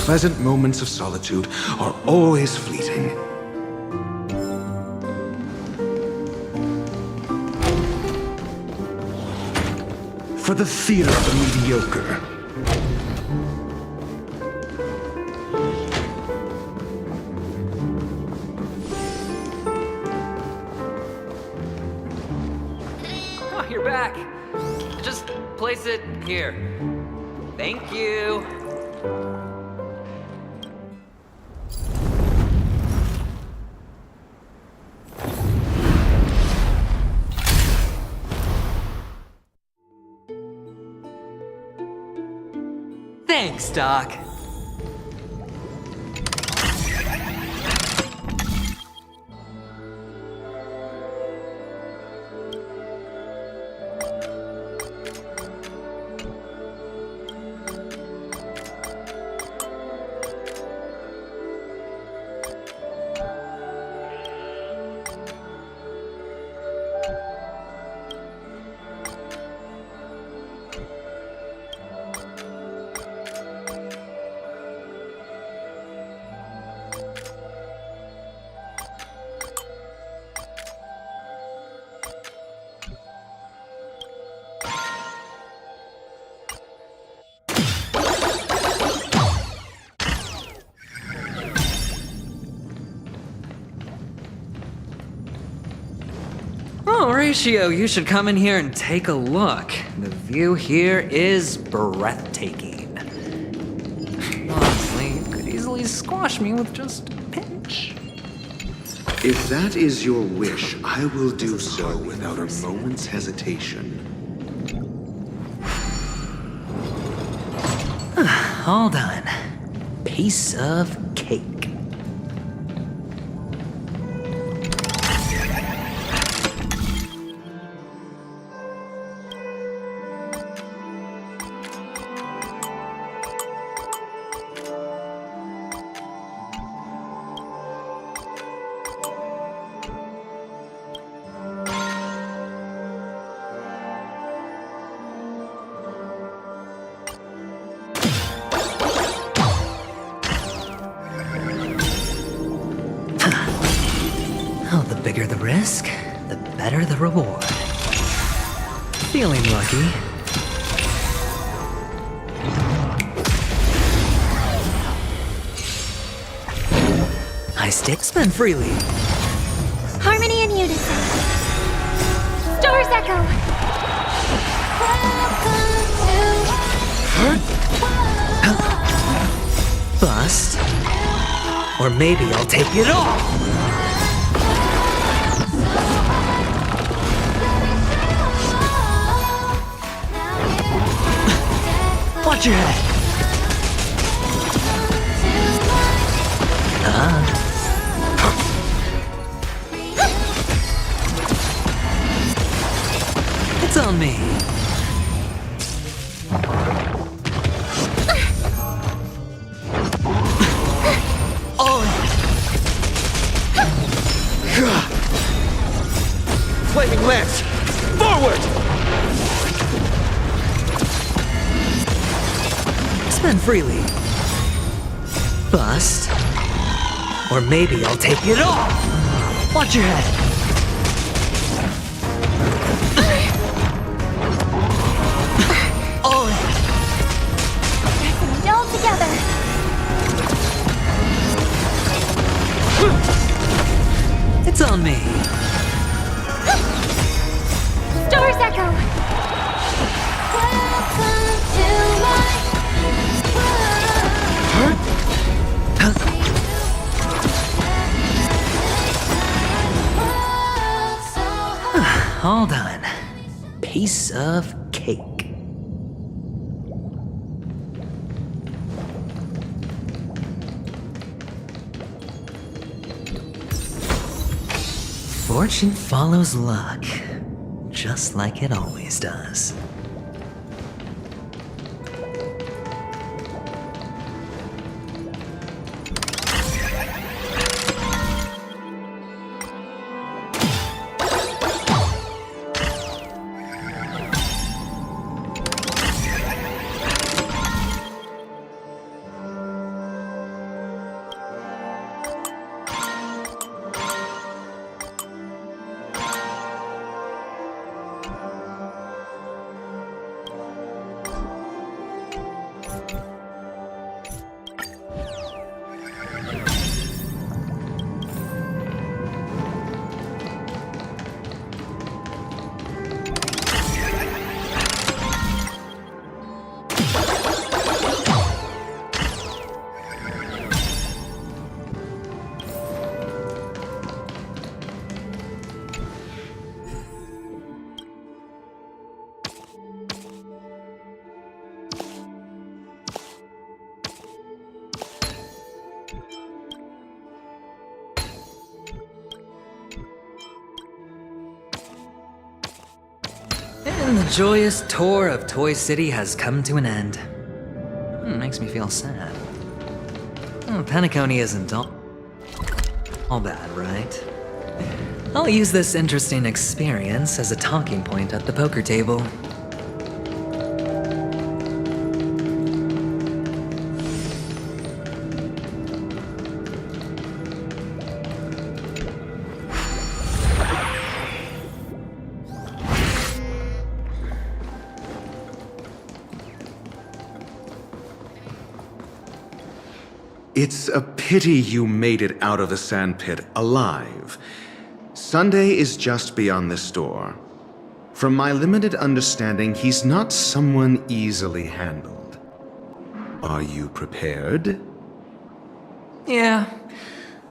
pleasant moments of solitude are always fleeting. For the theater of the mediocre. Oh, you're back. Just place it here. Thank you. Thanks, Doc. Oh, Ratio, you should come in here and take a look. The view here is breathtaking. Honestly, you could easily squash me with just a pinch. If that is your wish, I will do so without a moment's hesitation. All done. Piece of cake. The bigger the risk, the better the reward. Feeling lucky. High stakes, spend freely. Harmony and unison. Stars echo. Bust. Or maybe I'll take it all. Watch your head. It's on me. Flaming lance! Forward! Spend freely. Bust. Or maybe I'll take it all. Watch your head. All in. Let's all together. It's on me. Stars echo. Welcome to my All done. Piece of cake. Fortune follows luck, just like it always does. And the joyous tour of Toy City has come to an end. Makes me feel sad. Penacony isn't all bad, right? I'll use this interesting experience as a talking point at the poker table. It's a pity you made it out of the sandpit alive. Sunday is just beyond this door. From my limited understanding, he's not someone easily handled. Are you prepared? Yeah,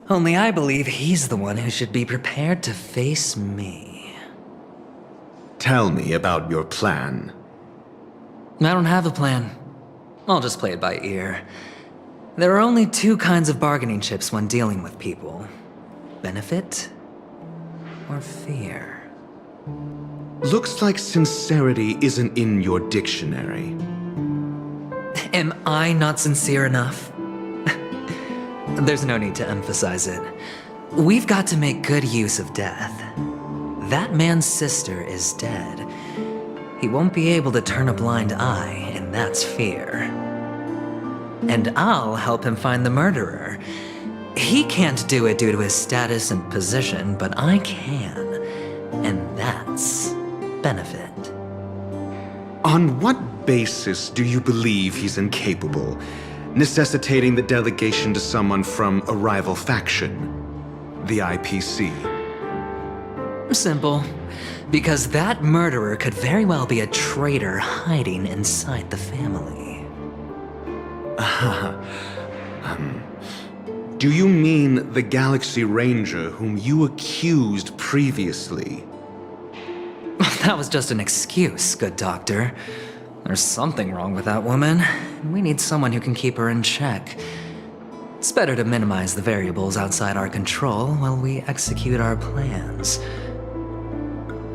only I believe he's the one who should be prepared to face me. Tell me about your plan. I don't have a plan. I'll just play it by ear. There are only two kinds of bargaining chips when dealing with people. Benefit or fear. Looks like sincerity isn't in your dictionary. Am I not sincere enough? There's no need to emphasize it. We've got to make good use of death. That man's sister is dead. He won't be able to turn a blind eye, and that's fear. And I'll help him find the murderer. He can't do it due to his status and position, but I can. And that's benefit. On what basis do you believe he's incapable, necessitating the delegation to someone from a rival faction? The IPC. Simple. Because that murderer could very well be a traitor hiding inside the family. Do you mean the Galaxy Ranger whom you accused previously? That was just an excuse, good doctor. There's something wrong with that woman, and we need someone who can keep her in check. It's better to minimize the variables outside our control while we execute our plans.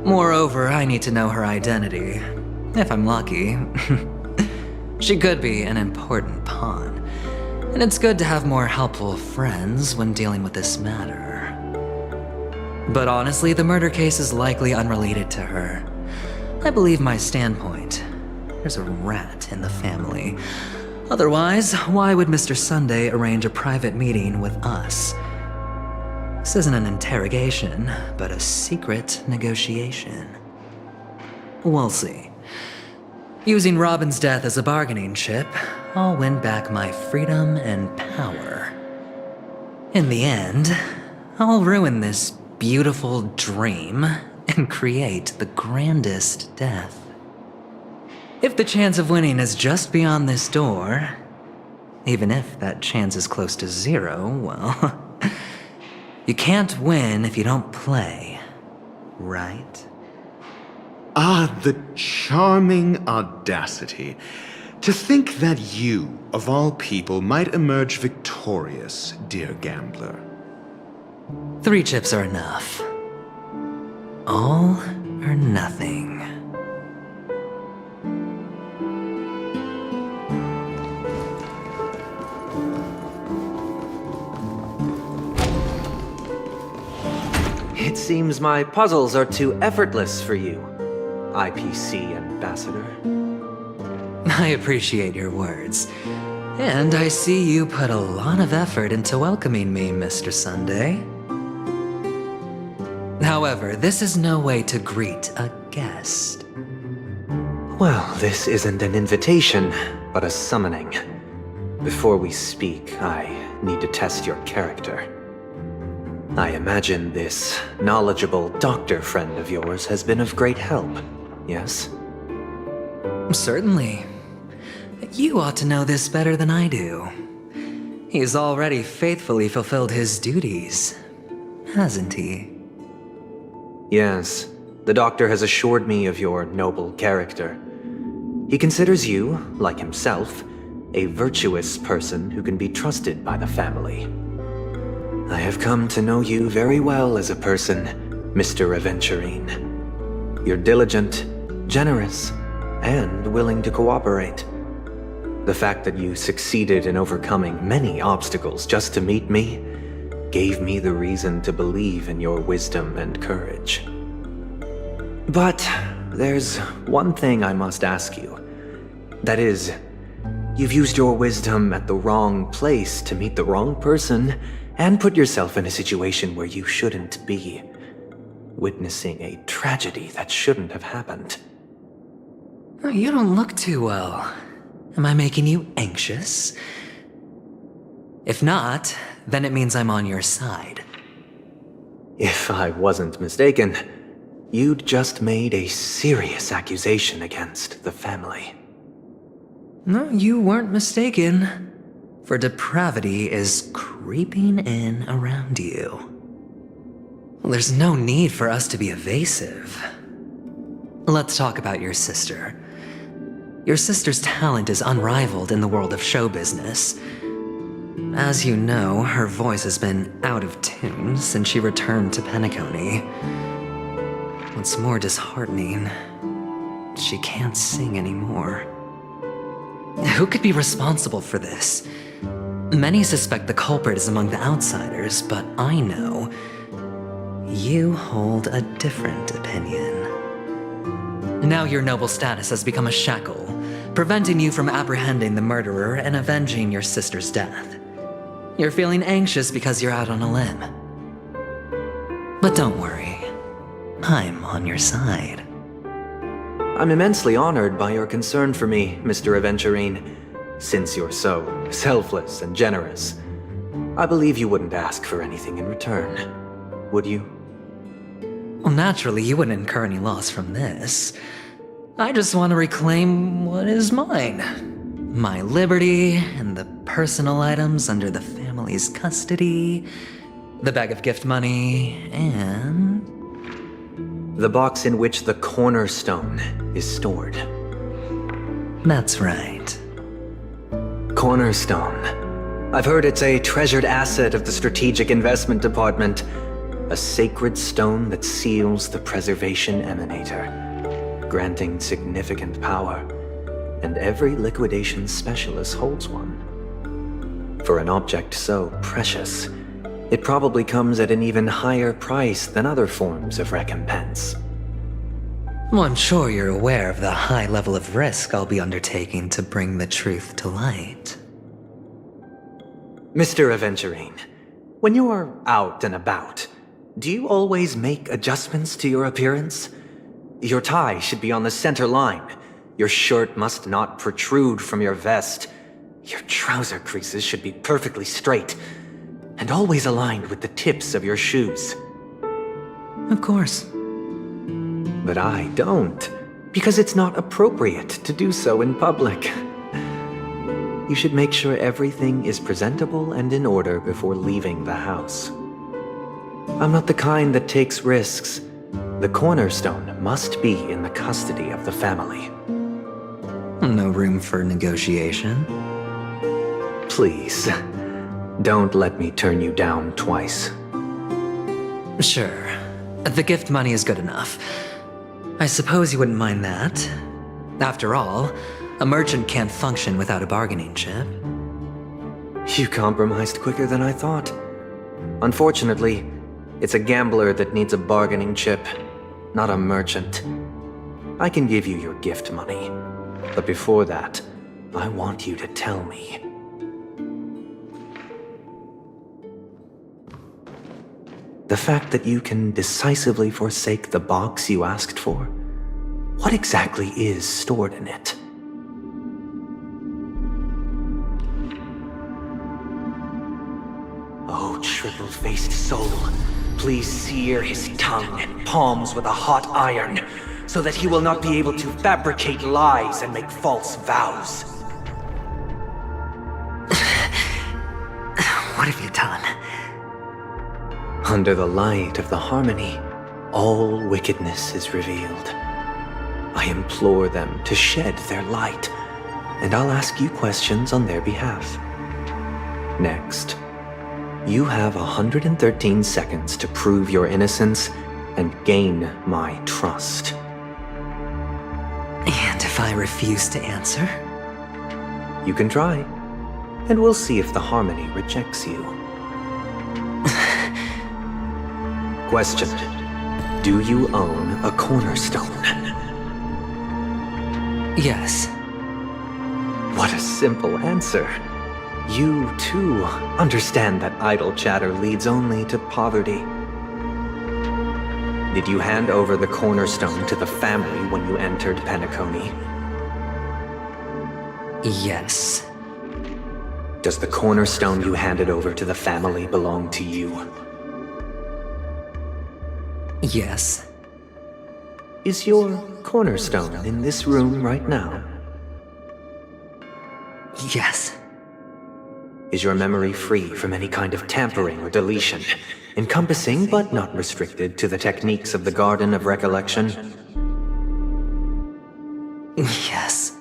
Moreover, I need to know her identity. If I'm lucky. She could be an important pawn, and it's good to have more helpful friends when dealing with this matter. But honestly, the murder case is likely unrelated to her. I believe my standpoint. There's a rat in the family. Otherwise, why would Mr. Sunday arrange a private meeting with us? This isn't an interrogation, but a secret negotiation. We'll see. Using Robin's death as a bargaining chip, I'll win back my freedom and power. In the end, I'll ruin this beautiful dream and create the grandest death. If the chance of winning is just beyond this door, even if that chance is close to zero, well, you can't win if you don't play, right? Ah, the charming audacity. To think that you, of all people, might emerge victorious, dear gambler. 3 chips are enough. All or nothing. It seems my puzzles are too effortless for you, IPC Ambassador. I appreciate your words. And I see you put a lot of effort into welcoming me, Mr. Sunday. However, this is no way to greet a guest. Well, this isn't an invitation, but a summoning. Before we speak, I need to test your character. I imagine this knowledgeable doctor friend of yours has been of great help, yes? Certainly. You ought to know this better than I do. He's already faithfully fulfilled his duties, hasn't he? Yes, the doctor has assured me of your noble character. He considers you, like himself, a virtuous person who can be trusted by the family. I have come to know you very well as a person, Mr. Aventurine. You're diligent, generous, and willing to cooperate. The fact that you succeeded in overcoming many obstacles just to meet me gave me the reason to believe in your wisdom and courage. But there's one thing I must ask you. That is, you've used your wisdom at the wrong place to meet the wrong person and put yourself in a situation where you shouldn't be, witnessing a tragedy that shouldn't have happened. You don't look too well. Am I making you anxious? If not, then it means I'm on your side. If I wasn't mistaken, you'd just made a serious accusation against the family. No, you weren't mistaken. For depravity is creeping in around you. There's no need for us to be evasive. Let's talk about your sister. Your sister's talent is unrivaled in the world of show business. As you know, her voice has been out of tune since she returned to Penacony. What's more disheartening, she can't sing anymore. Who could be responsible for this? Many suspect the culprit is among the outsiders, but I know you hold a different opinion. Now your noble status has become a shackle, preventing you from apprehending the murderer and avenging your sister's death. You're feeling anxious because you're out on a limb. But don't worry, I'm on your side. I'm immensely honored by your concern for me, Mr. Aventurine. Since you're so selfless and generous, I believe you wouldn't ask for anything in return, would you? Well, naturally, you wouldn't incur any loss from this. I just want to reclaim what is mine. My liberty and the personal items under the family's custody, the bag of gift money, and the box in which the cornerstone is stored. That's right. Cornerstone. I've heard it's a treasured asset of the Strategic Investment Department. A sacred stone that seals the Preservation Emanator, granting significant power, and every liquidation specialist holds one. For an object so precious, it probably comes at an even higher price than other forms of recompense. Well, I'm sure you're aware of the high level of risk I'll be undertaking to bring the truth to light. Mr. Aventurine, when you're out and about, do you always make adjustments to your appearance? Your tie should be on the center line. Your shirt must not protrude from your vest. Your trouser creases should be perfectly straight, and always aligned with the tips of your shoes. Of course. But I don't, because it's not appropriate to do so in public. You should make sure everything is presentable and in order before leaving the house. I'm not the kind that takes risks. The cornerstone must be in the custody of the family. No room for negotiation? Please, don't let me turn you down twice. Sure. The gift money is good enough. I suppose you wouldn't mind that. After all, a merchant can't function without a bargaining chip. You compromised quicker than I thought. Unfortunately, it's a gambler that needs a bargaining chip, not a merchant. I can give you your gift money, but before that, I want you to tell me. The fact that you can decisively forsake the box you asked for, what exactly is stored in it? Oh, triple-faced soul, please sear his tongue and palms with a hot iron, so that he will not be able to fabricate lies and make false vows. What have you done? Under the light of the harmony, all wickedness is revealed. I implore them to shed their light, and I'll ask you questions on their behalf. Next, you have 113 seconds to prove your innocence and gain my trust. if I refuse to answer? You can try, and we'll see if the Harmony rejects you. Question. Do you own a cornerstone? Yes. What a simple answer. You, too, understand that idle chatter leads only to poverty. Did you hand over the cornerstone to the family when you entered Penacony? Yes. Does the cornerstone you handed over to the family belong to you? Yes. Is your cornerstone in this room right now? Yes. Is your memory free from any kind of tampering or deletion, encompassing but not restricted to the techniques of the Garden of Recollection? Yes.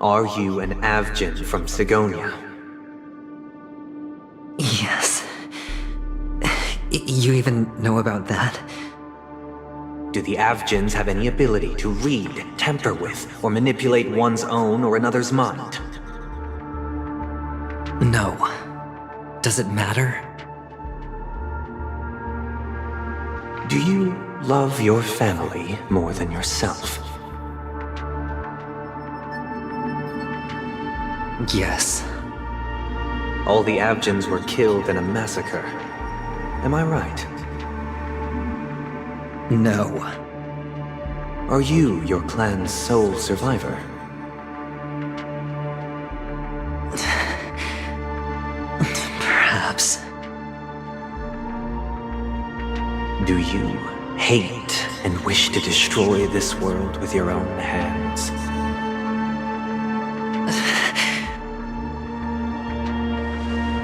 Are you an Avgin from Sigonia? Yes. You even know about that? Do the Avgins have any ability to read, tamper with, or manipulate one's own or another's mind? No. Does it matter? Do you love your family more than yourself? Yes. All the Avgins were killed in a massacre. Am I right? No. Are you your clan's sole survivor? Perhaps. Do you hate and wish to destroy this world with your own hands?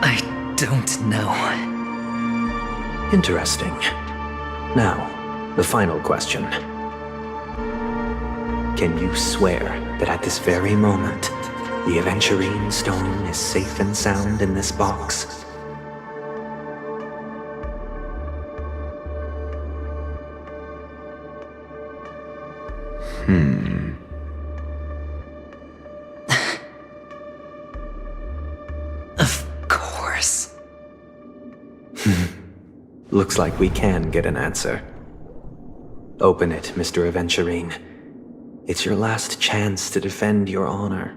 I don't know. Interesting. Now, the final question. Can you swear that at this very moment, the Aventurine stone is safe and sound in this box? Of course. Looks like we can get an answer. Open it, Mr. Aventurine. It's your last chance to defend your honor.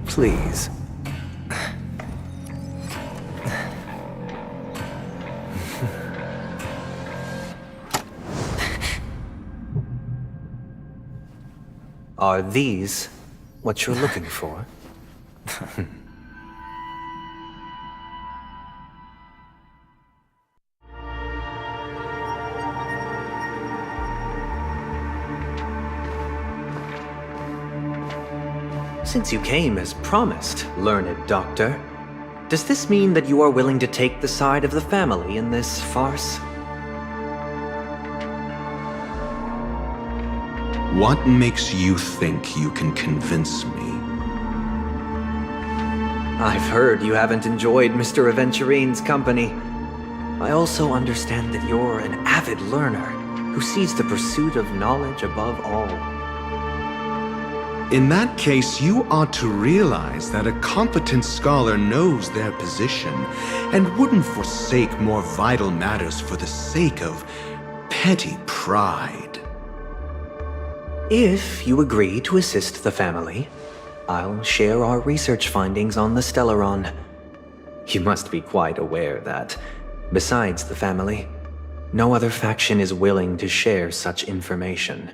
Please. Are these what you're looking for? Since you came as promised, learned doctor, does this mean that you are willing to take the side of the family in this farce? What makes you think you can convince me? I've heard you haven't enjoyed Mr. Aventurine's company. I also understand that you're an avid learner who sees the pursuit of knowledge above all. In that case, you ought to realize that a competent scholar knows their position and wouldn't forsake more vital matters for the sake of petty pride. If you agree to assist the family, I'll share our research findings on the Stellaron. You must be quite aware that, besides the family, no other faction is willing to share such information.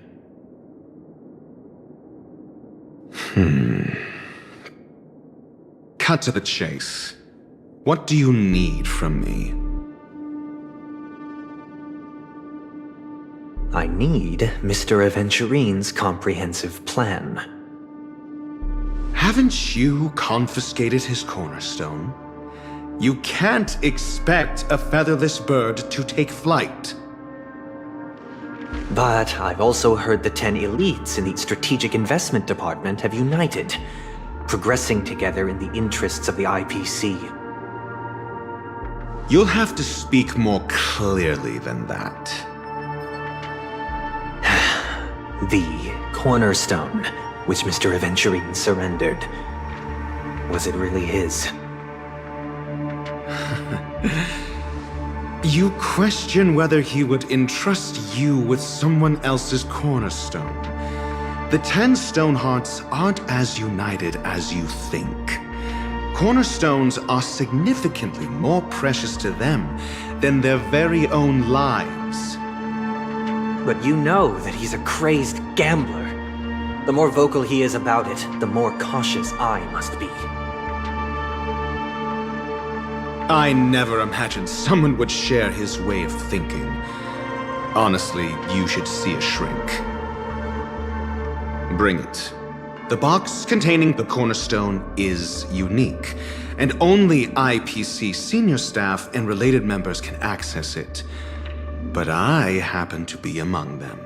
Cut to the chase. What do you need from me? I need Mr. Aventurine's comprehensive plan. Haven't you confiscated his cornerstone? You can't expect a featherless bird to take flight. But I've also heard the 10 elites in the Strategic Investment Department have united, progressing together in the interests of the IPC. You'll have to speak more clearly than that. The cornerstone, which Mr. Aventurine surrendered. Was it really his? You question whether he would entrust you with someone else's cornerstone. The 10 Stonehearts aren't as united as you think. Cornerstones are significantly more precious to them than their very own lives. But you know that he's a crazed gambler. The more vocal he is about it, the more cautious I must be. I never imagined someone would share his way of thinking. Honestly, you should see a shrink. Bring it. The box containing the cornerstone is unique, and only IPC senior staff and related members can access it. But I happen to be among them.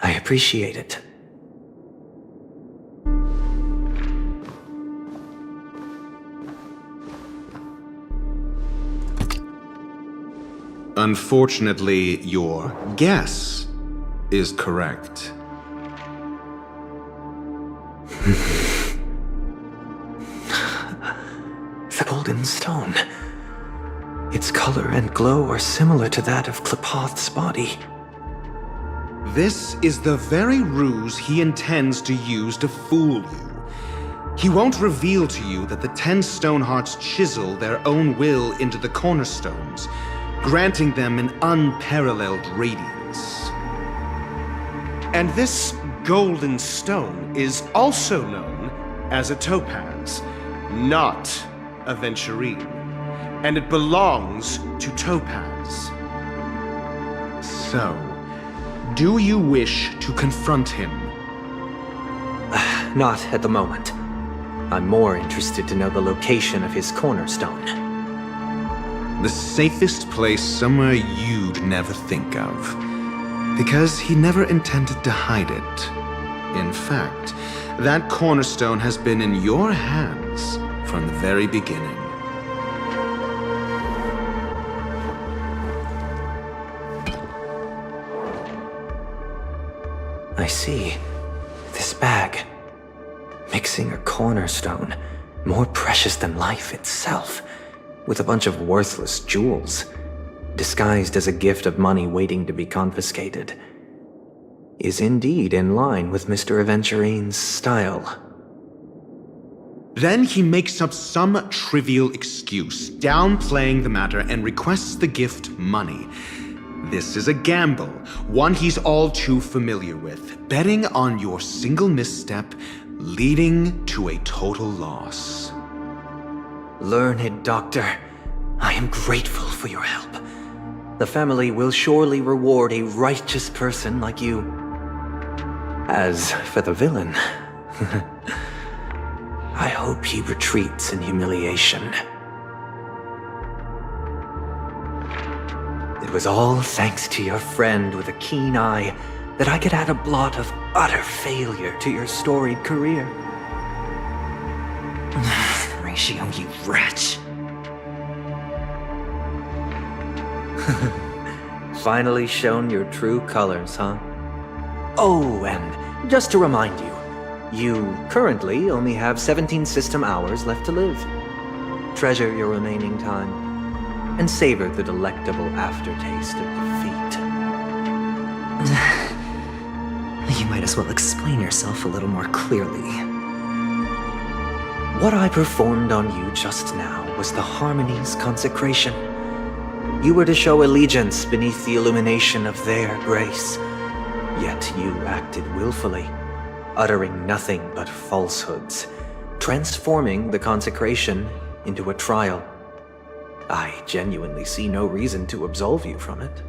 I appreciate it. Unfortunately, your guess is correct. The golden stone. Its color and glow are similar to that of Klepoth's body. This is the very ruse he intends to use to fool you. He won't reveal to you that the 10 Stonehearts chisel their own will into the cornerstones, granting them an unparalleled radiance. And this golden stone is also known as a topaz, not a venturine. And it belongs to Topaz. So, do you wish to confront him? Not at the moment. I'm more interested to know the location of his cornerstone. The safest place somewhere you'd never think of. Because he never intended to hide it. In fact, that cornerstone has been in your hands from the very beginning. I see. This bag. Mixing a cornerstone, more precious than life itself, with a bunch of worthless jewels, disguised as a gift of money waiting to be confiscated, is indeed in line with Mr. Aventurine's style. Then he makes up some trivial excuse, downplaying the matter, and requests the gift money. This is a gamble, one he's all too familiar with, betting on your single misstep, leading to a total loss. Learned doctor, I am grateful for your help. The family will surely reward a righteous person like you. As for the villain, I hope he retreats in humiliation. It was all thanks to your friend with a keen eye that I could add a blot of utter failure to your storied career. Ratio, you wretch. Finally shown your true colors, huh? Oh, and just to remind you, you currently only have 17 system hours left to live. Treasure your remaining time, and savor the delectable aftertaste of defeat. You might as well explain yourself a little more clearly. What I performed on you just now was the Harmony's consecration. You were to show allegiance beneath the illumination of their grace. Yet you acted willfully, uttering nothing but falsehoods, transforming the consecration into a trial. I genuinely see no reason to absolve you from it.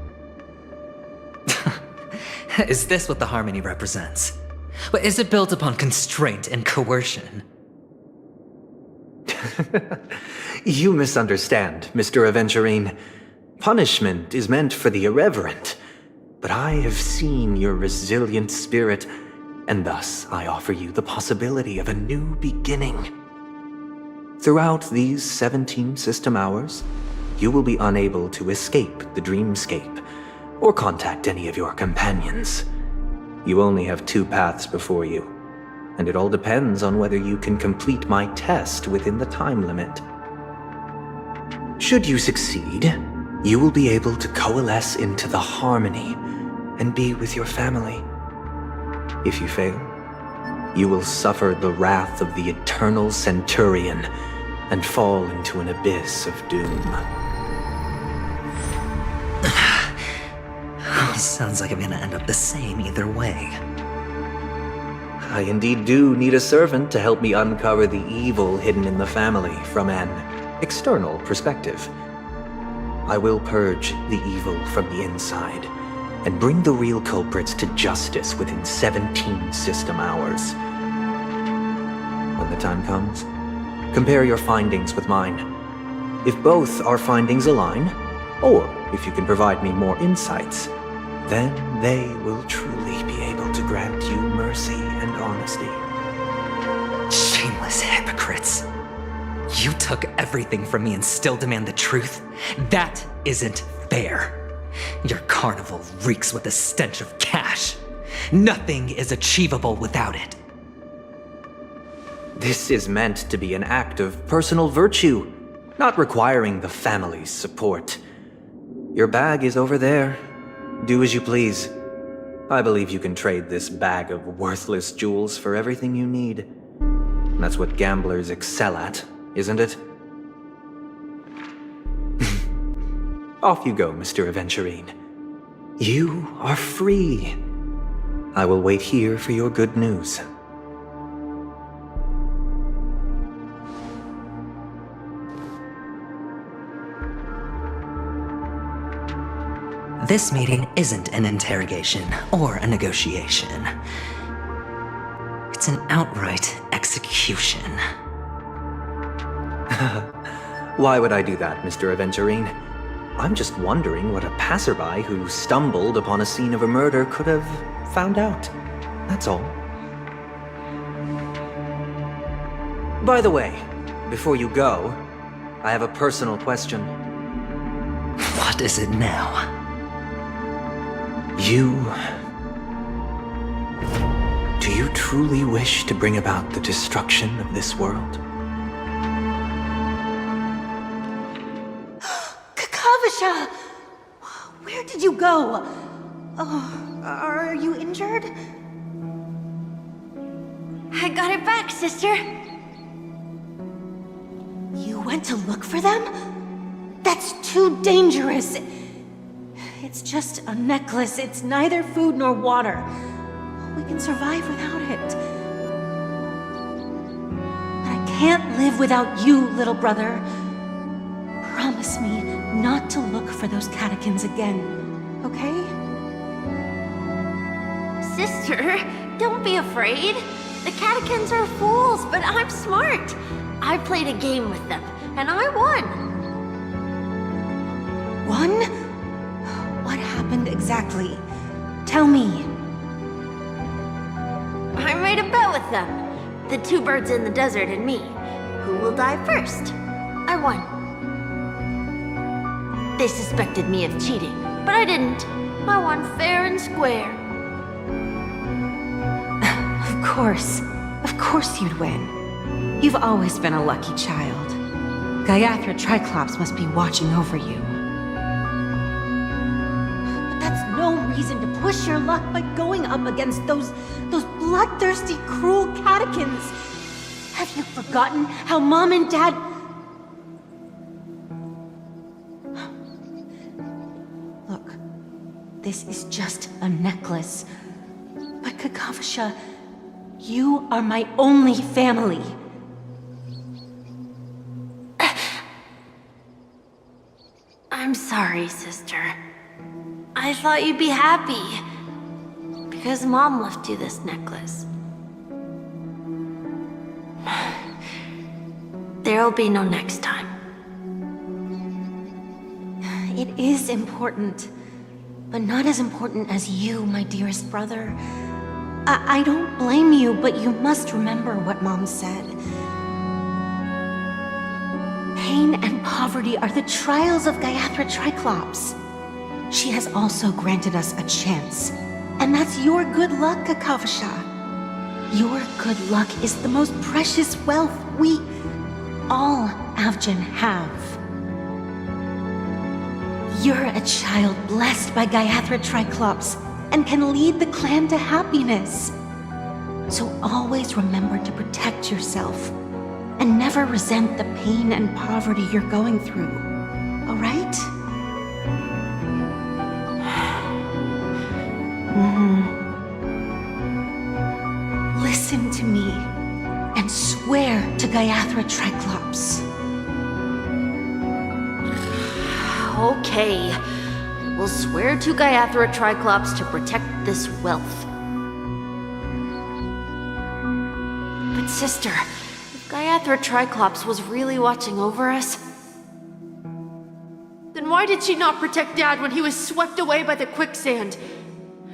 Is this what the Harmony represents? But is it built upon constraint and coercion? You misunderstand, Mr. Aventurine. Punishment is meant for the irreverent. But I have seen your resilient spirit, and thus I offer you the possibility of a new beginning. Throughout these 17 system hours, you will be unable to escape the dreamscape or contact any of your companions. You only have 2 paths before you, and it all depends on whether you can complete my test within the time limit. Should you succeed, you will be able to coalesce into the harmony and be with your family. If you fail, you will suffer the wrath of the eternal Centurion and fall into an abyss of doom. Sounds like I'm gonna end up the same either way. I indeed do need a servant to help me uncover the evil hidden in the family from an external perspective. I will purge the evil from the inside and bring the real culprits to justice within 17 system hours. When the time comes, compare your findings with mine. If both our findings align, or if you can provide me more insights, then they will truly be able to grant you mercy and honesty. Shameless hypocrites. You took everything from me and still demand the truth? That isn't fair. Your carnival reeks with the stench of cash. Nothing is achievable without it. This is meant to be an act of personal virtue, not requiring the family's support. Your bag is over there. Do as you please. I believe you can trade this bag of worthless jewels for everything you need. That's what gamblers excel at, isn't it? Off you go, Mr. Aventurine. You are free. I will wait here for your good news. This meeting isn't an interrogation or a negotiation. It's an outright execution. Why would I do that, Mr. Aventurine? I'm just wondering what a passerby who stumbled upon a scene of a murder could have found out. That's all. By the way, before you go, I have a personal question. What is it now? Do you truly wish to bring about the destruction of this world? Kakavasha! Where did you go? Oh, are you injured? I got it back, sister. You went to look for them? That's too dangerous. It's just a necklace. It's neither food nor water. We can survive without it. But I can't live without you, little brother. Promise me not to look for those catechins again, okay? Sister, don't be afraid. The catechins are fools, but I'm smart. I played a game with them, and I won. Won? What happened exactly? Tell me. I made a bet with them. The 2 birds in the desert and me. Who will die first? I won. They suspected me of cheating, but I didn't. I won fair and square. Of course you'd win. You've always been a lucky child. Gaiathra Triclops must be watching over you. But that's no reason to push your luck by going up against those bloodthirsty, cruel catechins. Have you forgotten how Mom and Dad... Look, this is just a necklace. But Kakavasha, you are my only family. I'm sorry, sister. I thought you'd be happy. because Mom left you this necklace. There'll be no next time. It is important, but not as important as you, my dearest brother. I don't blame you, but you must remember what Mom said. Pain and poverty are the trials of Gayathra Triclops. She has also granted us a chance, and that's your good luck, Kakavasha. Your good luck is the most precious wealth we all Avgin have. You're a child blessed by Gayathra Triclops and can lead the clan to happiness. So always remember to protect yourself and never resent the pain and poverty you're going through, all right? Listen to me and swear to Gayathra Triclops. Okay. We'll swear to Gayathra Triclops to protect this wealth. But sister, if Gayathra Triclops was really watching over us, then why did she not protect Dad when he was swept away by the quicksand?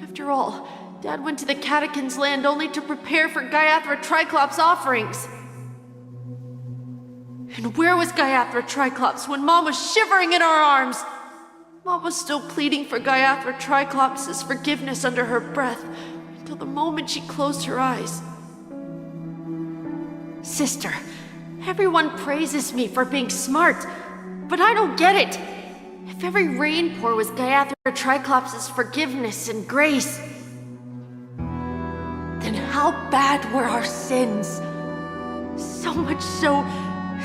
After all, Dad went to the Catechins' land only to prepare for Gayathra Triclops' offerings. And where was Gayathra Triclops when Mom was shivering in our arms? Mom was still pleading for Gayathra Triclops' forgiveness under her breath until the moment she closed her eyes. Sister, everyone praises me for being smart, but I don't get it. If every rain pour was Gayathra Triclops' forgiveness and grace, then how bad were our sins? So much so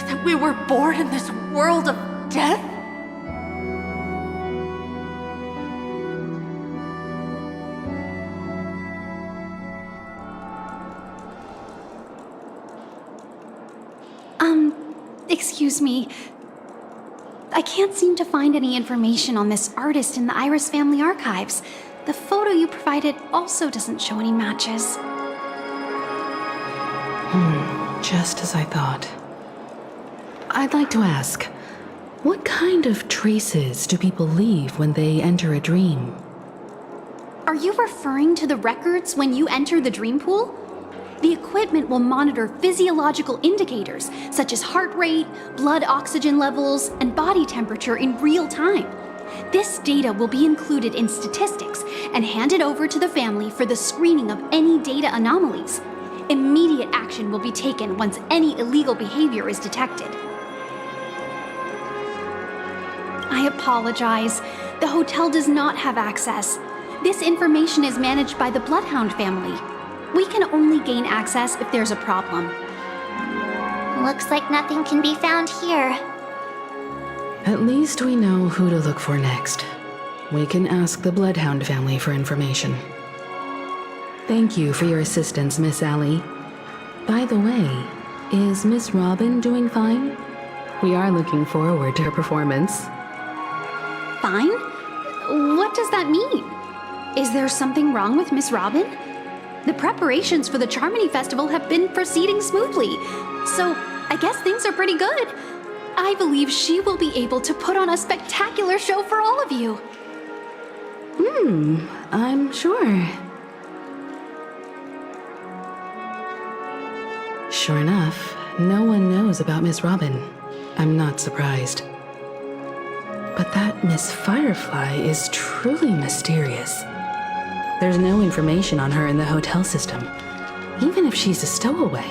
that we were born in this world of death? Excuse me. I can't seem to find any information on this artist in the Iris family archives. The photo you provided also doesn't show any matches. Just as I thought. I'd like to ask, what kind of traces do people leave when they enter a dream? Are you referring to the records when you enter the dream pool? The equipment will monitor physiological indicators such as heart rate, blood oxygen levels, and body temperature in real time. This data will be included in statistics and handed over to the family for the screening of any data anomalies. Immediate action will be taken once any illegal behavior is detected. I apologize. The hotel does not have access. This information is managed by the Bloodhound family. We can only gain access if there's a problem. Looks like nothing can be found here. At least we know who to look for next. We can ask the Bloodhound family for information. Thank you for your assistance, Miss Allie. By the way, is Miss Robin doing fine? We are looking forward to her performance. Fine? What does that mean? Is there something wrong with Miss Robin? The preparations for the Charmony Festival have been proceeding smoothly, so I guess things are pretty good. I believe she will be able to put on a spectacular show for all of you. I'm sure. Sure enough, no one knows about Miss Robin. I'm not surprised. But that Miss Firefly is truly mysterious. There's no information on her in the hotel system. Even if she's a stowaway,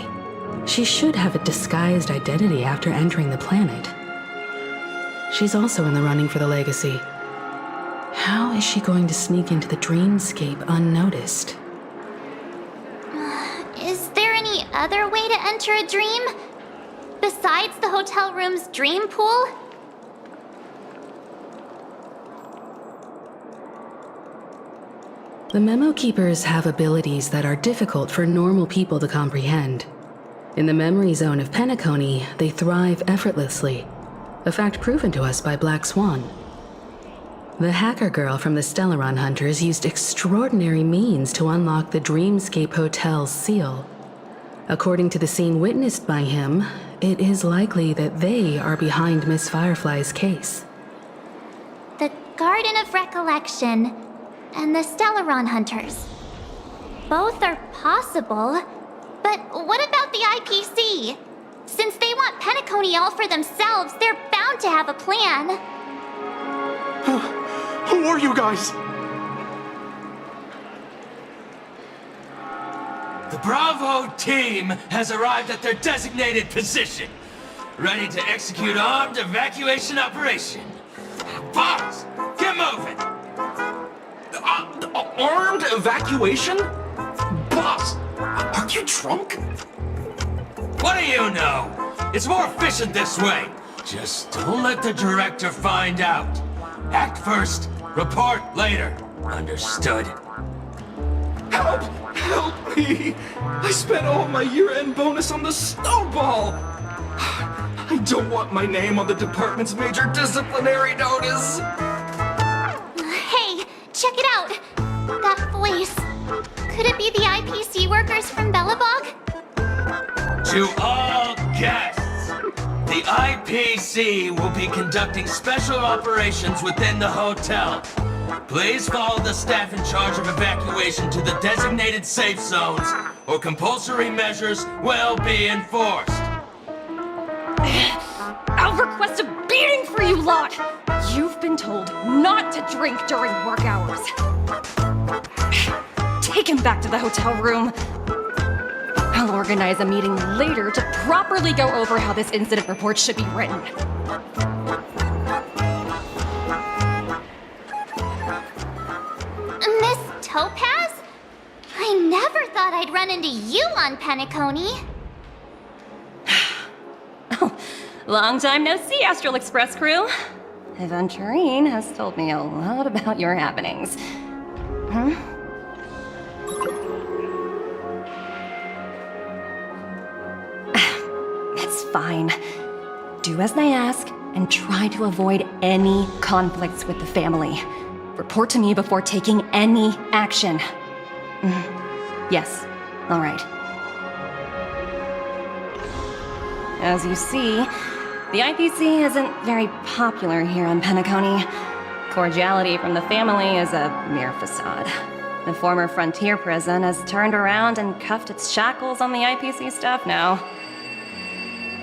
she should have a disguised identity after entering the planet. She's also in the running for the legacy. How is she going to sneak into the dreamscape unnoticed? Is there any other way to enter a dream? Besides the hotel room's dream pool? The Memo Keepers have abilities that are difficult for normal people to comprehend. In the memory zone of Penacony, they thrive effortlessly, a fact proven to us by Black Swan. The hacker girl from the Stellaron Hunters used extraordinary means to unlock the Dreamscape Hotel's seal. According to the scene witnessed by him, it is likely that they are behind Miss Firefly's case. The Garden of Recollection and the Stellaron Hunters. Both are possible, but what about the IPC? Since they want Penacony all for themselves, they're bound to have a plan. Who are you guys? The Bravo team has arrived at their designated position, ready to execute armed evacuation operation. Boss, get moving! Armed evacuation? Boss, are you drunk? What do you know? It's more efficient this way. Just don't let the director find out. Act first, report later. Understood? Help! Help me! I spent all my year-end bonus on the snowball! I don't want my name on the department's major disciplinary notice! Hey, check it out! That voice. Could it be the IPC workers from Bellabog? To all guests, the IPC will be conducting special operations within the hotel. Please follow the staff in charge of evacuation to the designated safe zones, or compulsory measures will be enforced. I'll request a beating for you lot! You've been told not to drink during work hours. Take him back to the hotel room. I'll organize a meeting later to properly go over how this incident report should be written. Miss Topaz? I never thought I'd run into you on Penacony. Oh, long time no see, Astral Express crew. Aventurine has told me a lot about your happenings. Huh? It's fine. Do as I ask and try to avoid any conflicts with the family. Report to me before taking any action. Yes, all right. As you see, the IPC isn't very popular here on Penacony. Cordiality from the family is a mere facade. The former frontier prison has turned around and cuffed its shackles on the IPC staff now.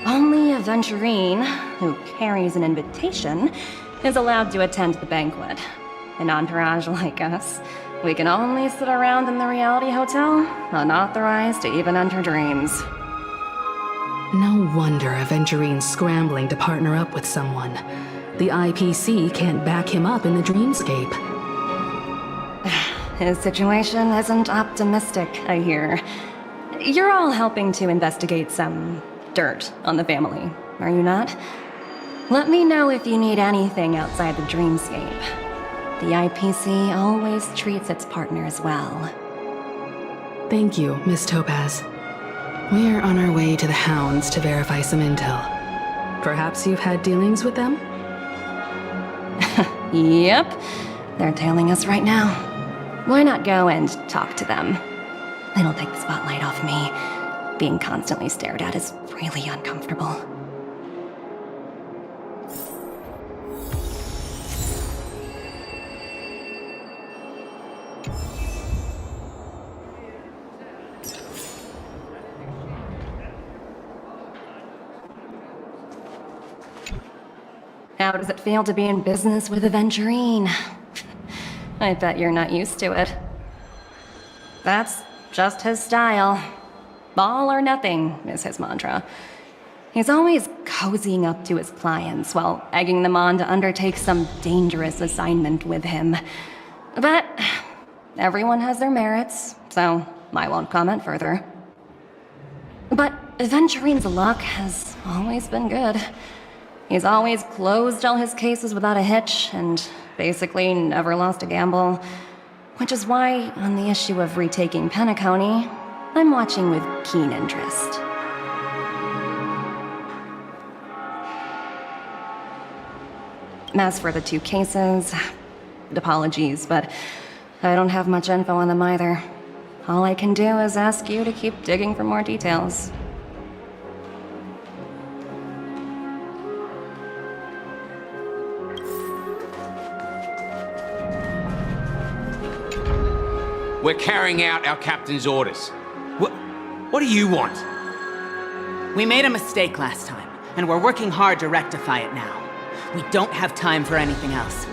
Only Aventurine, who carries an invitation, is allowed to attend the banquet. An entourage like us, we can only sit around in the reality hotel, unauthorized to even enter dreams. No wonder Aventurine's scrambling to partner up with someone. The IPC can't back him up in the dreamscape. His situation isn't optimistic, I hear. You're all helping to investigate some dirt on the family, are you not? Let me know if you need anything outside the dreamscape. The IPC always treats its partners well. Thank you, Miss Topaz. We're on our way to the Hounds to verify some intel. Perhaps you've had dealings with them? Yep, they're tailing us right now. Why not go and talk to them? It'll take the spotlight off me. Being constantly stared at is really uncomfortable. How does it feel to be in business with Aventurine? I bet you're not used to it. That's just his style. All or nothing is his mantra. He's always cozying up to his clients while egging them on to undertake some dangerous assignment with him. But everyone has their merits, so I won't comment further. But Aventurine's luck has always been good. He's always closed all his cases without a hitch and basically never lost a gamble. Which is why, on the issue of retaking Penacony, I'm watching with keen interest. As for the two cases, Apologies, but I don't have much info on them either. All I can do is ask you to keep digging for more details. We're carrying out our captain's orders. What do you want? We made a mistake last time, and we're working hard to rectify it now. We don't have time for anything else.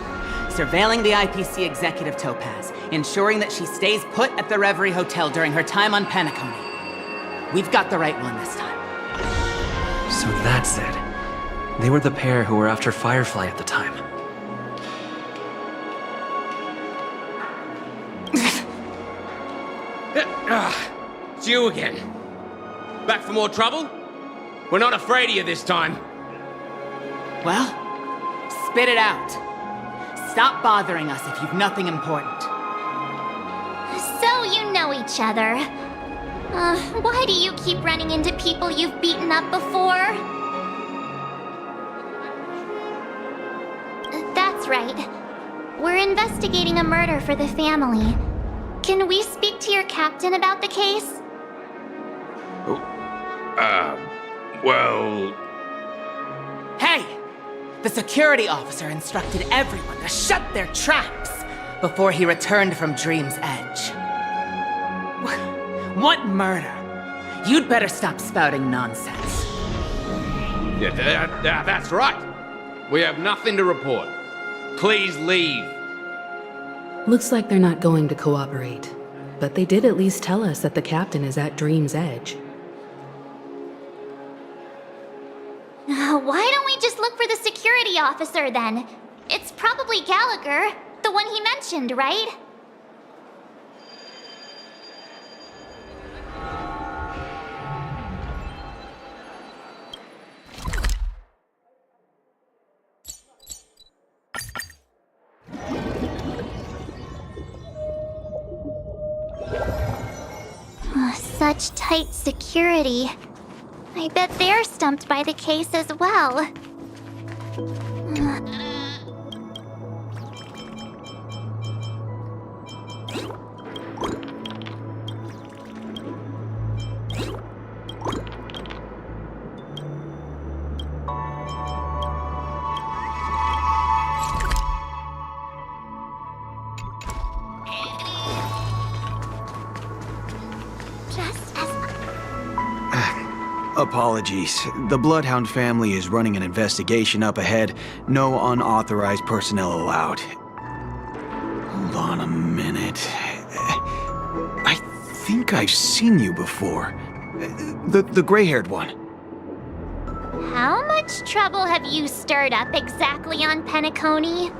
Surveilling the IPC executive Topaz, ensuring that she stays put at the Reverie Hotel during her time on Penacony. We've got the right one this time. So that's it. They were the pair who were after Firefly at the time. It's you again. Back for more trouble? We're not afraid of you this time. Well, spit it out. Stop bothering us if you've nothing important. So you know each other. Why do you keep running into people you've beaten up before? That's right. We're investigating a murder for the family. Can we speak to your captain about the case? Well... Hey! The security officer instructed everyone to shut their traps before he returned from Dream's Edge. What murder? You'd better stop spouting nonsense. Yeah, that's right. We have nothing to report. Please leave. Looks like they're not going to cooperate. But they did at least tell us that the captain is at Dream's Edge. Why don't we just look for the security officer then? It's probably Gallagher, the one he mentioned, right? Such tight security. I bet they're stumped by the case as well. Apologies. The Bloodhound family is running an investigation up ahead. No unauthorized personnel allowed. Hold on a minute. I think I've seen you before. The gray-haired one. How much trouble have you stirred up exactly on Penacony?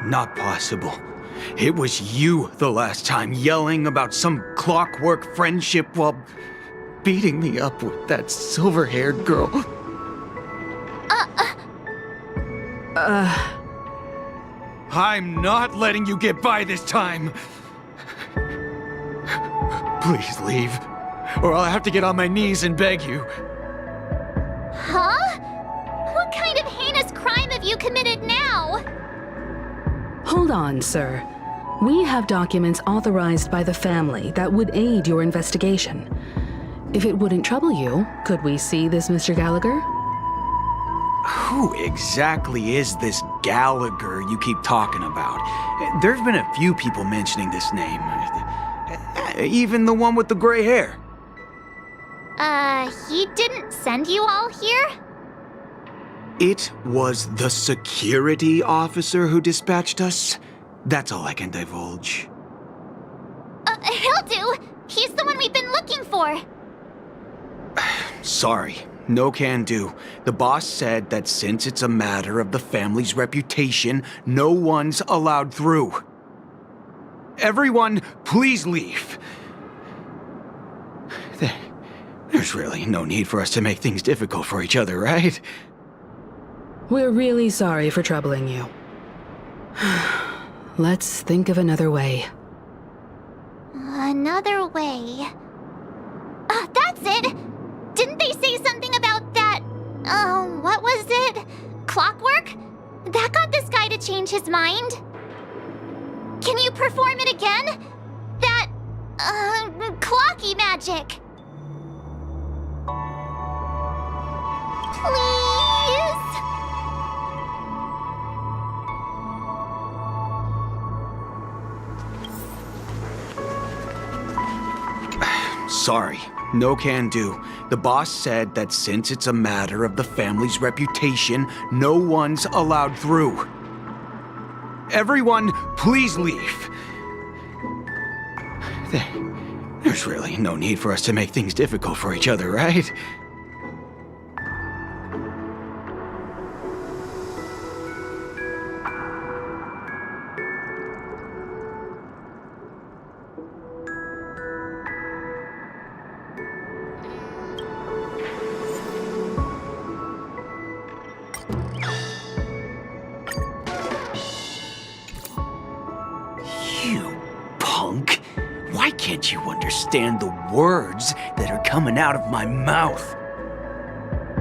Not possible. It was you the last time, yelling about some clockwork friendship while beating me up with that silver-haired girl. I'm not letting you get by this time. Please leave, or I'll have to get on my knees and beg you. Huh? What kind of heinous crime have you committed now? Hold on, sir. We have documents authorized by the family that would aid your investigation. If it wouldn't trouble you, could we see this Mr. Gallagher? Who exactly is this Gallagher you keep talking about? There's been a few people mentioning this name. Even the one with the gray hair. He didn't send you all here? It was the security officer who dispatched us. That's all I can divulge. He'll do. He's the one we've been looking for. Sorry, no can do. The boss said that since it's a matter of the family's reputation, no one's allowed through. Everyone, please leave. There's really no need for us to make things difficult for each other, right? We're really sorry for troubling you. Let's think of another way. Another way. That's it! Didn't they say something about that? What was it? Clockwork? that got this guy to change his mind. Can you perform it again? That, clocky magic. Please? Sorry, no can do. The boss said that since it's a matter of the family's reputation, no one's allowed through. Everyone, please leave. There's really no need for us to make things difficult for each other, right? Why can't you understand the words that are coming out of my mouth?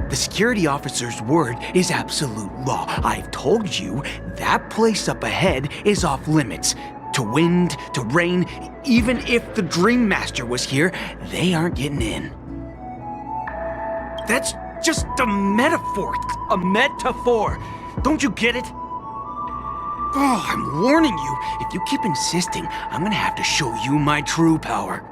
The security officer's word is absolute law. I've told you that place up ahead is off limits. To wind, to rain, even if the Dream Master was here, they aren't getting in. That's just a metaphor. A metaphor. Don't you get it? Oh, I'm warning you. If you keep insisting, I'm gonna have to show you my true power.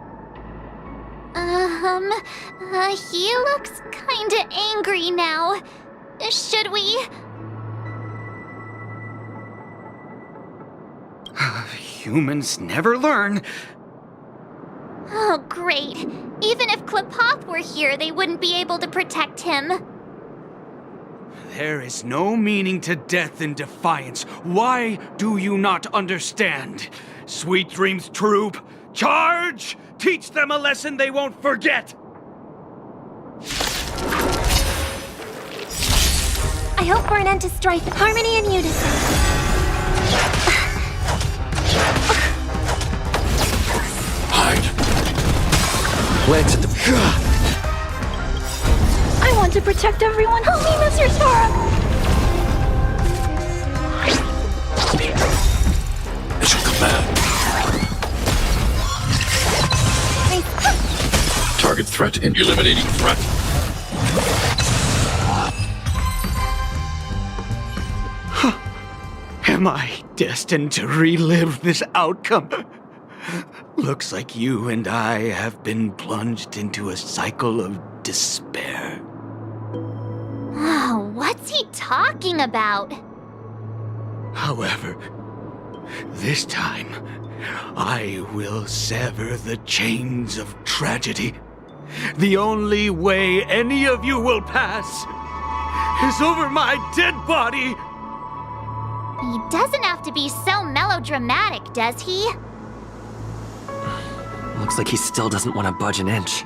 He looks kinda angry now. Should we? Humans never learn. Oh, great. Even if Klipoth were here, they wouldn't be able to protect him. There is no meaning to death in defiance. Why do you not understand? Sweet Dreams Troop, charge! Teach them a lesson they won't forget! I hope for an end to strife, harmony and unison. Hide. Legs at the... I want to protect everyone. Help me, Mr. Sora! Mission command. Target threat and eliminating threat. Am I destined to relive this outcome? Looks like you and I have been plunged into a cycle of despair. Oh, what's he talking about? However, this time, I will sever the chains of tragedy. The only way any of you will pass is over my dead body! He doesn't have to be so melodramatic, does he? Looks like he still doesn't want to budge an inch.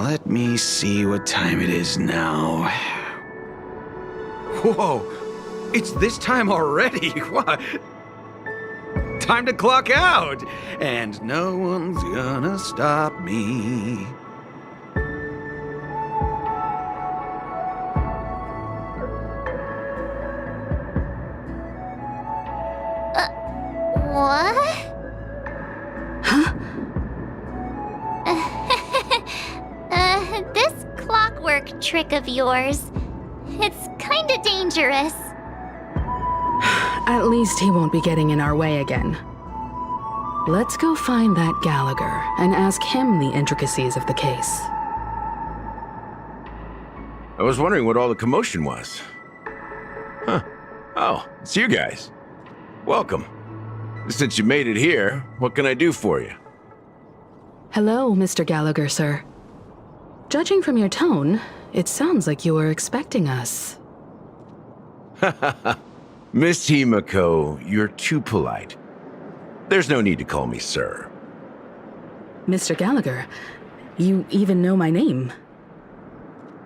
Let me see what time it is now. Whoa! It's this time already! What? Time to clock out! And no one's gonna stop me. What? Huh? This clockwork trick of yours, it's kinda dangerous. At least he won't be getting in our way again. Let's go find that Gallagher and ask him the intricacies of the case. I was wondering what all the commotion was. Huh. Oh, it's you guys. Welcome. Since you made it here, what can I do for you? Hello, Mr. Gallagher, sir. Judging from your tone, it sounds like you were expecting us. Miss Himiko, you're too polite. There's no need to call me sir. Mr. Gallagher, you even know my name.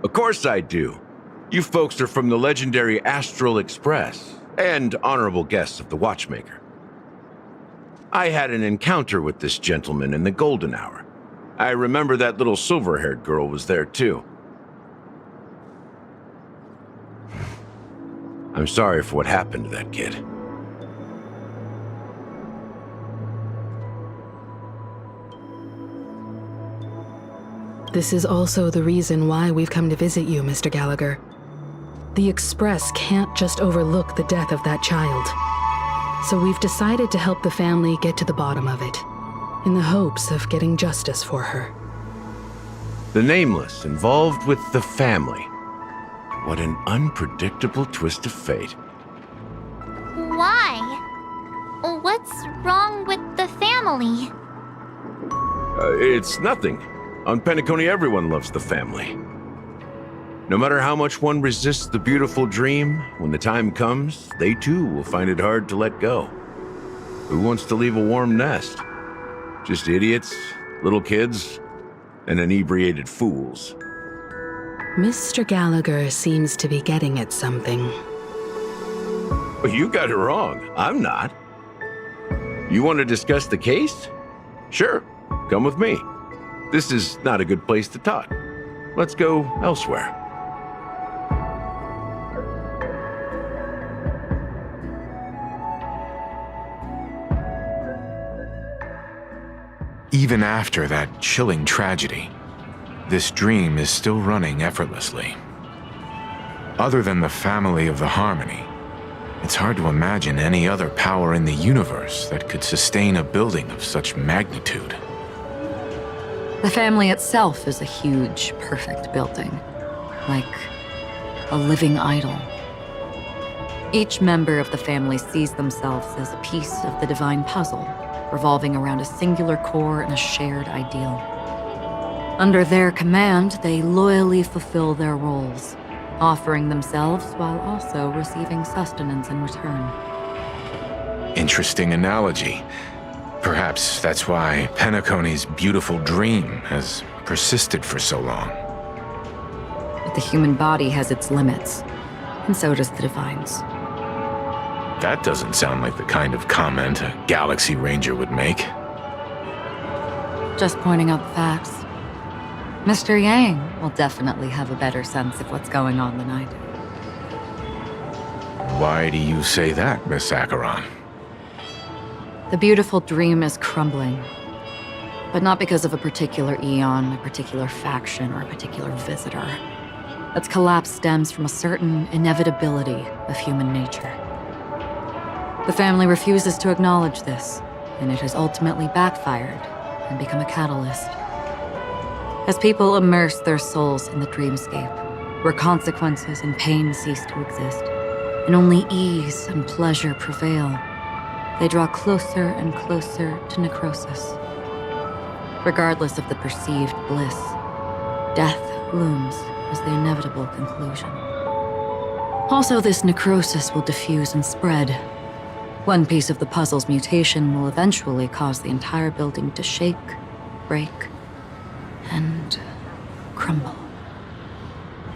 Of course I do. You folks are from the legendary Astral Express, and honorable guests of the Watchmaker. I had an encounter with this gentleman in the golden hour. I remember that little silver-haired girl was there too. I'm sorry for what happened to that kid. This is also the reason why we've come to visit you, Mr. Gallagher. The Express can't just overlook the death of that child. So we've decided to help the family get to the bottom of it, in the hopes of getting justice for her. The Nameless involved with the family. What an unpredictable twist of fate. Why? What's wrong with the family? It's nothing. On Penacony, everyone loves the family. No matter how much one resists the beautiful dream, when the time comes, they too will find it hard to let go. Who wants to leave a warm nest? Just idiots, little kids, and inebriated fools. Mr. Gallagher seems to be getting at something. Well, you got it wrong. I'm not. You want to discuss the case? Sure, come with me. This is not a good place to talk. Let's go elsewhere. Even after that chilling tragedy, this dream is still running effortlessly. Other than the family of the Harmony, it's hard to imagine any other power in the universe that could sustain a building of such magnitude. The family itself is a huge, perfect building, like a living idol. Each member of the family sees themselves as a piece of the divine puzzle, revolving around a singular core and a shared ideal. Under their command, they loyally fulfill their roles, offering themselves while also receiving sustenance in return. Interesting analogy. Perhaps that's why Penacony's beautiful dream has persisted for so long. But the human body has its limits, and so does the divine's. That doesn't sound like the kind of comment a Galaxy Ranger would make. Just pointing out the facts. Mr. Yang will definitely have a better sense of what's going on than I do. Why do you say that, Miss Acheron? The beautiful dream is crumbling. But not because of a particular Aeon, a particular faction, or a particular visitor. Its collapse stems from a certain inevitability of human nature. The family refuses to acknowledge this, and it has ultimately backfired and become a catalyst. As people immerse their souls in the dreamscape, where consequences and pain cease to exist, and only ease and pleasure prevail, they draw closer and closer to necrosis. Regardless of the perceived bliss, death looms as the inevitable conclusion. Also, this necrosis will diffuse and spread. One piece of the puzzle's mutation will eventually cause the entire building to shake, break, and crumble.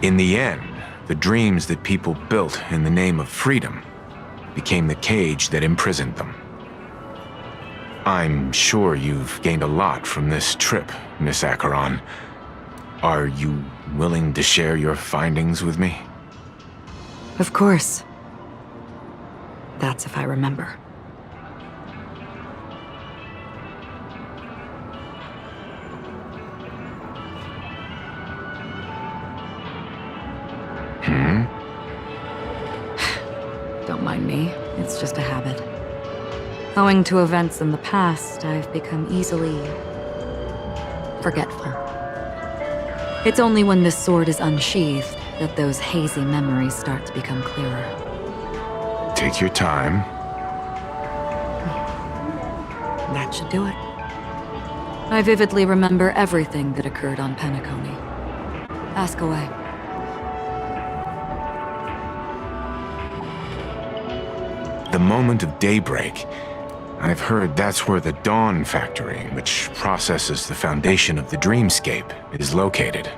In the end, the dreams that people built in the name of freedom became the cage that imprisoned them. I'm sure you've gained a lot from this trip, Miss Acheron. Are you willing to share your findings with me? Of course. That's if I remember. Don't mind me. It's just a habit. Owing to events in the past, I've become easily forgetful. It's only when this sword is unsheathed that those hazy memories start to become clearer. Take your time. That should do it. I vividly remember everything that occurred on Penacony. Ask away. The moment of daybreak, I've heard that's where the Dawn Factory, which processes the foundation of the dreamscape, is located.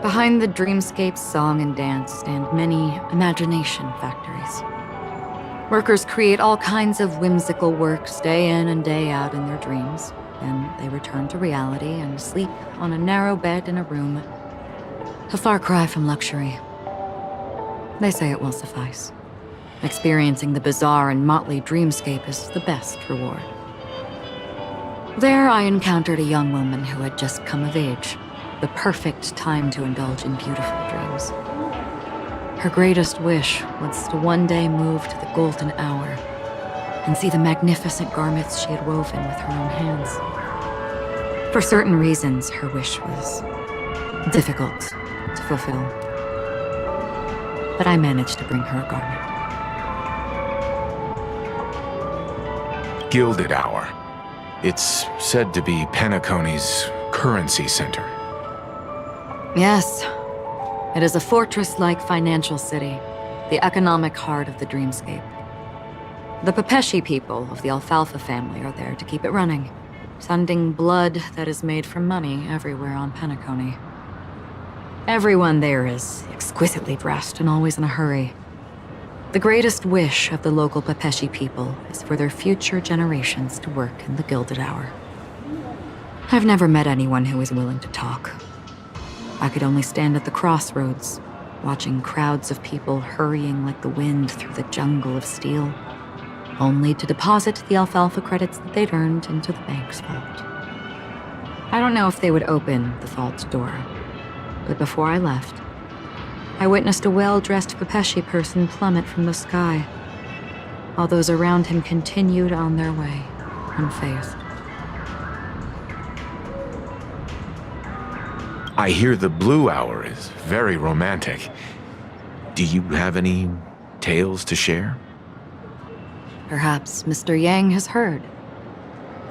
Behind the dreamscape's song and dance stand many imagination factories. Workers create all kinds of whimsical works day in and day out in their dreams. Then they return to reality and sleep on a narrow bed in a room. A far cry from luxury. They say it will suffice. Experiencing the bizarre and motley dreamscape is the best reward. There I encountered a young woman who had just come of age. The perfect time to indulge in beautiful dreams. Her greatest wish was to one day move to the golden hour and see the magnificent garments she had woven with her own hands. For certain reasons, her wish was difficult to fulfill. But I managed to bring her a garment. Gilded Hour. It's said to be Penacony's currency center. Yes. It is a fortress-like financial city, the economic heart of the dreamscape. The Pepeshi people of the Alfalfa family are there to keep it running, sending blood that is made from money everywhere on Penacony. Everyone there is exquisitely dressed and always in a hurry. The greatest wish of the local Pepeshi people is for their future generations to work in the Gilded Hour. I've never met anyone who is willing to talk. I could only stand at the crossroads, watching crowds of people hurrying like the wind through the jungle of steel, only to deposit the alfalfa credits that they'd earned into the bank's vault. I don't know if they would open the vault door, but before I left, I witnessed a well-dressed Pepeshi person plummet from the sky, while those around him continued on their way, unfazed. I hear the Blue Hour is very romantic. Do you have any tales to share? Perhaps Mr. Yang has heard.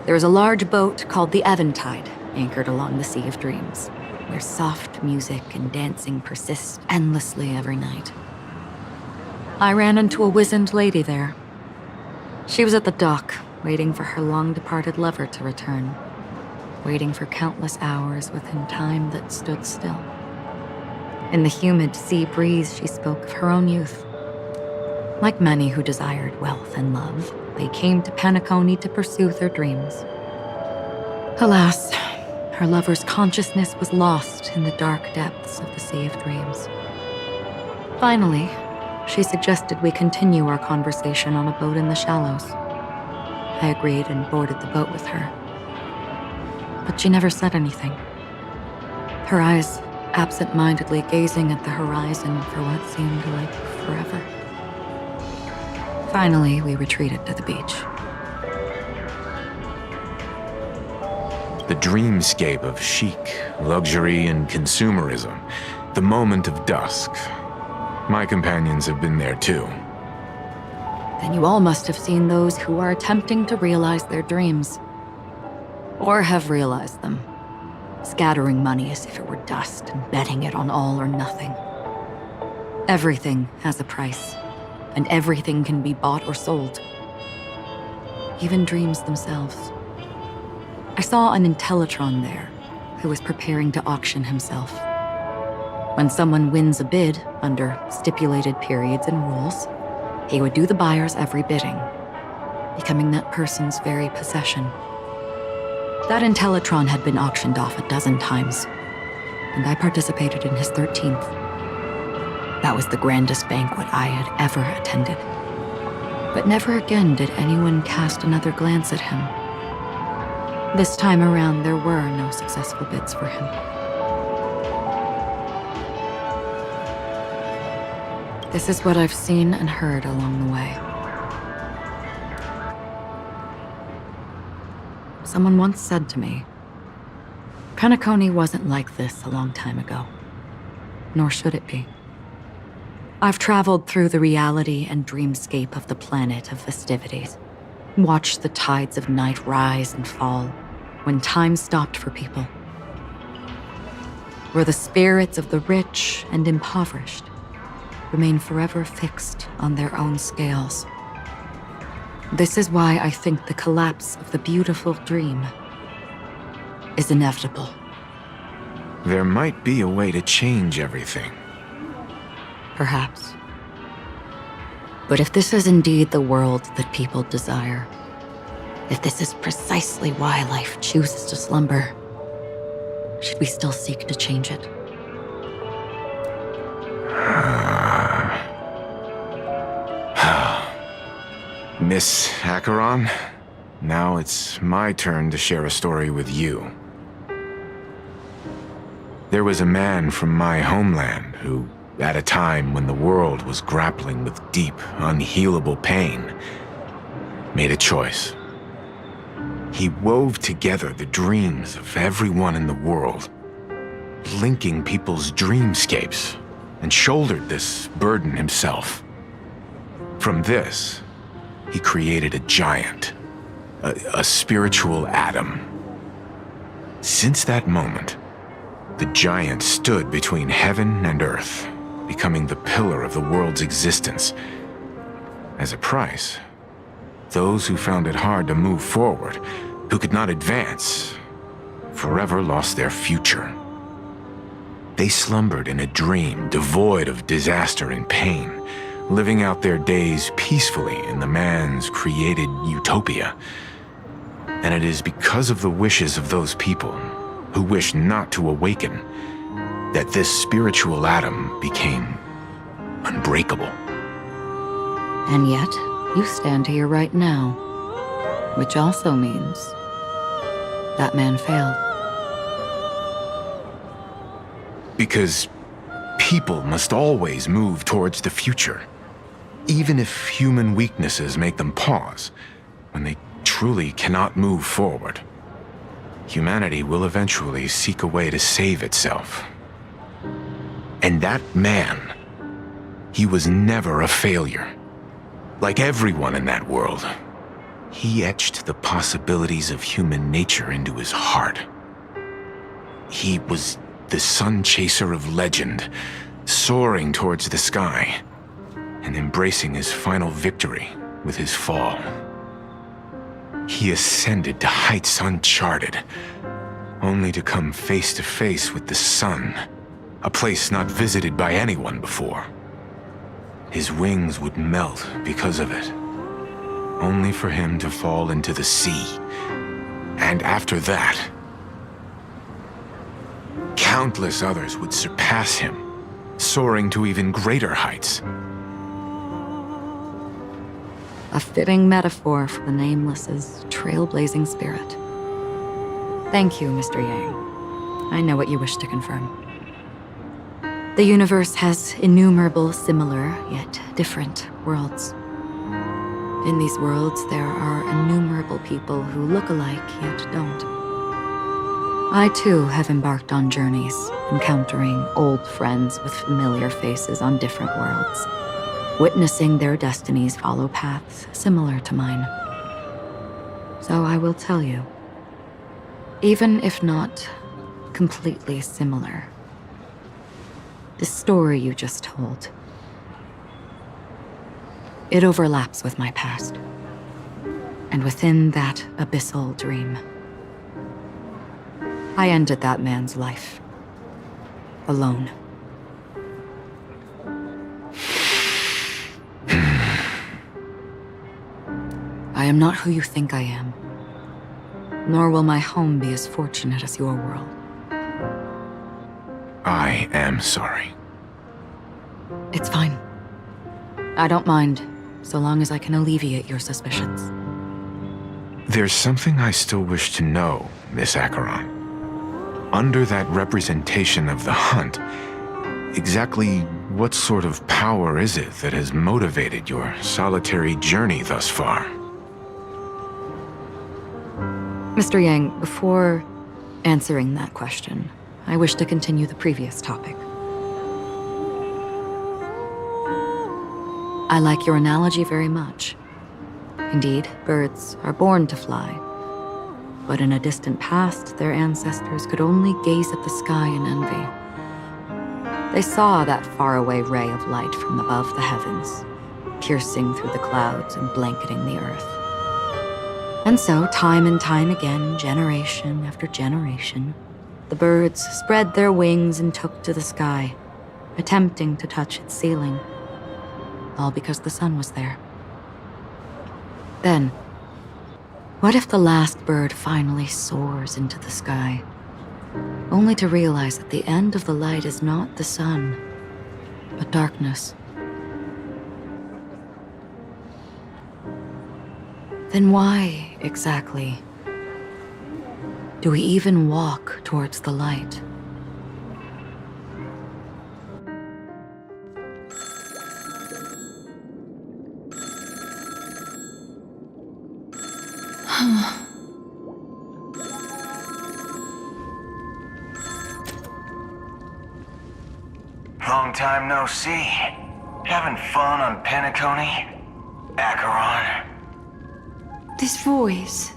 There is a large boat called the Eventide, anchored along the Sea of Dreams, where soft music and dancing persist endlessly every night. I ran into a wizened lady there. She was at the dock, waiting for her long-departed lover to return, waiting for countless hours within time that stood still. In the humid sea breeze, she spoke of her own youth. Like many who desired wealth and love, they came to Penacony to pursue their dreams. Alas, her lover's consciousness was lost in the dark depths of the Sea of Dreams. Finally, she suggested we continue our conversation on a boat in the shallows. I agreed and boarded the boat with her. But she never said anything. Her eyes absent-mindedly gazing at the horizon for what seemed like forever. Finally, we retreated to the beach. The dreamscape of chic, luxury, and consumerism. The moment of dusk. My companions have been there too. Then you all must have seen those who are attempting to realize their dreams. Or have realized them. Scattering money as if it were dust and betting it on all or nothing. Everything has a price, and everything can be bought or sold. Even dreams themselves. I saw an Intellitron there, who was preparing to auction himself. When someone wins a bid under stipulated periods and rules, he would do the buyer's every bidding, becoming that person's very possession. That Intellitron had been auctioned off 12 times, and I participated in his 13th. That was the grandest banquet I had ever attended. But never again did anyone cast another glance at him. This time around, there were no successful bids for him. This is what I've seen and heard along the way. Someone once said to me, Penacony wasn't like this a long time ago, nor should it be. I've traveled through the reality and dreamscape of the planet of festivities, watched the tides of night rise and fall when time stopped for people, where the spirits of the rich and impoverished remain forever fixed on their own scales. This is why I think the collapse of the beautiful dream is inevitable. There might be a way to change everything. Perhaps. But if this is indeed the world that people desire, if this is precisely why life chooses to slumber, should we still seek to change it? Miss Acheron, now it's my turn to share a story with you. There was a man from my homeland who, at a time when the world was grappling with deep, unhealable pain, made a choice. He wove together the dreams of everyone in the world, linking people's dreamscapes, and shouldered this burden himself. From this, he created a giant, a spiritual atom. Since that moment, the giant stood between heaven and earth, becoming the pillar of the world's existence. As a price, those who found it hard to move forward, who could not advance, forever lost their future. They slumbered in a dream devoid of disaster and pain, living out their days peacefully in the man's created utopia. And it is because of the wishes of those people who wish not to awaken that this spiritual atom became unbreakable. And yet, you stand here right now, which also means that man failed. Because people must always move towards the future, even if human weaknesses make them pause when they truly cannot move forward. Humanity will eventually seek a way to save itself. And that man, he was never a failure. Like everyone in that world, he etched the possibilities of human nature into his heart. He was the sun chaser of legend, soaring towards the sky, and embracing his final victory with his fall. He ascended to heights uncharted, only to come face to face with the sun, a place not visited by anyone before. His wings would melt because of it, only for him to fall into the sea. And after that, countless others would surpass him, soaring to even greater heights. A fitting metaphor for the Nameless's trailblazing spirit. Thank you, Mr. Yang. I know what you wish to confirm. The universe has innumerable similar, yet different worlds. In these worlds, there are innumerable people who look alike, yet don't. I too have embarked on journeys, encountering old friends with familiar faces on different worlds, witnessing their destinies follow paths similar to mine. So I will tell you, even if not completely similar, the story you just told, it overlaps with my past. And within that abyssal dream, I ended that man's life. Alone. I am not who you think I am. Nor will my home be as fortunate as your world. I am sorry. It's fine. I don't mind, so long as I can alleviate your suspicions. There's something I still wish to know, Miss Acheron. Under that representation of the hunt, exactly what sort of power is it that has motivated your solitary journey thus far? Mr. Yang, before answering that question, I wish to continue the previous topic. I like your analogy very much. Indeed, birds are born to fly. But in a distant past, their ancestors could only gaze at the sky in envy. They saw that faraway ray of light from above the heavens, piercing through the clouds and blanketing the earth. And so, time and time again, generation after generation, the birds spread their wings and took to the sky, attempting to touch its ceiling. All because the sun was there. Then, what if the last bird finally soars into the sky, only to realize that the end of the light is not the sun, but darkness? Then why, exactly, do we even walk towards the light? Long time no see. Having fun on Penacony? Acheron? This voice,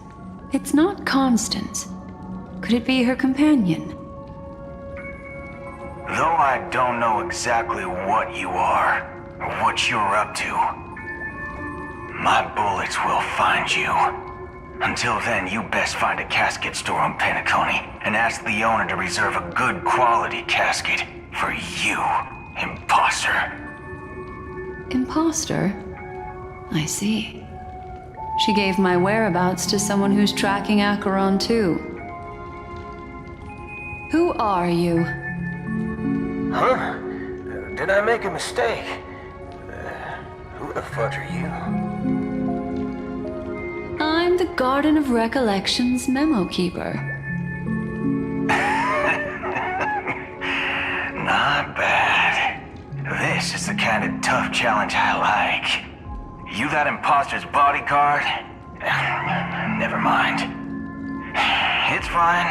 it's not Constance. Could it be her companion? Though I don't know exactly what you are, or what you're up to, my bullets will find you. Until then, you best find a casket store on Penacony and ask the owner to reserve a good quality casket for you, imposter. Imposter? I see. She gave my whereabouts to someone who's tracking Acheron too. Who are you? Huh? Did I make a mistake? Who the fudge are you? I'm the Garden of Recollection's memo keeper. Not bad. This is the kind of tough challenge I like. You that imposter's bodyguard? Never mind. It's fine.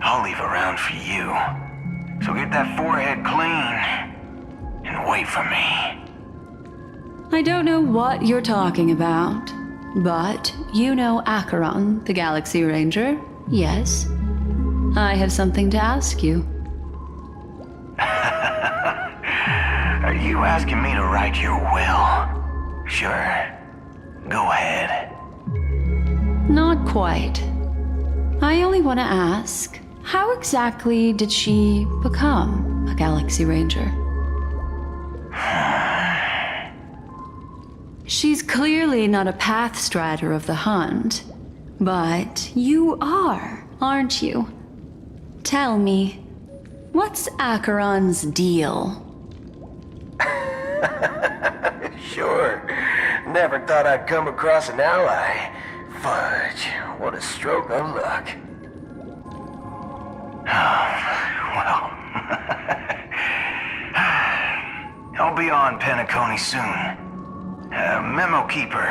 I'll leave a round for you. So get that forehead clean and wait for me. I don't know what you're talking about, but you know Acheron, the Galaxy Ranger, yes? I have something to ask you. Are you asking me to write your will? Sure. Go ahead. Not quite. I only want to ask, how exactly did she become a Galaxy Ranger? She's clearly not a path strider of the Hunt, but you are, aren't you? Tell me, what's Acheron's deal? Sure. Never thought I'd come across an ally. Fudge, what a stroke of luck. Well, I'll be on Penacony soon. Memo keeper,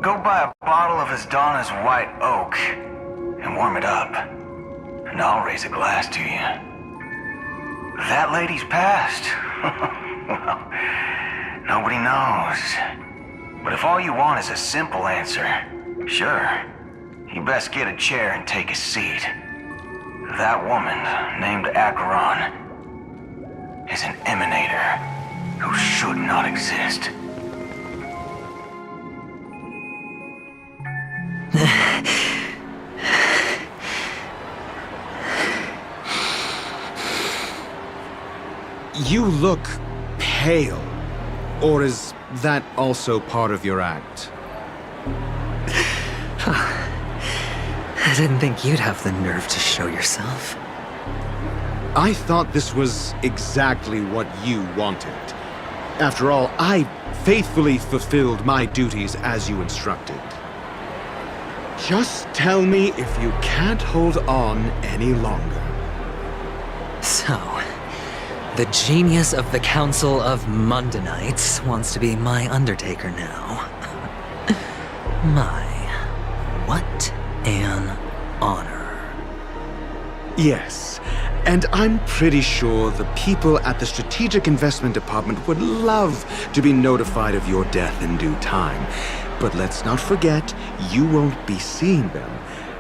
go buy a bottle of Asdana's white oak and warm it up, and I'll raise a glass to you. That lady's passed. Well, nobody knows. But if all you want is a simple answer, sure, you best get a chair and take a seat. That woman, named Acheron, is an emanator who should not exist. You look pale. Or is that also part of your act? I didn't think you'd have the nerve to show yourself. I thought this was exactly what you wanted. After all, I faithfully fulfilled my duties as you instructed. Just tell me if you can't hold on any longer. So, the genius of the Council of Mundanites wants to be my Undertaker now. What an honor. Yes, and I'm pretty sure the people at the Strategic Investment Department would love to be notified of your death in due time. But let's not forget, you won't be seeing them,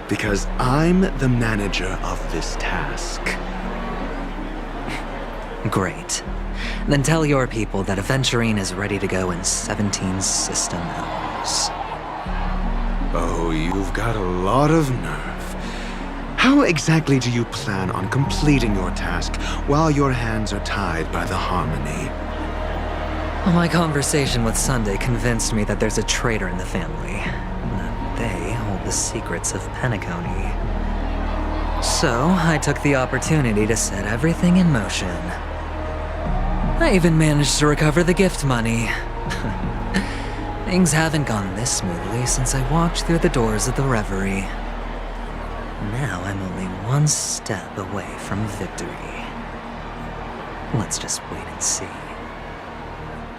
because I'm the manager of this task. Great. Then tell your people that Aventurine is ready to go in 17 system hours. Oh, you've got a lot of nerve. How exactly do you plan on completing your task while your hands are tied by the Harmony? Well, my conversation with Sunday convinced me that there's a traitor in the family, and that they hold the secrets of Penacony. So, I took the opportunity to set everything in motion. I even managed to recover the gift money. Things haven't gone this smoothly since I walked through the doors of the Reverie. Now I'm only one step away from victory. Let's just wait and see.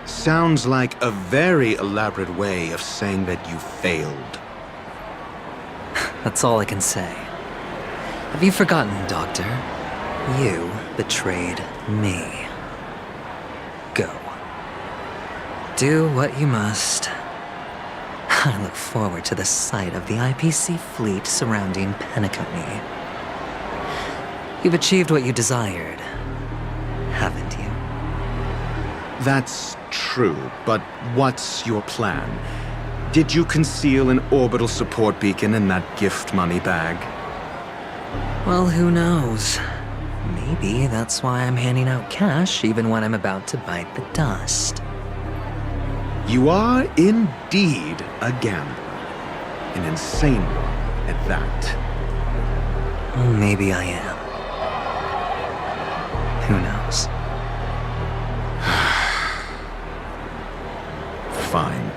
Sounds like a very elaborate way of saying that you failed. That's all I can say. Have you forgotten, Doctor? You betrayed me. Go. Do what you must. I look forward to the sight of the IPC fleet surrounding Penacony. You've achieved what you desired, haven't you? That's true, but what's your plan? Did you conceal an orbital support beacon in that gift money bag? Well, who knows? Maybe that's why I'm handing out cash even when I'm about to bite the dust. You are indeed a gambler. An insane one at that. Well, maybe I am. Who knows? Fine.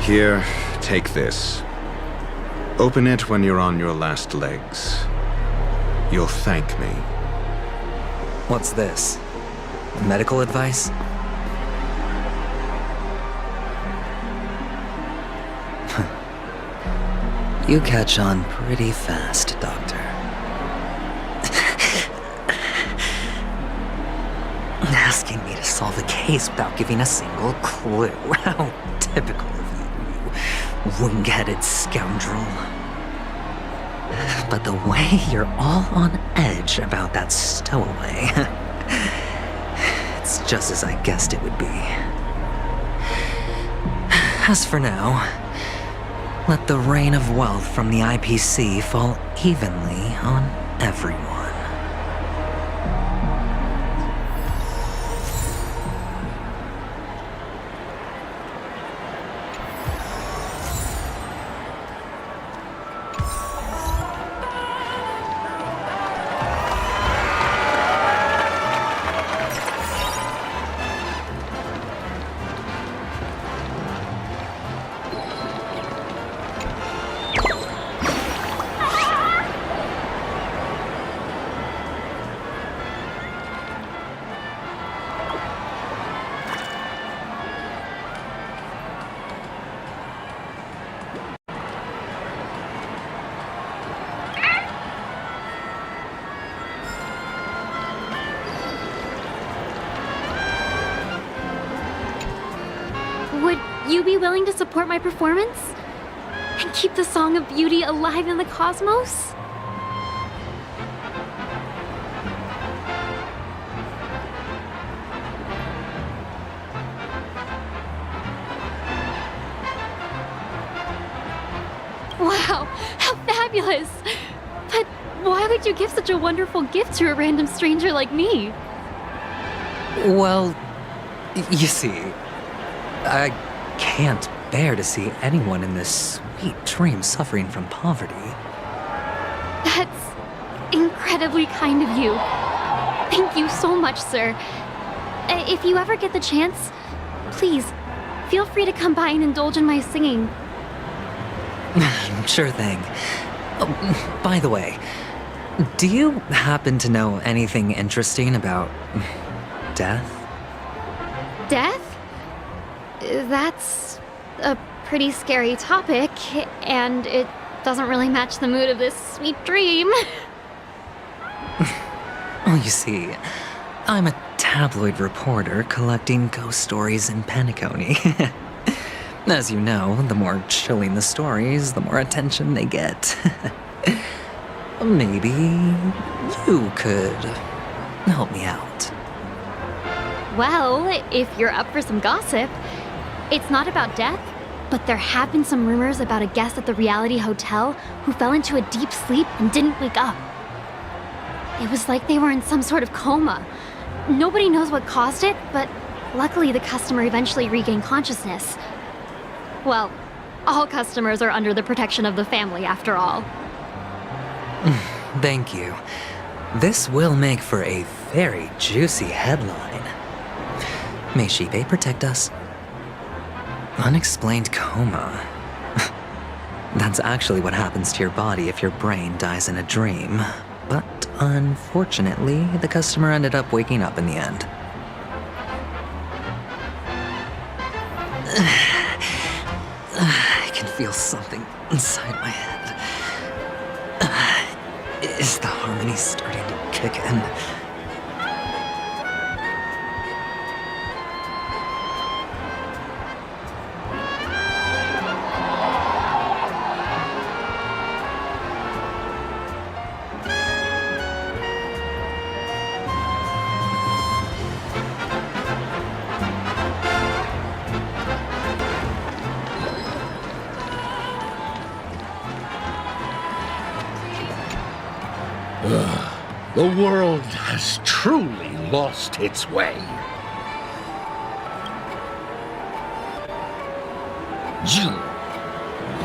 Here, take this. Open it when you're on your last legs. You'll thank me. What's this? Medical advice? You catch on pretty fast, Doctor. Asking me to solve a case without giving a single clue. How typical of you, you wing-headed scoundrel. But the way you're all on edge about that stowaway, it's just as I guessed it would be. As for now, let the rain of wealth from the IPC fall evenly on everyone. Would you be willing to support my performance? And keep the Song of Beauty alive in the cosmos? Wow, how fabulous! But why would you give such a wonderful gift to a random stranger like me? Well, you see, I can't bear to see anyone in this sweet dream suffering from poverty. That's incredibly kind of you. Thank you so much, sir. If you ever get the chance, please, feel free to come by and indulge in my singing. Sure thing. Oh, by the way, do you happen to know anything interesting about death? Death? That's a pretty scary topic, and it doesn't really match the mood of this sweet dream. Well, you see, I'm a tabloid reporter collecting ghost stories in Penacony. As you know, the more chilling the stories, the more attention they get. Maybe you could help me out. Well, if you're up for some gossip, it's not about death, But there have been some rumors about a guest at the Reality Hotel who fell into a deep sleep and didn't wake up. It was like they were in some sort of coma. Nobody knows what caused it, but luckily the customer eventually regained consciousness. Well, all customers are under the protection of the family, after all. Thank you. This will make for a very juicy headline. May Shibe protect us. Unexplained coma. That's actually what happens to your body if your brain dies in a dream. But unfortunately, the customer ended up waking up in the end. I can feel something inside my head. Is the harmony starting to kick in? The world has truly lost its way.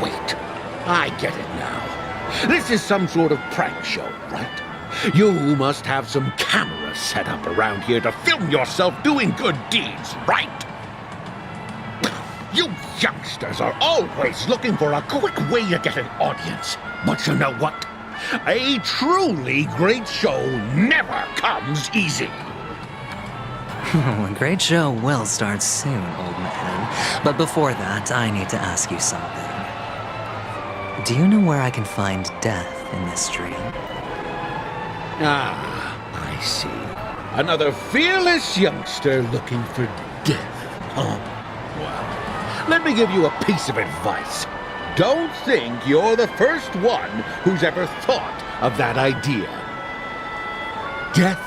Wait, I get it now. This is some sort of prank show, right? You must have some cameras set up around here to film yourself doing good deeds, right? You youngsters are always looking for a quick way to get an audience. But you know what? A truly great show never comes easy. A great show will start soon, old man. But before that, I need to ask you something. Do you know where I can find death in this dream? Ah, I see. Another fearless youngster looking for death, huh? Well, let me give you a piece of advice. Don't think you're the first one who's ever thought of that idea. Death?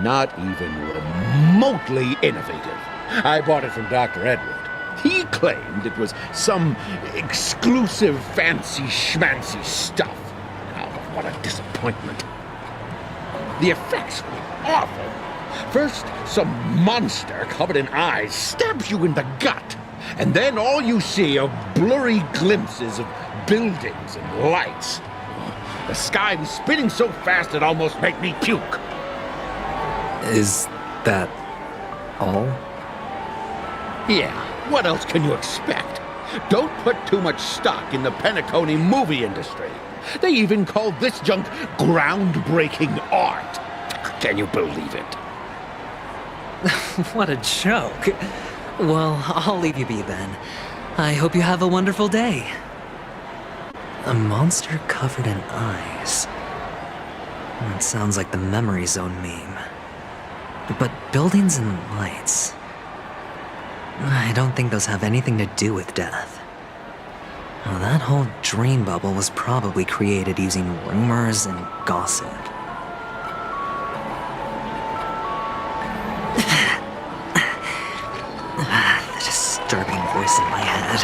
Not even remotely innovative. I bought it from Dr. Edward. He claimed it was some exclusive fancy schmancy stuff. Oh, what a disappointment. The effects were awful. First, some monster covered in eyes stabs you in the gut. And then all you see are blurry glimpses of buildings and lights. The sky was spinning so fast it almost made me puke. Is that all? Yeah, what else can you expect? Don't put too much stock in the Penacony movie industry. They even call this junk groundbreaking art. Can you believe it? What a joke. Well, I'll leave you be then. I hope you have a wonderful day. A monster covered in eyes. That sounds like the Memory Zone meme. But buildings and lights... I don't think those have anything to do with death. Well, that whole dream bubble was probably created using rumors and gossip. The disturbing voice in my head.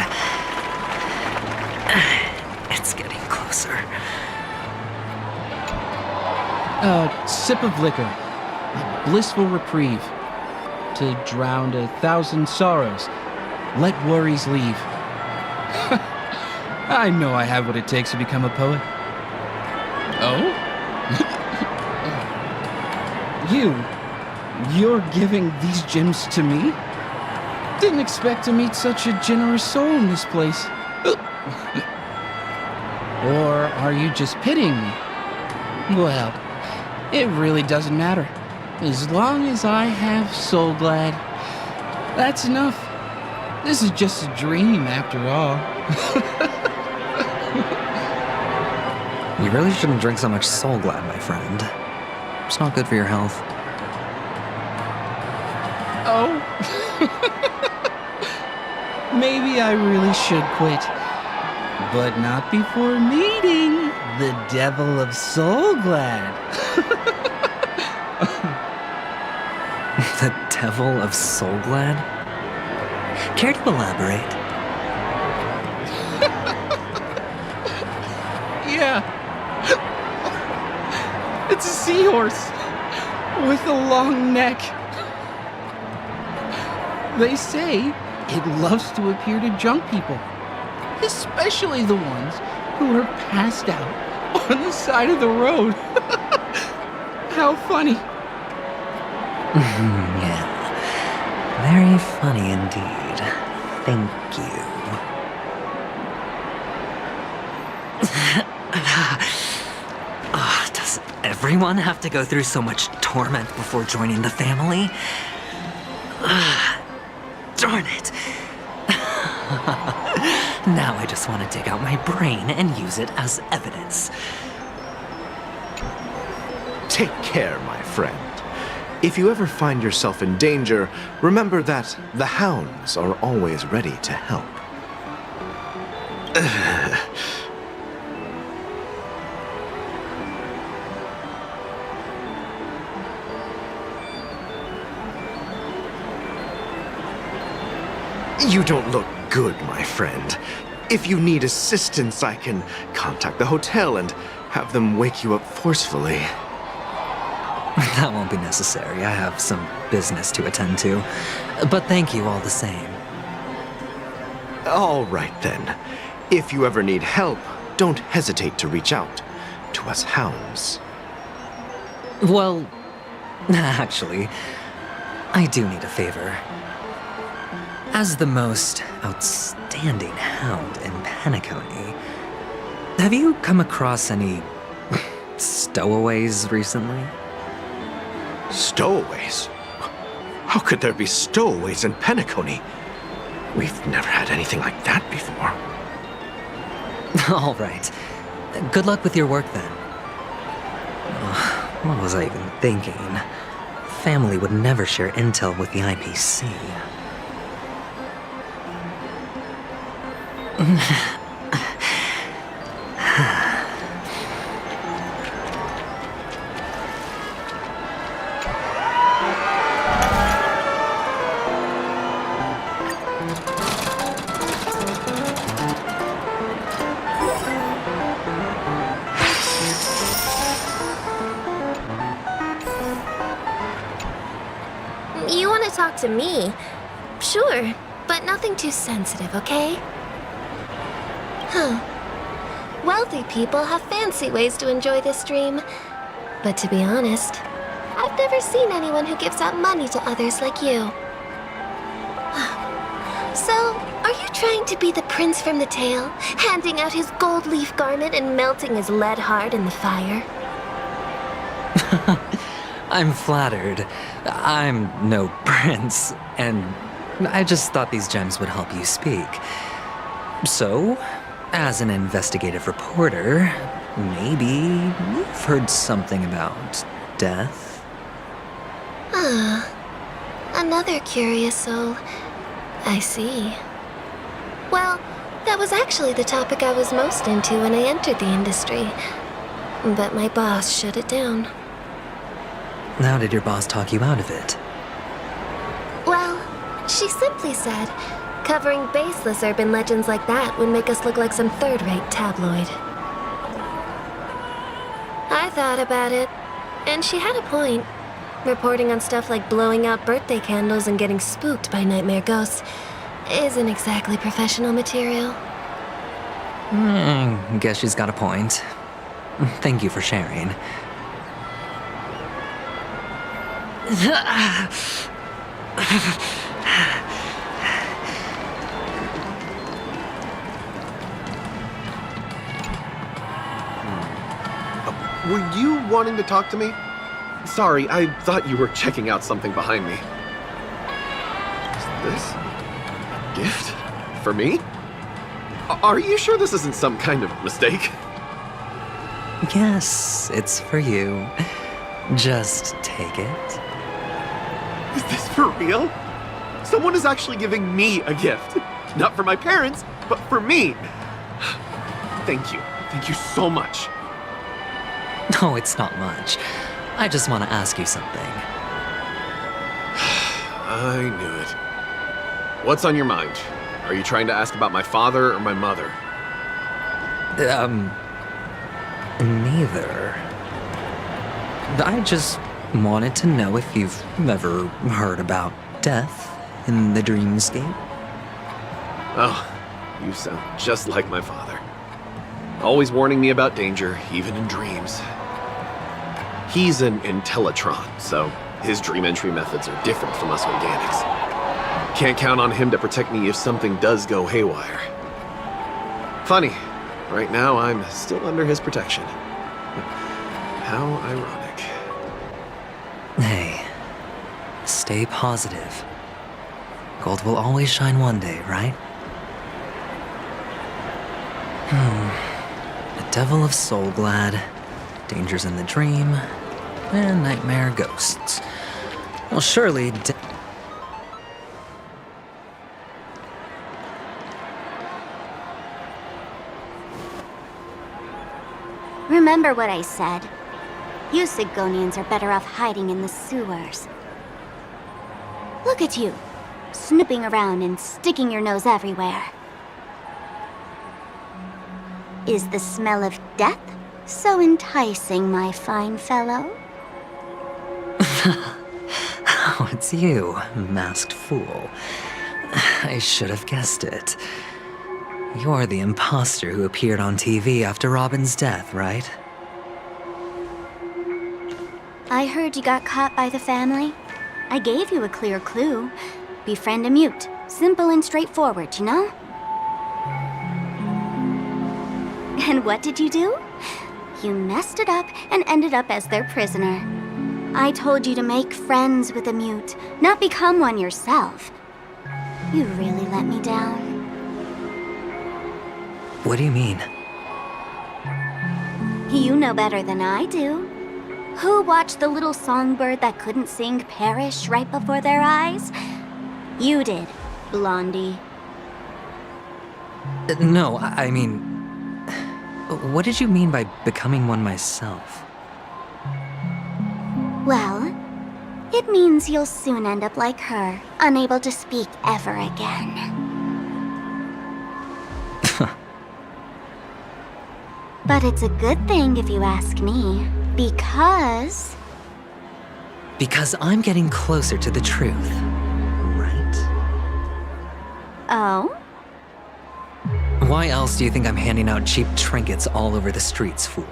It's getting closer. A sip of liquor. A blissful reprieve. To drown 1,000 sorrows. Let worries leave. I know I have what it takes to become a poet. Oh? You're giving these gems to me? Didn't expect to meet such a generous soul in this place. Or are you just pitying me? Well, it really doesn't matter. As long as I have Soulglad, that's enough. This is just a dream after all. You really shouldn't drink so much Soulglad, my friend. It's not good for your health. Oh. Maybe I really should quit. But not before meeting the Devil of Soulglad. The Devil of Soulglad? Care to elaborate? Yeah. It's a seahorse with a long neck. They say it loves to appear to drunk people, especially the ones who are passed out on the side of the road. How funny. Yeah. Very funny indeed. Thank you. Does everyone have to go through so much torment before joining the family? Darn it. Now I just want to dig out my brain and use it as evidence. Take care, my friend. If you ever find yourself in danger, remember that the hounds are always ready to help. You don't look good, my friend. If you need assistance, I can contact the hotel and have them wake you up forcefully. That won't be necessary. I have some business to attend to. But thank you all the same. All right, then. If you ever need help, don't hesitate to reach out to us hounds. Well, actually, I do need a favor. As the most outstanding hound in Penacony, have you come across any stowaways recently? Stowaways? How could there be stowaways in Penacony? We've never had anything like that before. All right. Good luck with your work then. What was I even thinking? Family would never share intel with the IPC. You want to talk to me? Sure, but nothing too sensitive, okay? Huh. Wealthy people have fancy ways to enjoy this dream. But to be honest, I've never seen anyone who gives out money to others like you. So, are you trying to be the prince from the tale, handing out his gold leaf garment and melting his lead heart in the fire? I'm flattered. I'm no prince, and I just thought these gems would help you speak. So, as an investigative reporter, maybe you've heard something about death? Ah, another curious soul. I see. Well, that was actually the topic I was most into when I entered the industry. But my boss shut it down. How did your boss talk you out of it? Well, she simply said, covering baseless urban legends like that would make us look like some third-rate tabloid. I thought about it, and she had a point. Reporting on stuff like blowing out birthday candles and getting spooked by nightmare ghosts isn't exactly professional material. Guess she's got a point. Thank you for sharing. Were you wanting to talk to me? Sorry, I thought you were checking out something behind me. Is this a gift? For me? Are you sure this isn't some kind of mistake? Yes, it's for you. Just take it. Is this for real? Someone is actually giving me a gift. Not for my parents, but for me. Thank you. Thank you so much. No, it's not much. I just want to ask you something. I knew it. What's on your mind? Are you trying to ask about my father or my mother? Neither. I just wanted to know if you've ever heard about death in the dreamscape. Oh, you sound just like my father. Always warning me about danger, even in dreams. He's an Intellatron, so his dream entry methods are different from us organics. Can't count on him to protect me if something does go haywire. Funny, right now I'm still under his protection. How ironic. Hey, stay positive. Gold will always shine one day, right? A devil of Soulglad, dangers in the dream, and nightmare ghosts. Well, surely. Remember what I said. You Sigonians are better off hiding in the sewers. Look at you, snooping around and sticking your nose everywhere. Is the smell of death so enticing, my fine fellow? Oh, it's you, masked fool. I should have guessed it. You're the imposter who appeared on TV after Robin's death, right? I heard you got caught by the family. I gave you a clear clue. Befriend a mute. Simple and straightforward, you know? And what did you do? You messed it up and ended up as their prisoner. I told you to make friends with a mute, not become one yourself. You really let me down. What do you mean? You know better than I do. Who watched the little songbird that couldn't sing perish right before their eyes? You did, Blondie. No, I mean... What did you mean by becoming one myself? Well, it means you'll soon end up like her, unable to speak ever again. But it's a good thing if you ask me, because... Because I'm getting closer to the truth, right? Oh? Why else do you think I'm handing out cheap trinkets all over the streets, fool?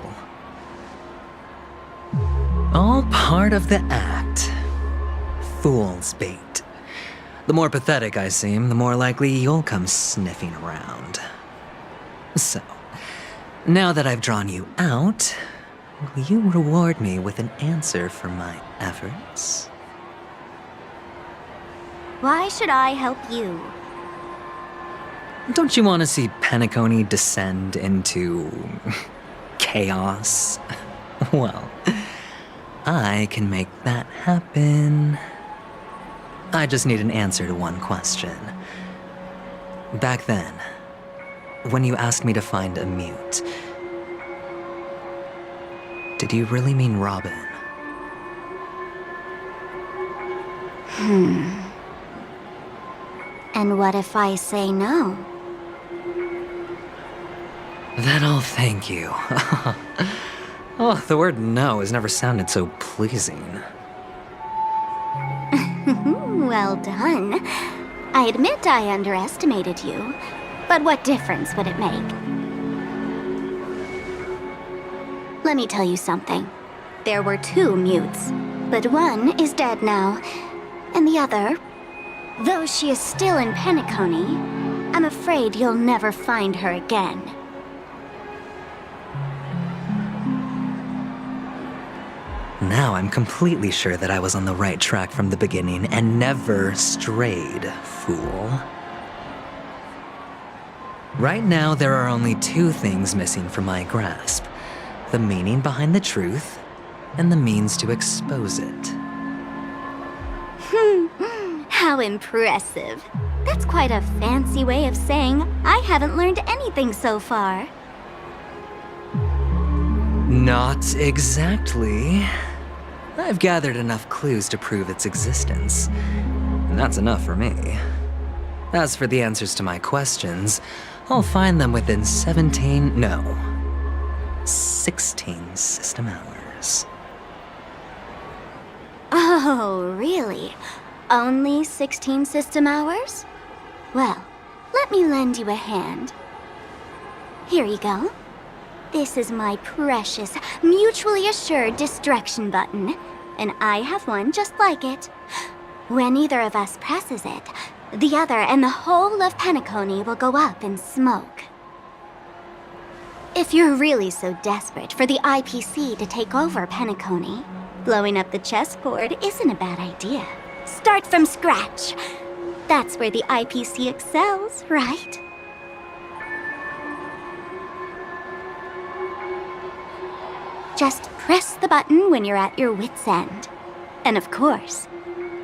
All part of the act. Fool's bait. The more pathetic I seem, the more likely you'll come sniffing around. So, now that I've drawn you out, will you reward me with an answer for my efforts? Why should I help you? Don't you want to see Penacony descend into... chaos? Well, I can make that happen. I just need an answer to one question. Back then, when you asked me to find a mute, did you really mean Robin? And what if I say no? Then I'll thank you. Oh, the word no has never sounded so pleasing. Well done. I admit I underestimated you, but what difference would it make? Let me tell you something. There were 2 mutes, but one is dead now, and the other, though she is still in Penacony, I'm afraid you'll never find her again. Now I'm completely sure that I was on the right track from the beginning and never strayed, fool. Right now, there are only 2 things missing from my grasp. The meaning behind the truth, and the means to expose it. How impressive. That's quite a fancy way of saying I haven't learned anything so far. Not exactly. I've gathered enough clues to prove its existence, and that's enough for me. As for the answers to my questions, I'll find them within 16 16 system hours. Oh, really? Only 16 system hours? Well, let me lend you a hand. Here you go. This is my precious, mutually assured destruction button, and I have one just like it. When either of us presses it, the other and the whole of Penacony will go up in smoke. If you're really so desperate for the IPC to take over Penacony, blowing up the chessboard isn't a bad idea. Start from scratch. That's where the IPC excels, right? Just press the button when you're at your wit's end. And of course,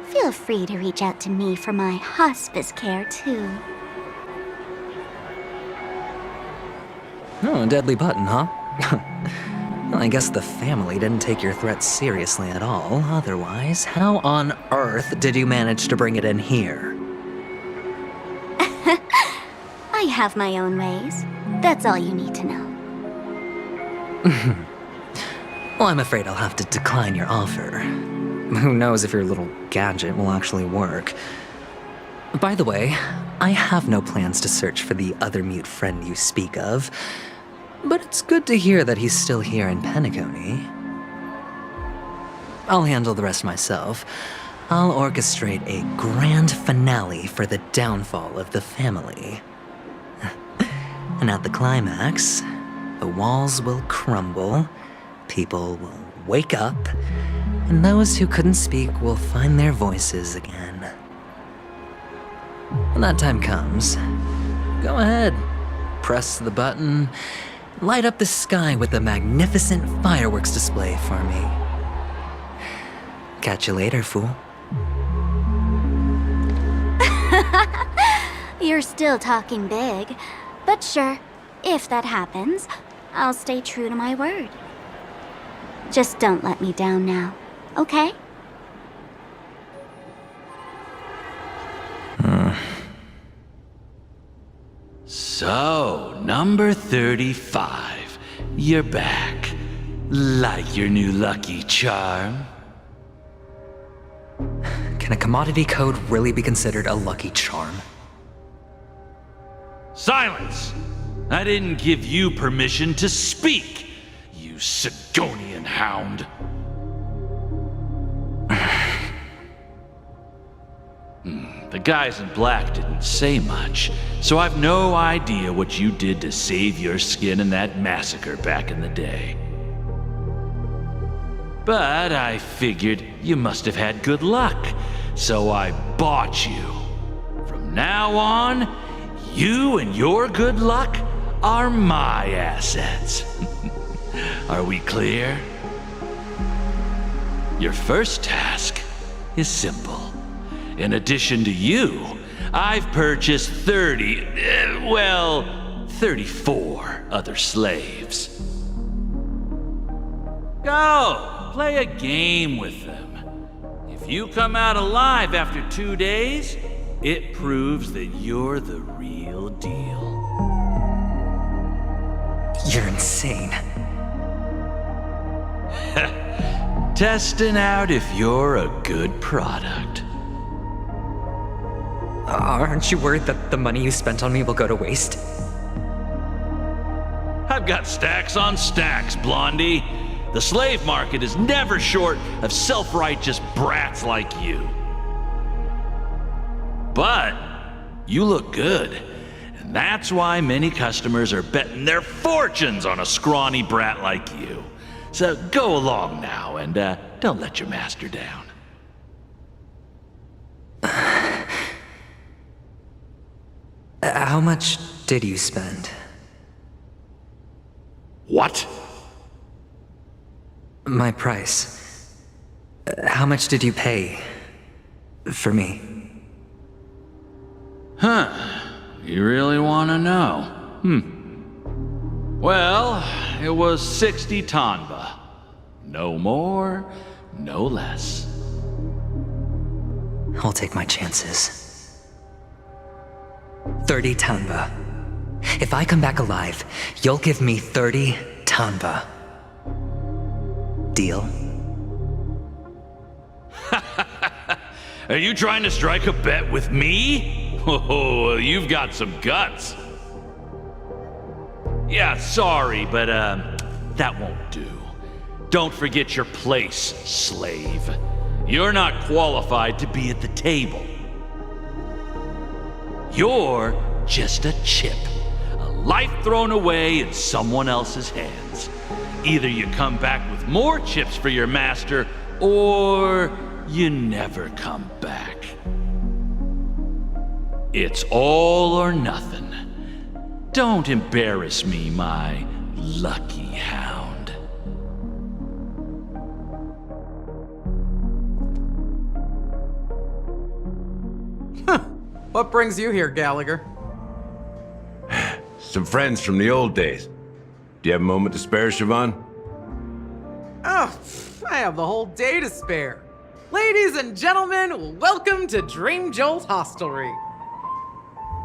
feel free to reach out to me for my hospice care, too. Oh, a deadly button, huh? Well, I guess the family didn't take your threat seriously at all. Otherwise, how on earth did you manage to bring it in here? I have my own ways. That's all you need to know. Well, I'm afraid I'll have to decline your offer. Who knows if your little gadget will actually work. By the way, I have no plans to search for the other mute friend you speak of, but it's good to hear that he's still here in Penacony. I'll handle the rest myself. I'll orchestrate a grand finale for the downfall of the family. And at the climax, the walls will crumble, people will wake up, and those who couldn't speak will find their voices again. When that time comes, go ahead, press the button, light up the sky with a magnificent fireworks display for me. Catch you later, fool. You're still talking big, but sure, if that happens, I'll stay true to my word. Just don't let me down now, okay? So, number 35. You're back. Like your new lucky charm? Can a commodity code really be considered a lucky charm? Silence! I didn't give you permission to speak, you Sigonian hound. The guys in black didn't say much, so I've no idea what you did to save your skin in that massacre back in the day. But I figured you must have had good luck, so I bought you. From now on, you and your good luck are my assets. Are we clear? Your first task is simple. In addition to you, I've purchased 34 other slaves. Go, play a game with them. If you come out alive after 2 days, it proves that you're the real deal. You're insane. Testing out if you're a good product. Aren't you worried that the money you spent on me will go to waste? I've got stacks on stacks, Blondie. The slave market is never short of self-righteous brats like you. But you look good, and that's why many customers are betting their fortunes on a scrawny brat like you. So go along now, and don't let your master down. How much did you spend? What? My price. How much did you pay for me? Huh. You really want to know? Well, it was 60 tanba. No more, no less. I'll take my chances. 30 tanba. If I come back alive, you'll give me 30 tanba. Deal? Are you trying to strike a bet with me? Oh, you've got some guts. Yeah, sorry, but that won't do. Don't forget your place, slave. You're not qualified to be at the table. You're just a chip, a life thrown away in someone else's hands. Either you come back with more chips for your master, or you never come back. It's all or nothing. Don't embarrass me, my lucky hound. What brings you here, Gallagher? Some friends from the old days. Do you have a moment to spare, Siobhan? Oh, I have the whole day to spare. Ladies and gentlemen, welcome to Dream Jolt Hostelry.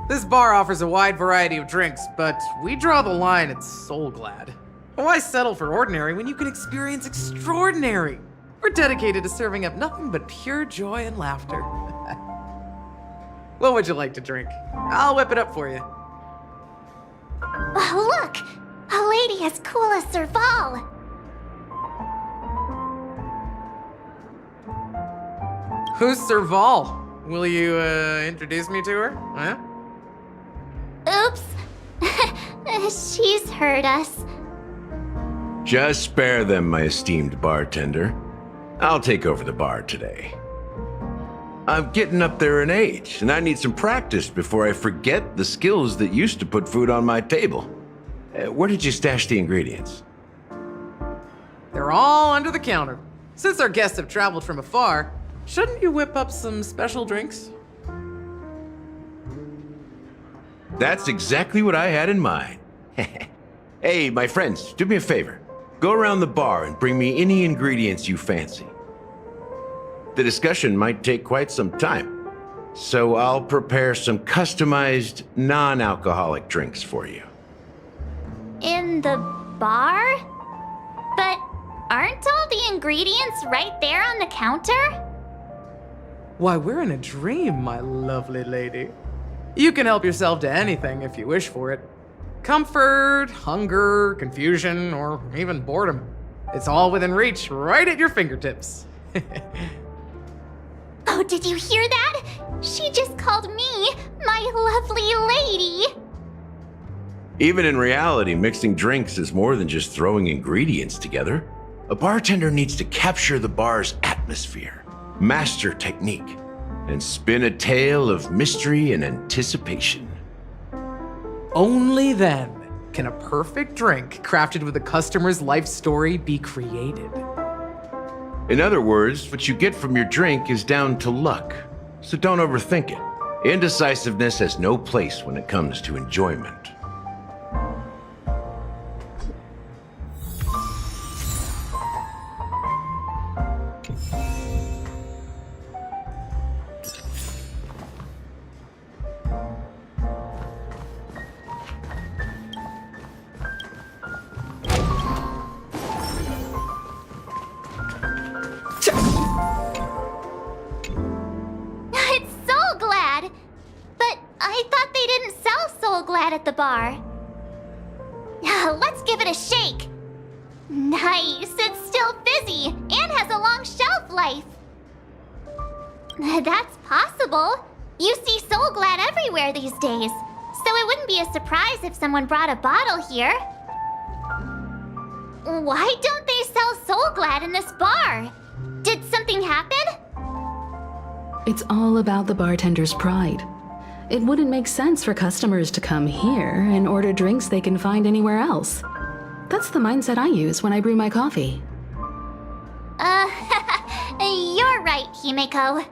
This bar offers a wide variety of drinks, but we draw the line at Soulglad. Why settle for ordinary when you can experience extraordinary? We're dedicated to serving up nothing but pure joy and laughter. What would you like to drink? I'll whip it up for you. Look! A lady as cool as Serval! Who's Serval? Will you, introduce me to her? Huh? Oops. She's heard us. Just spare them, my esteemed bartender. I'll take over the bar today. I'm getting up there in age, and I need some practice before I forget the skills that used to put food on my table. Where did you stash the ingredients? They're all under the counter. Since our guests have traveled from afar, shouldn't you whip up some special drinks? That's exactly what I had in mind. Hey, my friends, do me a favor. Go around the bar and bring me any ingredients you fancy. The discussion might take quite some time, so I'll prepare some customized, non-alcoholic drinks for you. In the bar? But aren't all the ingredients right there on the counter? Why, we're in a dream, my lovely lady. You can help yourself to anything if you wish for it. Comfort, hunger, confusion, or even boredom. It's all within reach, right at your fingertips. Oh, did you hear that? She just called me my lovely lady. Even in reality, mixing drinks is more than just throwing ingredients together. A bartender needs to capture the bar's atmosphere, master technique, and spin a tale of mystery and anticipation. Only then can a perfect drink crafted with a customer's life story be created. In other words, what you get from your drink is down to luck, so don't overthink it. Indecisiveness has no place when it comes to enjoyment. At the bar. Let's give it a shake. Nice, it's still fizzy and has a long shelf life. That's possible. You see Soulglad everywhere these days, so it wouldn't be a surprise if someone brought a bottle here. Why don't they sell Soulglad in this bar? Did something happen? It's all about the bartender's pride. It wouldn't make sense for customers to come here and order drinks they can find anywhere else. That's the mindset I use when I brew my coffee. You're right, Himeko.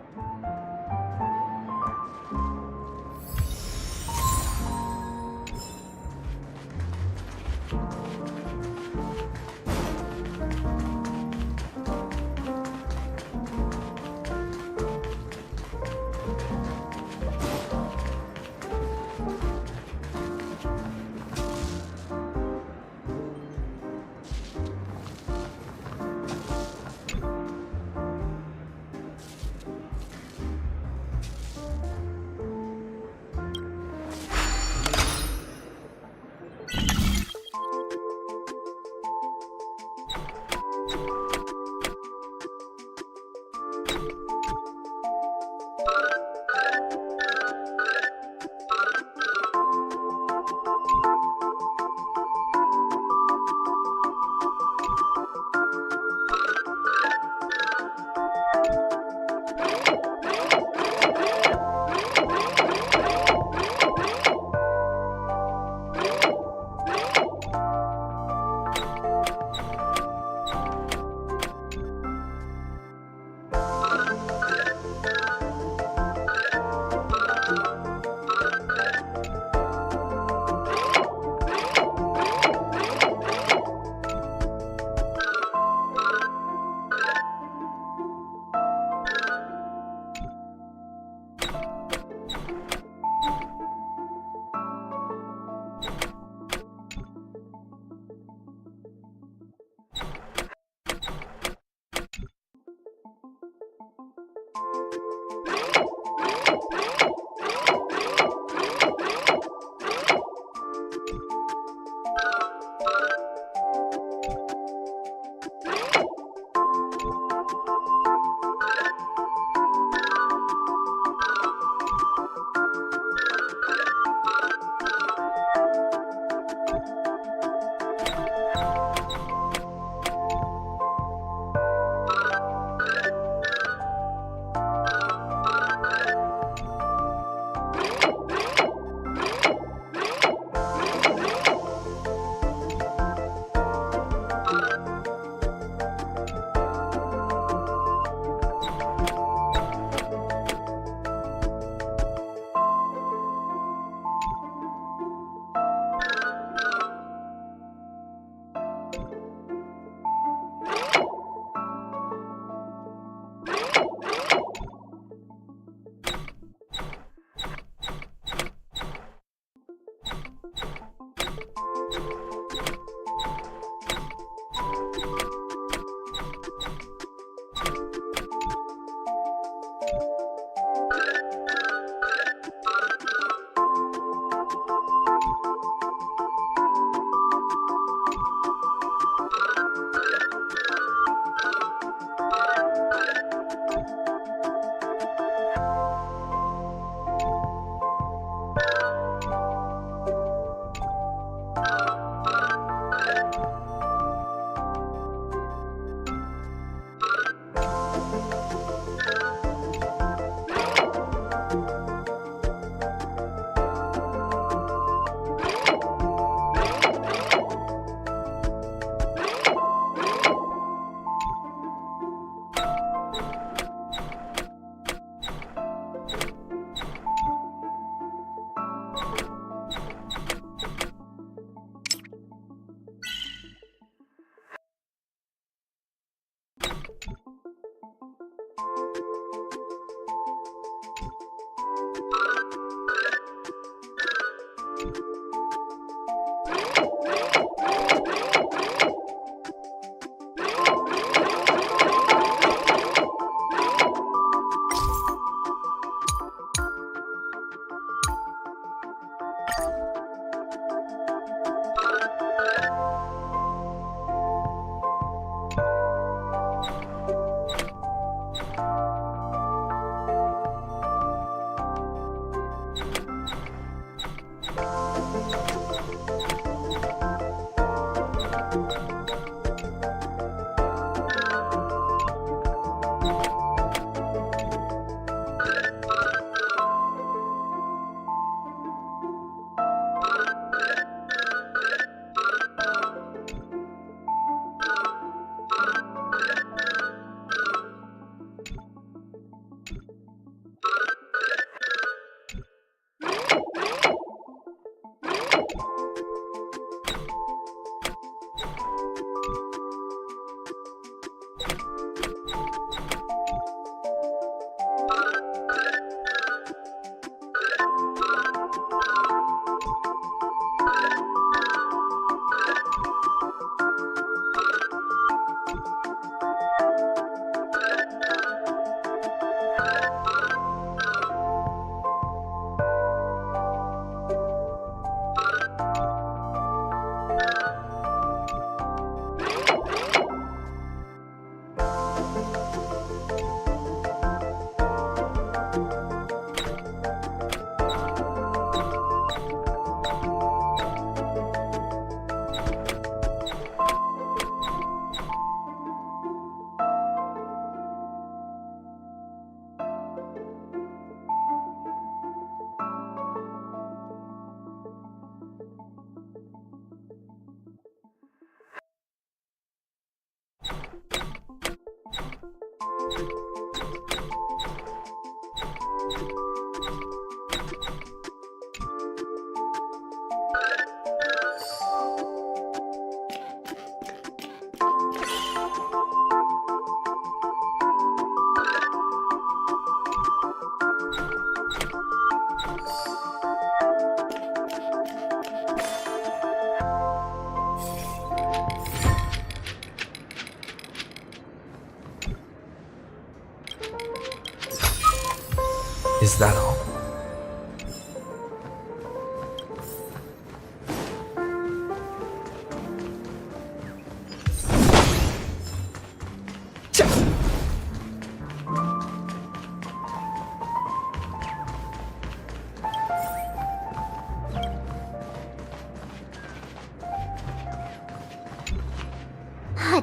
Is that all?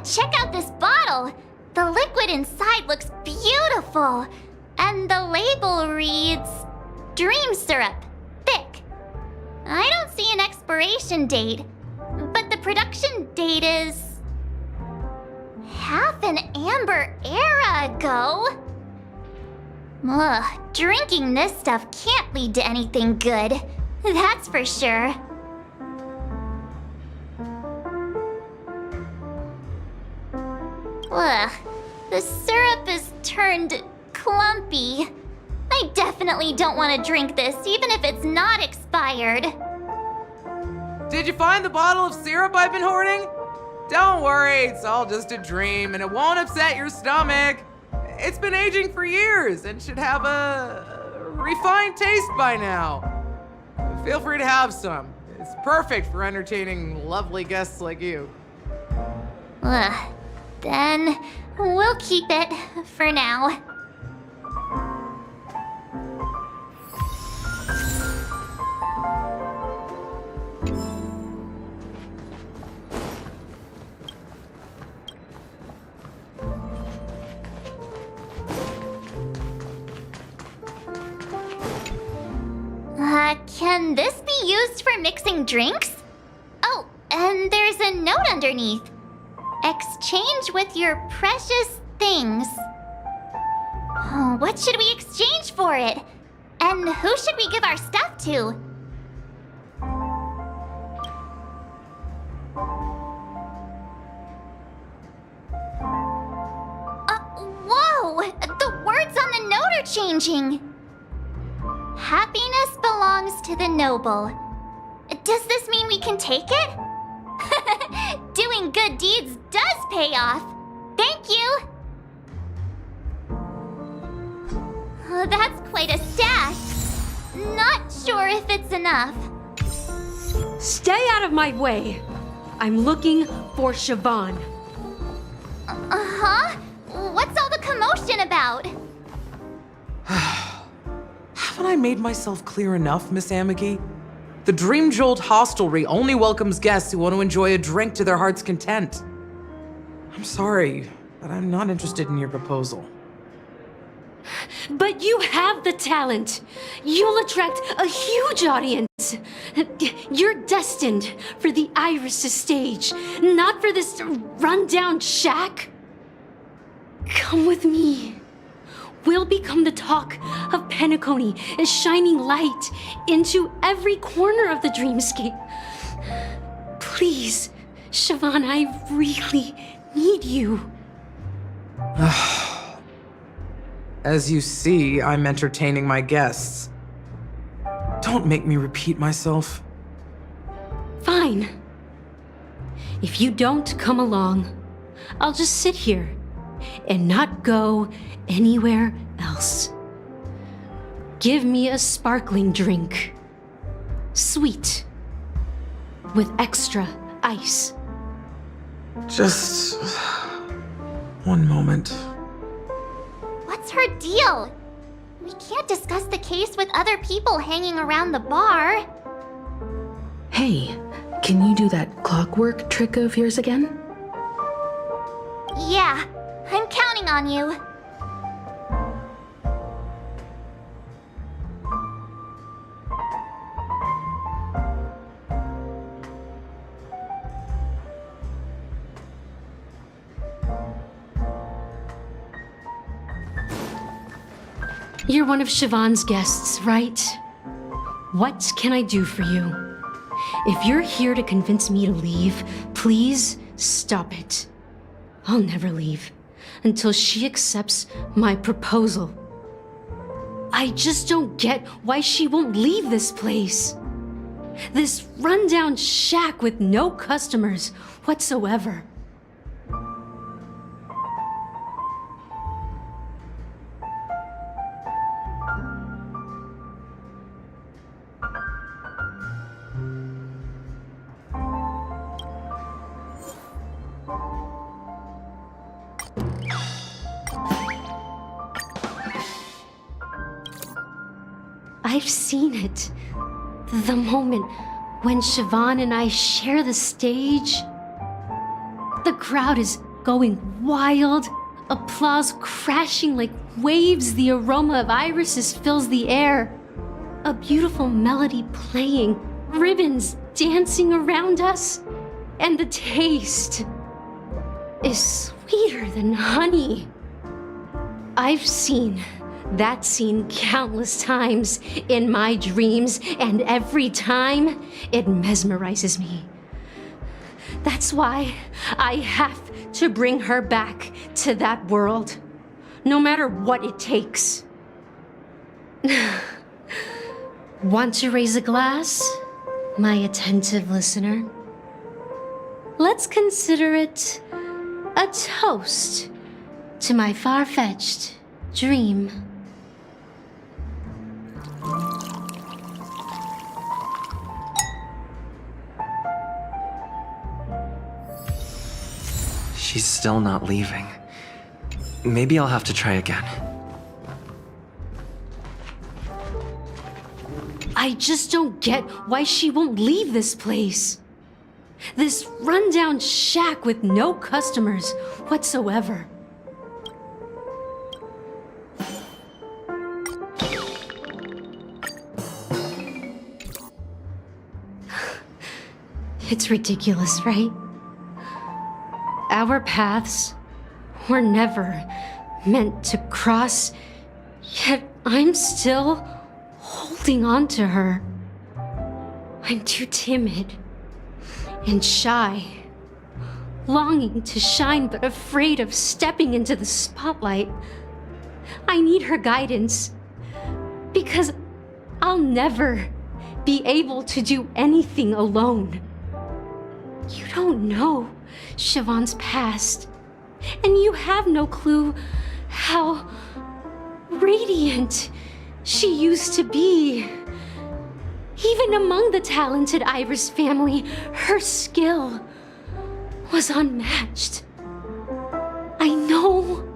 Check out this bottle! The liquid inside looks beautiful. And the label reads... Dream syrup. Thick. I don't see an expiration date. But the production date is... half an amber era ago. Ugh, drinking this stuff can't lead to anything good. That's for sure. Ugh, the syrup is turned clumpy. I definitely don't want to drink this, even if it's not expired. Did you find the bottle of syrup I've been hoarding? Don't worry, it's all just a dream and it won't upset your stomach. It's been aging for years and should have a refined taste by now. Feel free to have some. It's perfect for entertaining lovely guests like you. Ugh. Then we'll keep it for now. Can this be used for mixing drinks? Oh, and there's a note underneath. Exchange with your precious things. Oh, what should we exchange for it? And who should we give our stuff to? Whoa! The words on the note are changing. Happiness belongs to the noble. Does this mean we can take it? Doing good deeds does pay off. Thank you. Oh, that's quite a stash. Not sure if it's enough. Stay out of my way. I'm looking for Siobhan. Uh-huh? What's all the commotion about? Haven't I made myself clear enough, Miss Amiki? The Dream Jolt hostelry only welcomes guests who want to enjoy a drink to their heart's content. I'm sorry, but I'm not interested in your proposal. But you have the talent. You'll attract a huge audience. You're destined for the Iris' stage, not for this rundown shack. Come with me. We'll become the talk of Penacony, as shining light into every corner of the dreamscape. Please, Siobhan, I really need you. As you see, I'm entertaining my guests. Don't make me repeat myself. Fine. If you don't come along, I'll just sit here and not go anywhere else. Give me a sparkling drink. Sweet. With extra ice. Just one moment. What's her deal? We can't discuss the case with other people hanging around the bar. Hey, can you do that clockwork trick of yours again? Yeah, I'm counting on you. You're one of Siobhan's guests, right? What can I do for you? If you're here to convince me to leave, please stop it. I'll never leave until she accepts my proposal. I just don't get why she won't leave this place. This rundown shack with no customers whatsoever. I've seen it. The moment when Siobhan and I share the stage. The crowd is going wild, applause crashing like waves, the aroma of irises fills the air. A beautiful melody playing, ribbons dancing around us, and the taste is sweeter than honey. I've seen that scene countless times in my dreams, and every time it mesmerizes me. That's why I have to bring her back to that world, no matter what it takes. Want to raise a glass, my attentive listener? Let's consider it a toast to my far-fetched dream. She's still not leaving. Maybe I'll have to try again. I just don't get why she won't leave this place. This rundown shack with no customers whatsoever. It's ridiculous, right? Our paths were never meant to cross, yet I'm still holding on to her. I'm too timid and shy, longing to shine but afraid of stepping into the spotlight. I need her guidance because I'll never be able to do anything alone. You don't know Siobhan's past, and you have no clue how radiant she used to be. Even among the talented Iris family, her skill was unmatched. I know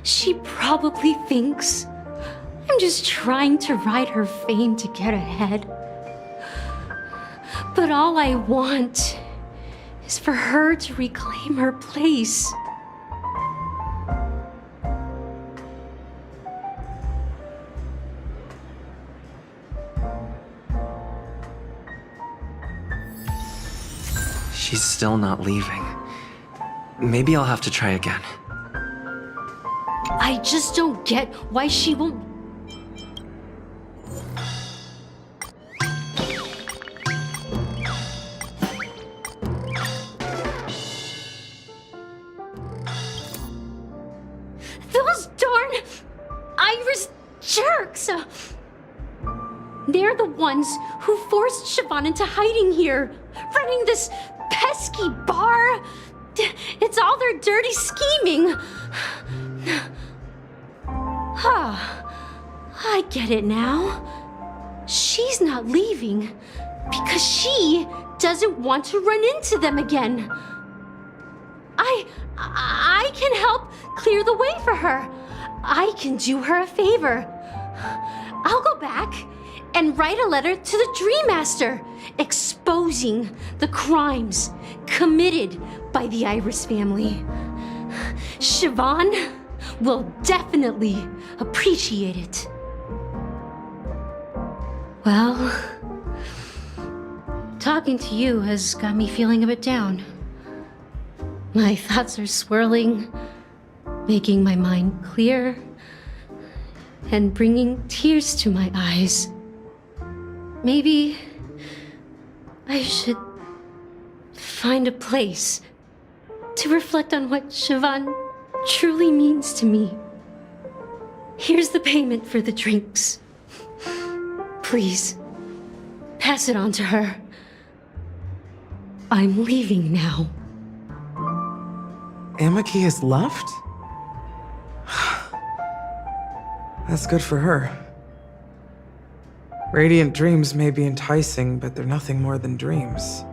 she probably thinks I'm just trying to ride her fame to get ahead. But all I want is for her to reclaim her place. She's still not leaving. Maybe I'll have to try again. I just don't get why she won't. Those darn Iris jerks! They're the ones who forced Siobhan into hiding here, running this pesky bar. It's all their dirty scheming. I get it now. She's not leaving because she doesn't want to run into them again. I can help clear the way for her. I can do her a favor. I'll go back and write a letter to the Dream Master, exposing the crimes committed by the Iris family. Siobhan will definitely appreciate it. Well, talking to you has got me feeling a bit down. My thoughts are swirling, making my mind clear, and bringing tears to my eyes. Maybe I should find a place to reflect on what Siobhan truly means to me. Here's the payment for the drinks. Please, pass it on to her. I'm leaving now. Amaki has left? That's good for her. Radiant dreams may be enticing, but they're nothing more than dreams.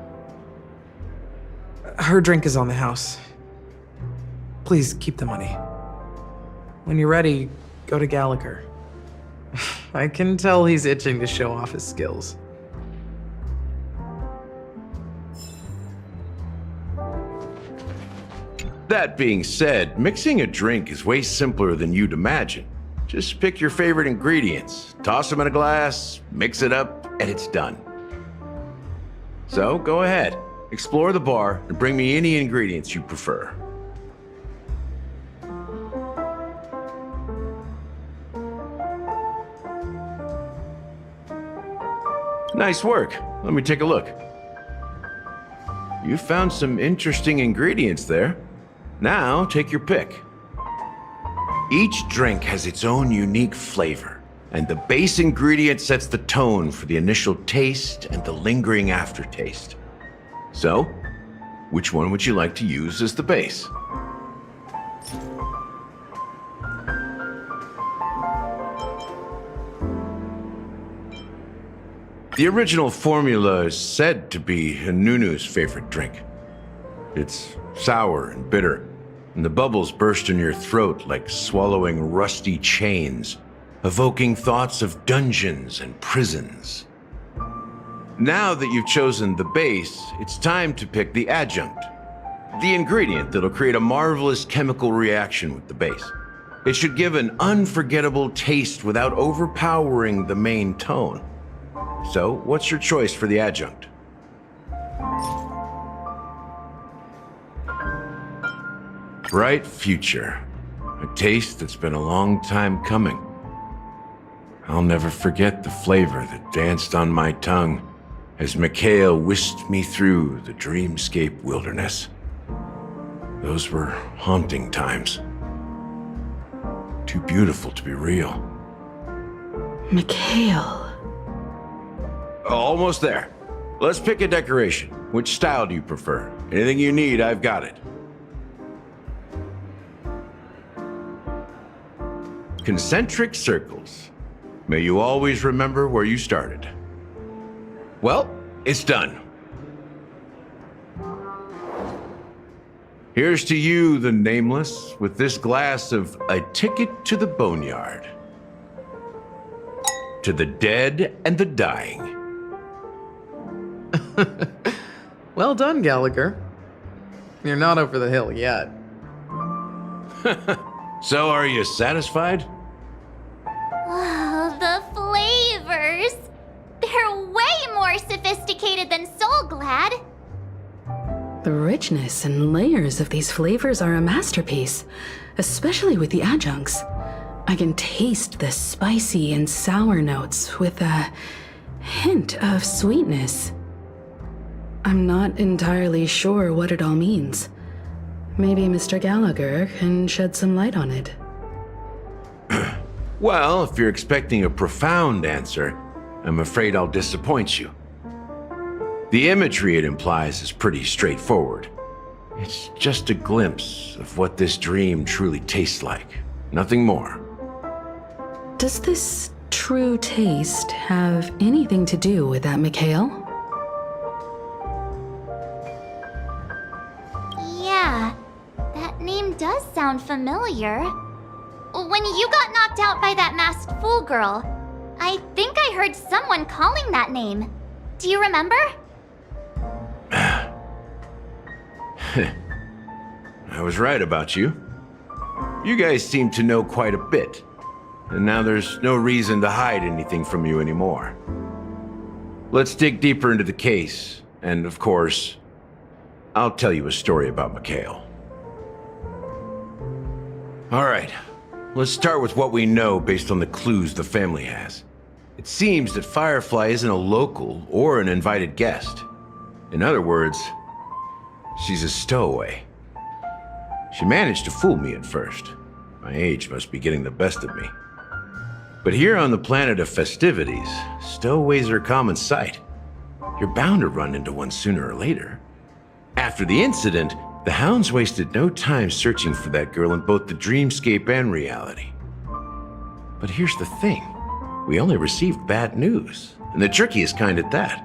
Her drink is on the house. Please keep the money. When you're ready, go to Gallagher. I can tell he's itching to show off his skills. That being said, mixing a drink is way simpler than you'd imagine. Just pick your favorite ingredients, toss them in a glass, mix it up, and it's done. So go ahead, explore the bar, and bring me any ingredients you prefer. Nice work. Let me take a look. You found some interesting ingredients there. Now, take your pick. Each drink has its own unique flavor, and the base ingredient sets the tone for the initial taste and the lingering aftertaste. So, which one would you like to use as the base? The original formula is said to be Nunu's favorite drink. It's sour and bitter, and the bubbles burst in your throat like swallowing rusty chains, evoking thoughts of dungeons and prisons. Now that you've chosen the base, it's time to pick the adjunct, the ingredient that'll create a marvelous chemical reaction with the base. It should give an unforgettable taste without overpowering the main tone. So, what's your choice for the adjunct? Bright future. A taste that's been a long time coming. I'll never forget the flavor that danced on my tongue as Mikhail whisked me through the dreamscape wilderness. Those were haunting times. Too beautiful to be real. Mikhail. Almost there. Let's pick a decoration. Which style do you prefer? Anything you need, I've got it. Concentric circles. May you always remember where you started. Well, it's done. Here's to you, the Nameless, with this glass of a ticket to the boneyard. To the dead and the dying. Well done, Gallagher. You're not over the hill yet. So, are you satisfied? Oh, the flavors! They're way more sophisticated than Soulglad. The richness and layers of these flavors are a masterpiece, especially with the adjuncts. I can taste the spicy and sour notes with a hint of sweetness. I'm not entirely sure what it all means. Maybe Mr. Gallagher can shed some light on it. Well, if you're expecting a profound answer, I'm afraid I'll disappoint you. The imagery it implies is pretty straightforward. It's just a glimpse of what this dream truly tastes like. Nothing more. Does this true taste have anything to do with that Mikhail? Yeah, that name does sound familiar. When you got knocked out by that masked fool girl, I think I heard someone calling that name. Do you remember? I was right about you. You guys seem to know quite a bit, and now there's no reason to hide anything from you anymore. Let's dig deeper into the case, and of course, I'll tell you a story about Mikhail. All right, let's start with what we know based on the clues the family has. It seems that Firefly isn't a local or an invited guest. In other words, she's a stowaway. She managed to fool me at first. My age must be getting the best of me. But here on the planet of festivities, stowaways are a common sight. You're bound to run into one sooner or later. After the incident, the hounds wasted no time searching for that girl in both the dreamscape and reality. But here's the thing. We only received bad news, and the trickiest kind at that.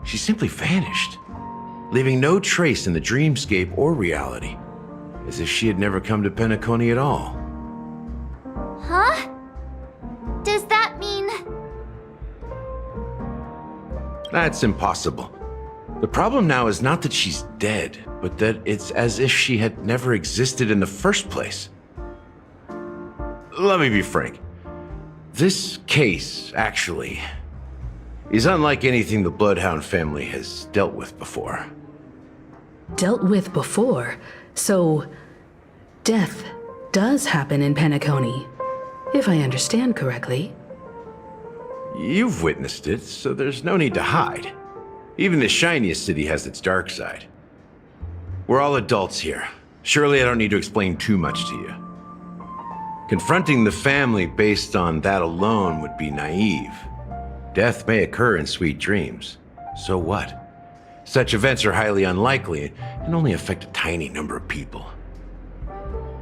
She simply vanished, leaving no trace in the dreamscape or reality, as if she had never come to Penacony at all. Huh? Does that mean... That's impossible. The problem now is not that she's dead, but that it's as if she had never existed in the first place. Let me be frank. This case, actually, is unlike anything the Bloodhound family has dealt with before. Dealt with before? So, death does happen in Penacony, if I understand correctly. You've witnessed it, so there's no need to hide. Even the shiniest city has its dark side. We're all adults here. Surely I don't need to explain too much to you. Confronting the family based on that alone would be naive. Death may occur in sweet dreams. So what? Such events are highly unlikely and only affect a tiny number of people.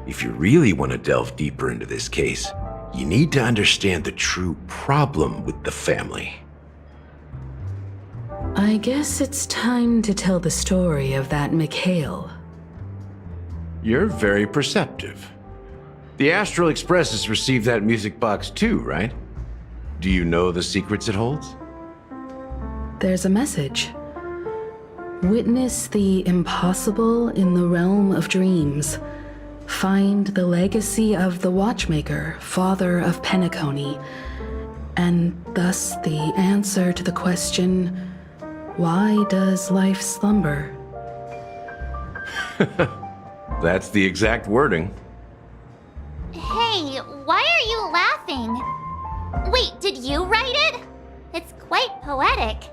If you really want to delve deeper into this case, you need to understand the true problem with the family. I guess it's time to tell the story of that Mikhail. You're very perceptive. The Astral Express has received that music box too, right? Do you know the secrets it holds? There's a message. Witness the impossible in the realm of dreams. Find the legacy of the Watchmaker, father of Penacony, and thus the answer to the question, why does life slumber? That's the exact wording. Hey, why are you laughing? Wait, did you write it? It's quite poetic.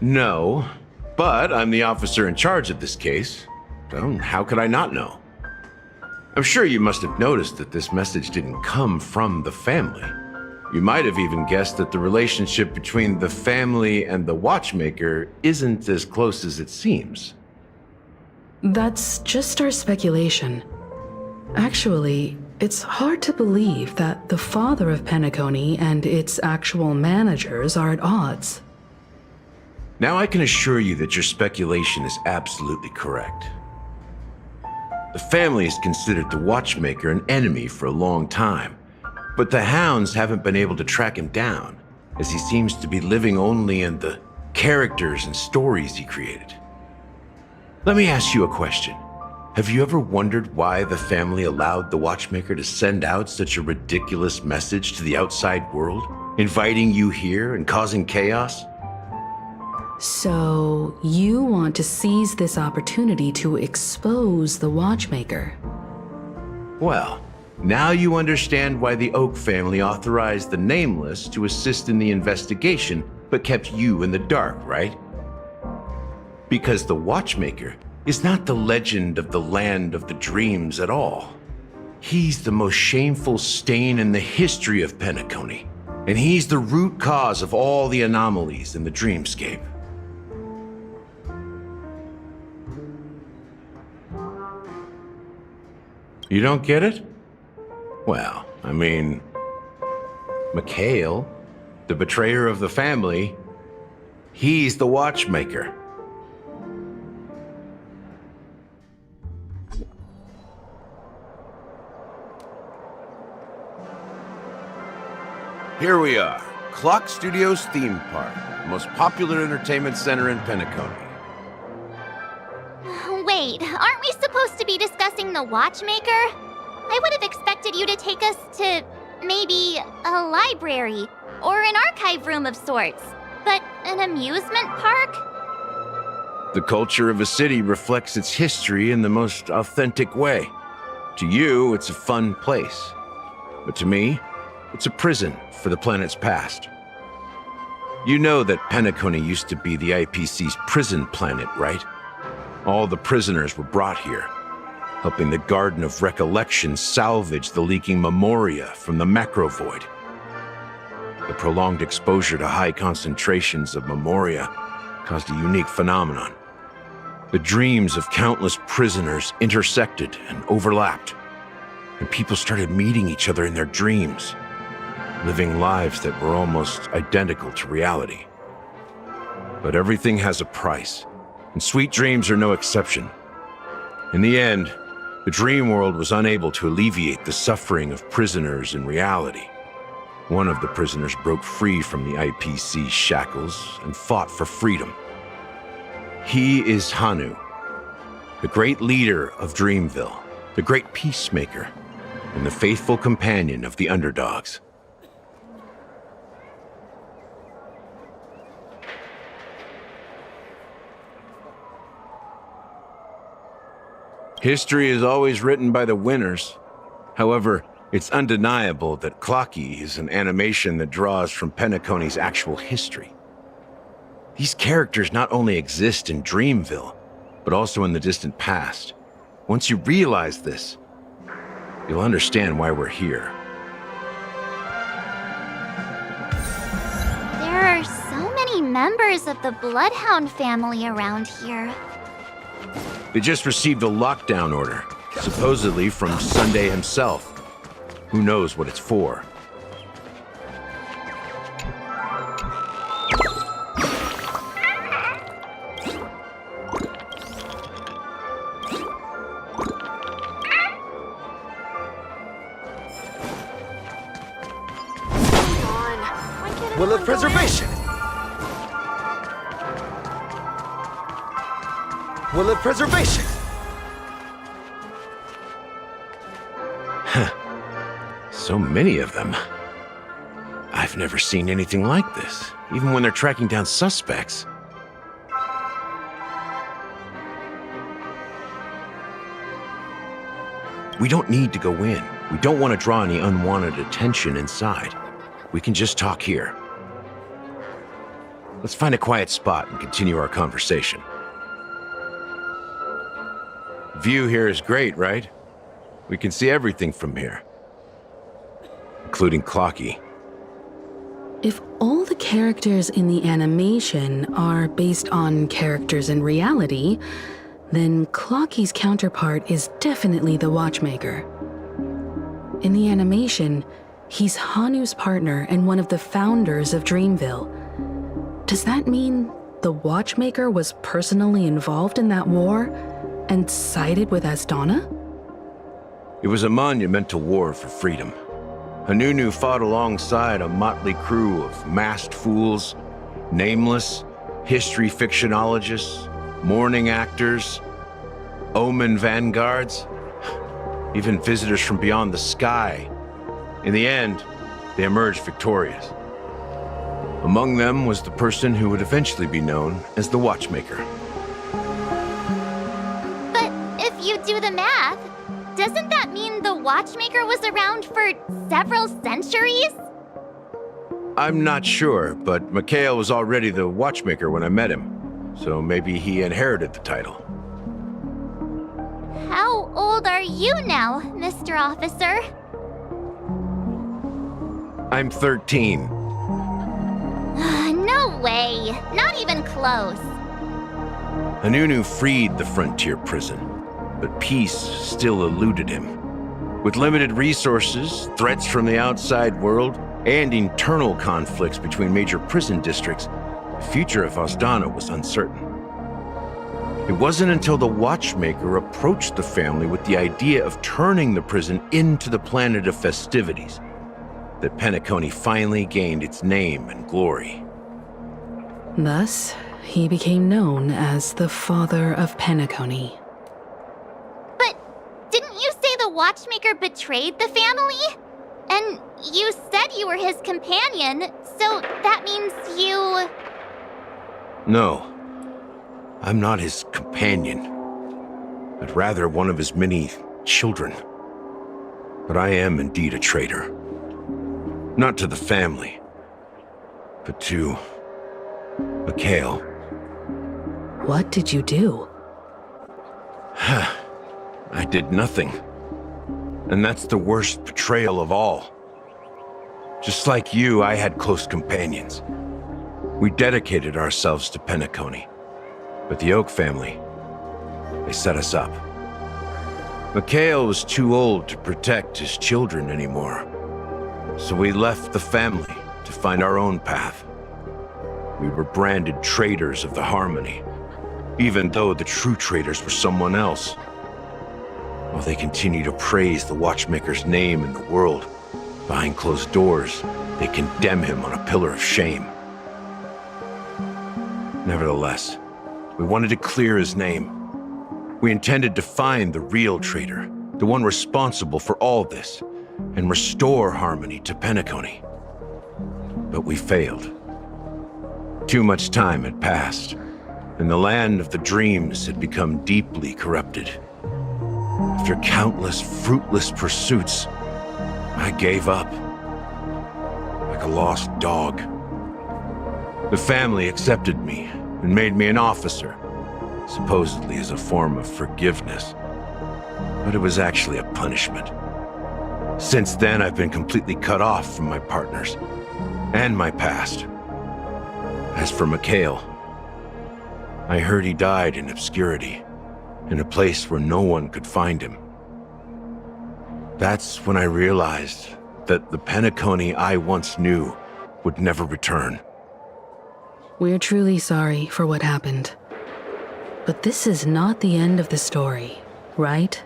No, but I'm the officer in charge of this case. So how could I not know? I'm sure you must have noticed that this message didn't come from the family. You might have even guessed that the relationship between the family and the Watchmaker isn't as close as it seems. That's just our speculation. Actually, it's hard to believe that the father of Penacony and its actual managers are at odds. Now I can assure you that your speculation is absolutely correct. The family has considered the Watchmaker an enemy for a long time, but the Hounds haven't been able to track him down, as he seems to be living only in the characters and stories he created. Let me ask you a question. Have you ever wondered why the family allowed the Watchmaker to send out such a ridiculous message to the outside world, inviting you here and causing chaos? So, you want to seize this opportunity to expose the Watchmaker? Well, now you understand why the Oak family authorized the Nameless to assist in the investigation, but kept you in the dark, right? Because the Watchmaker is not the legend of the land of the dreams at all. He's the most shameful stain in the history of Penacony, and he's the root cause of all the anomalies in the dreamscape. You don't get it? Well, I mean, Mikhail, the betrayer of the family, he's the Watchmaker. Here we are, Clock Studios theme park, the most popular entertainment center in Penacony. Wait, aren't we supposed to be discussing the Watchmaker? I would have expected you to take us to, maybe, a library, or an archive room of sorts. But an amusement park? The culture of a city reflects its history in the most authentic way. To you, it's a fun place. But to me, it's a prison for the planet's past. You know that Penacony used to be the IPC's prison planet, right? All the prisoners were brought here, helping the Garden of Recollection salvage the leaking memoria from the macrovoid. The prolonged exposure to high concentrations of memoria caused a unique phenomenon. The dreams of countless prisoners intersected and overlapped, and people started meeting each other in their dreams, living lives that were almost identical to reality. But everything has a price, and sweet dreams are no exception. In the end, the dream world was unable to alleviate the suffering of prisoners in reality. One of the prisoners broke free from the IPC shackles and fought for freedom. He is Hanu, the great leader of Dreamville, the great peacemaker, and the faithful companion of the underdogs. History is always written by the winners. However, it's undeniable that Clocky is an animation that draws from Penacony's actual history. These characters not only exist in Dreamville, but also in the distant past. Once you realize this, you'll understand why we're here. There are so many members of the Bloodhound family around here. They just received a lockdown order, supposedly from Sunday himself. Who knows what it's for? Will of preservation! Will of preservation! So many of them. I've never seen anything like this, even when they're tracking down suspects. We don't need to go in. We don't want to draw any unwanted attention inside. We can just talk here. Let's find a quiet spot and continue our conversation. View here is great, right? We can see everything from here. Including Clocky. If all the characters in the animation are based on characters in reality, then Clocky's counterpart is definitely the Watchmaker. In the animation, he's Hanu's partner and one of the founders of Dreamville. Does that mean the Watchmaker was personally involved in that war and sided with Astana? It was a monumental war for freedom. Hanunu fought alongside a motley crew of masked fools, nameless, history fictionologists, mourning actors, omen vanguards, even visitors from beyond the sky. In the end, they emerged victorious. Among them was the person who would eventually be known as the Watchmaker. But if you do the math, doesn't that mean the Watchmaker was around for several centuries? I'm not sure, but Mikhail was already the Watchmaker when I met him, so maybe he inherited the title. How old are you now, Mr. Officer? I'm 13. No way. Not even close. Hanunu freed the frontier prison, but peace still eluded him. With limited resources, threats from the outside world, and internal conflicts between major prison districts, the future of Astana was uncertain. It wasn't until the Watchmaker approached the family with the idea of turning the prison into the planet of festivities that Penacony finally gained its name and glory. Thus, he became known as the Father of Penacony. But didn't you say the Watchmaker betrayed the family? And you said you were his companion, so that means you... No, I'm not his companion, but rather one of his many children. But I am indeed a traitor. Not to the family, but to Mikhail. What did you do? I did nothing. And that's the worst betrayal of all. Just like you, I had close companions. We dedicated ourselves to Penacony. But the Oak family, they set us up. Mikhail was too old to protect his children anymore. So we left the family to find our own path. We were branded traitors of the Harmony, even though the true traitors were someone else. While they continue to praise the Watchmaker's name in the world, behind closed doors, they condemn him on a pillar of shame. Nevertheless, we wanted to clear his name. We intended to find the real traitor, the one responsible for all this, and restore harmony to Penacony. But we failed. Too much time had passed, and the land of the dreams had become deeply corrupted. After countless fruitless pursuits, I gave up, like a lost dog. The family accepted me and made me an officer, supposedly as a form of forgiveness. But it was actually a punishment. Since then, I've been completely cut off from my partners and my past. As for Mikhail, I heard he died in obscurity, in a place where no one could find him. That's when I realized that the Penacony I once knew would never return. We're truly sorry for what happened. But this is not the end of the story, right?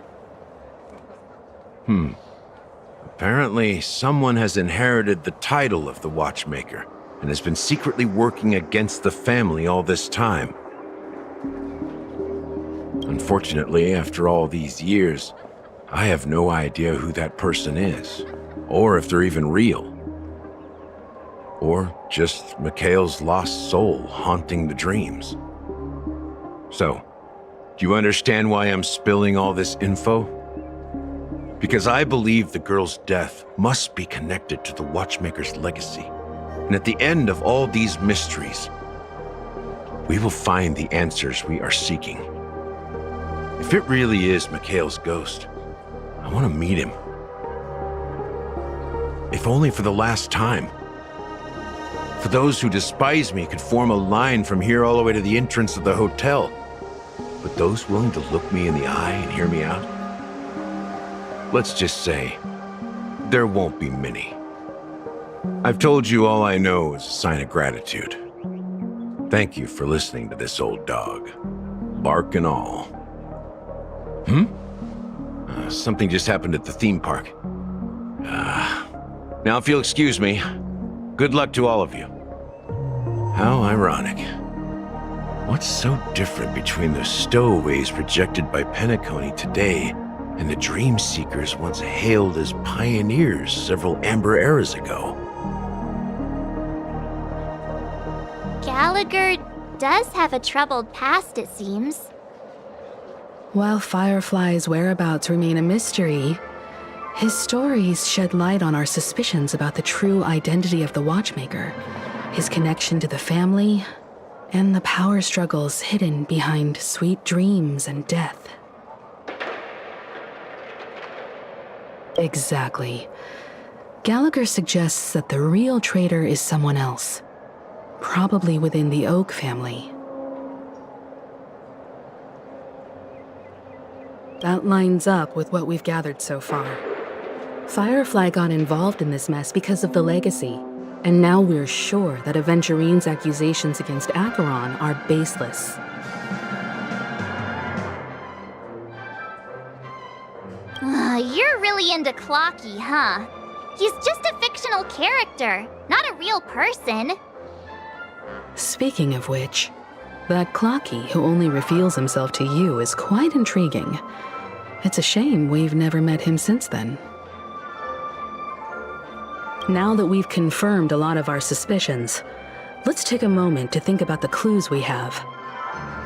Apparently, someone has inherited the title of the Watchmaker and has been secretly working against the family all this time. Unfortunately, after all these years, I have no idea who that person is, or if they're even real. Or just Mikhail's lost soul haunting the dreams. So, do you understand why I'm spilling all this info? Because I believe the girl's death must be connected to the Watchmaker's legacy. And at the end of all these mysteries, we will find the answers we are seeking. If it really is Mikhail's ghost, I want to meet him. If only for the last time. For those who despise me could form a line from here all the way to the entrance of the hotel. But those willing to look me in the eye and hear me out? Let's just say, there won't be many. I've told you all I know is a sign of gratitude. Thank you for listening to this old dog. Bark and all. Something just happened at the theme park. Now if you'll excuse me, good luck to all of you. How ironic. What's so different between the stowaways rejected by Penacony today and the dream seekers once hailed as pioneers several amber eras ago? Gallagher does have a troubled past, it seems. While Firefly's whereabouts remain a mystery, his stories shed light on our suspicions about the true identity of the Watchmaker, his connection to the family, and the power struggles hidden behind sweet dreams and death. Exactly. Gallagher suggests that the real traitor is someone else, probably within the Oak family. That lines up with what we've gathered so far. Firefly got involved in this mess because of the legacy, and now we're sure that Aventurine's accusations against Acheron are baseless. You're really into Clocky, huh? He's just a fictional character, not a real person. Speaking of which, that Clocky who only reveals himself to you is quite intriguing. It's a shame we've never met him since then. Now that we've confirmed a lot of our suspicions, let's take a moment to think about the clues we have.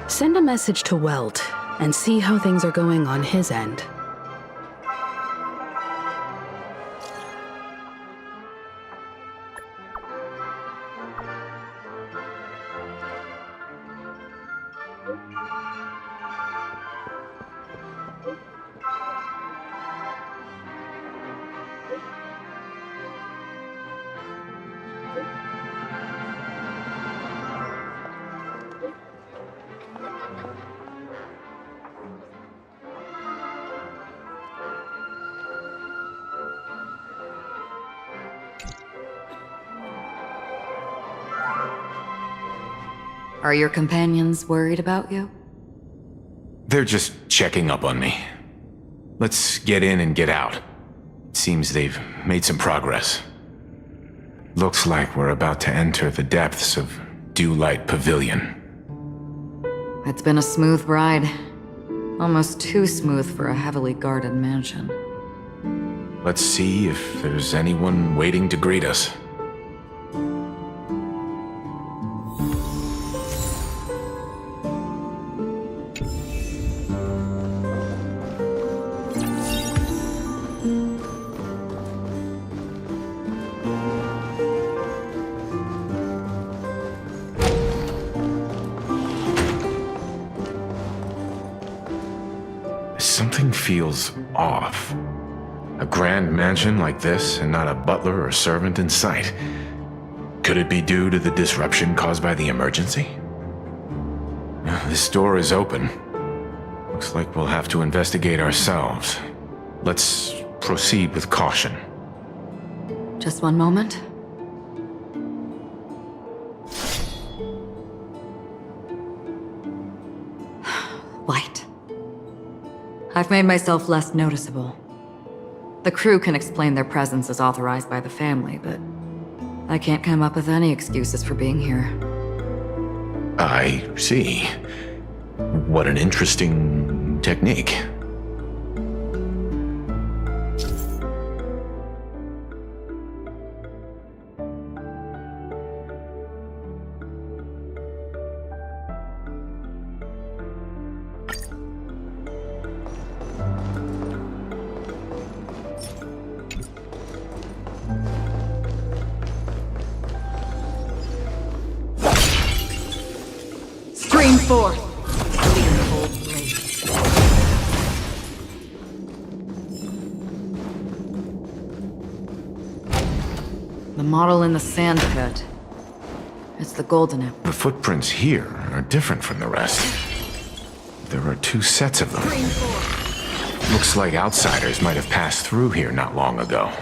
Send a message to Welt and see how things are going on his end. Are your companions worried about you? They're just checking up on me. Let's get in and get out. It seems they've made some progress. Looks like we're about to enter the depths of Dewlight Pavilion. It's been a smooth ride. Almost too smooth for a heavily guarded mansion. Let's see if there's anyone waiting to greet us. Something feels off. A grand mansion like this, and not a butler or servant in sight. Could it be due to the disruption caused by the emergency? This door is open. Looks like we'll have to investigate ourselves. Let's proceed with caution. Just one moment. Light. I've made myself less noticeable. The crew can explain their presence as authorized by the family, but I can't come up with any excuses for being here. I see. What an interesting technique. Stream forth! Clear the old blades. The model in the sand pit. It's the golden apple. The footprints here are different from the rest. There are two sets of them. Looks like outsiders might have passed through here not long ago.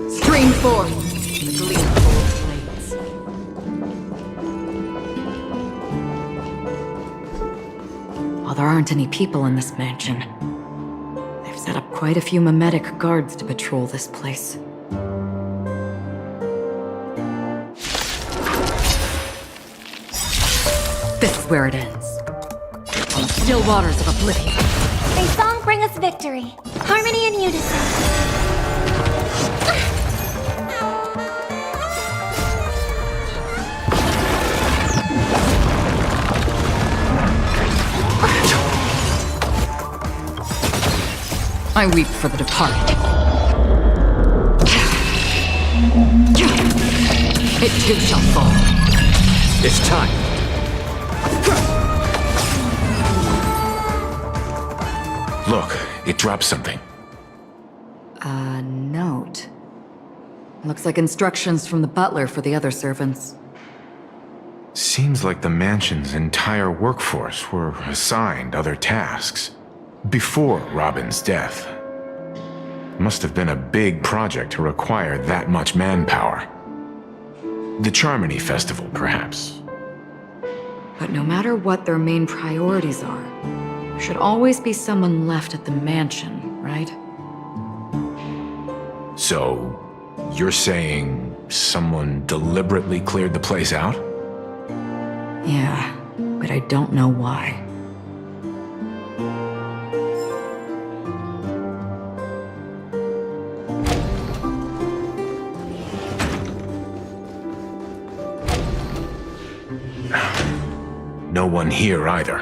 Stream forth! The gleam of old blades. While there aren't any people in this mansion, they've set up quite a few mimetic guards to patrol this place. This is where it ends. On the still waters of oblivion. May song bring us victory. Harmony and unison. I weep for the departed. It too shall fall. It's time. Look, it dropped something. A note. Looks like instructions from the butler for the other servants. Seems like the mansion's entire workforce were assigned other tasks before Robin's death. Must have been a big project to require that much manpower. The Charmony Festival, perhaps. But no matter what their main priorities are, there should always be someone left at the mansion, right? So, you're saying someone deliberately cleared the place out? Yeah, but I don't know why. No one here either.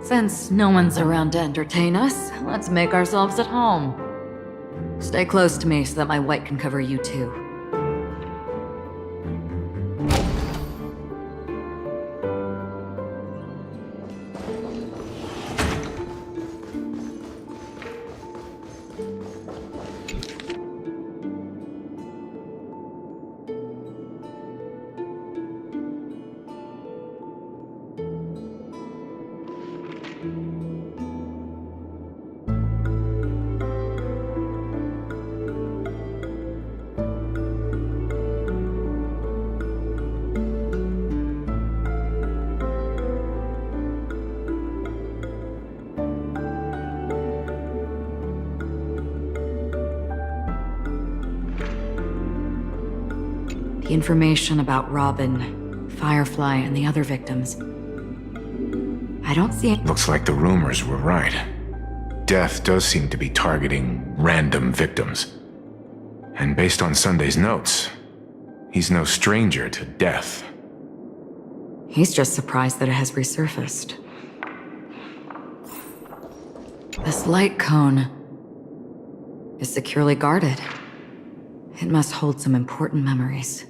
Since no one's around to entertain us, let's make ourselves at home. Stay close to me so that my white can cover you too. The information about Robin, Firefly, and the other victims. I don't see any— Looks like the rumors were right. Death does seem to be targeting random victims. And based on Sunday's notes, he's no stranger to death. He's just surprised that it has resurfaced. This light cone is securely guarded. It must hold some important memories.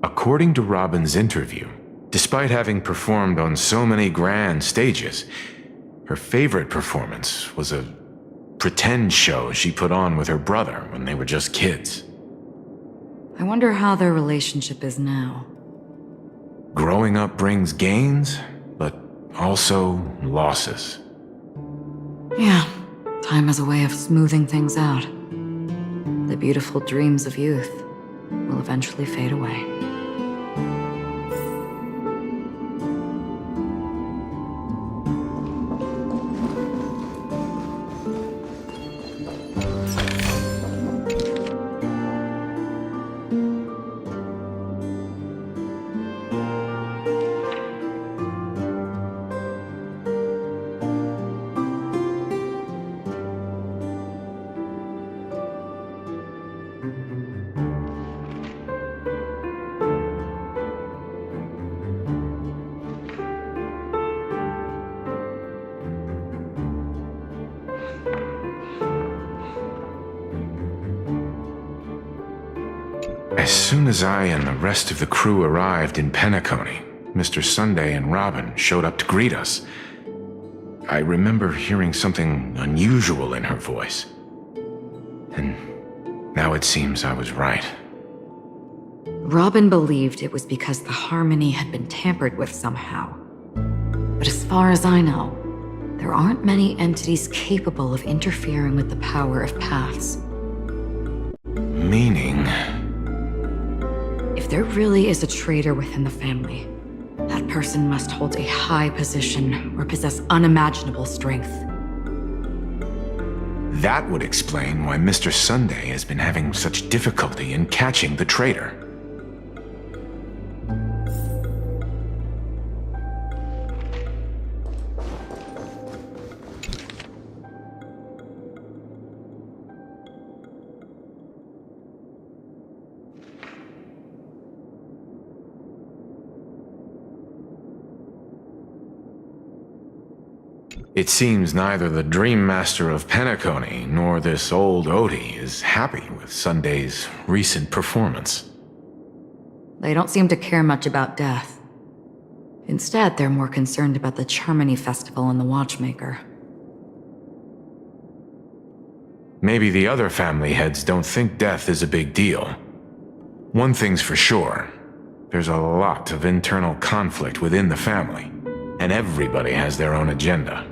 According to Robin's interview, despite having performed on so many grand stages, her favorite performance was a pretend show she put on with her brother when they were just kids. I wonder how their relationship is now. Growing up brings gains, but also losses. Yeah, time has a way of smoothing things out. The beautiful dreams of youth will eventually fade away. As soon as I and the rest of the crew arrived in Penacony, Mr. Sunday and Robin showed up to greet us. I remember hearing something unusual in her voice. And now it seems I was right. Robin believed it was because the Harmony had been tampered with somehow. But as far as I know, there aren't many entities capable of interfering with the power of paths. Meaning? If there really is a traitor within the family, that person must hold a high position or possess unimaginable strength. That would explain why Mr. Sunday has been having such difficulty in catching the traitor. It seems neither the Dream Master of Penacony nor this old Odie is happy with Sunday's recent performance. They don't seem to care much about death. Instead, they're more concerned about the Charmony Festival and the Watchmaker. Maybe the other family heads don't think death is a big deal. One thing's for sure, there's a lot of internal conflict within the family, and everybody has their own agenda.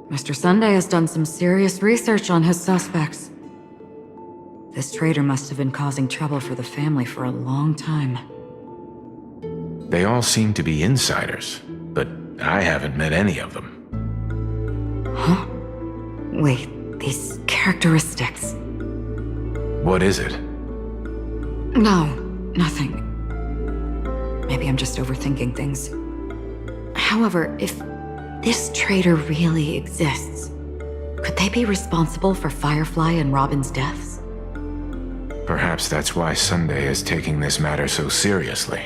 Mr. Sunday has done some serious research on his suspects. This traitor must have been causing trouble for the family for a long time. They all seem to be insiders, but I haven't met any of them. Huh? Wait, these characteristics. What is it? No, nothing. Maybe I'm just overthinking things. However, if this traitor really exists, could they be responsible for Firefly and Robin's deaths? Perhaps that's why Sunday is taking this matter so seriously.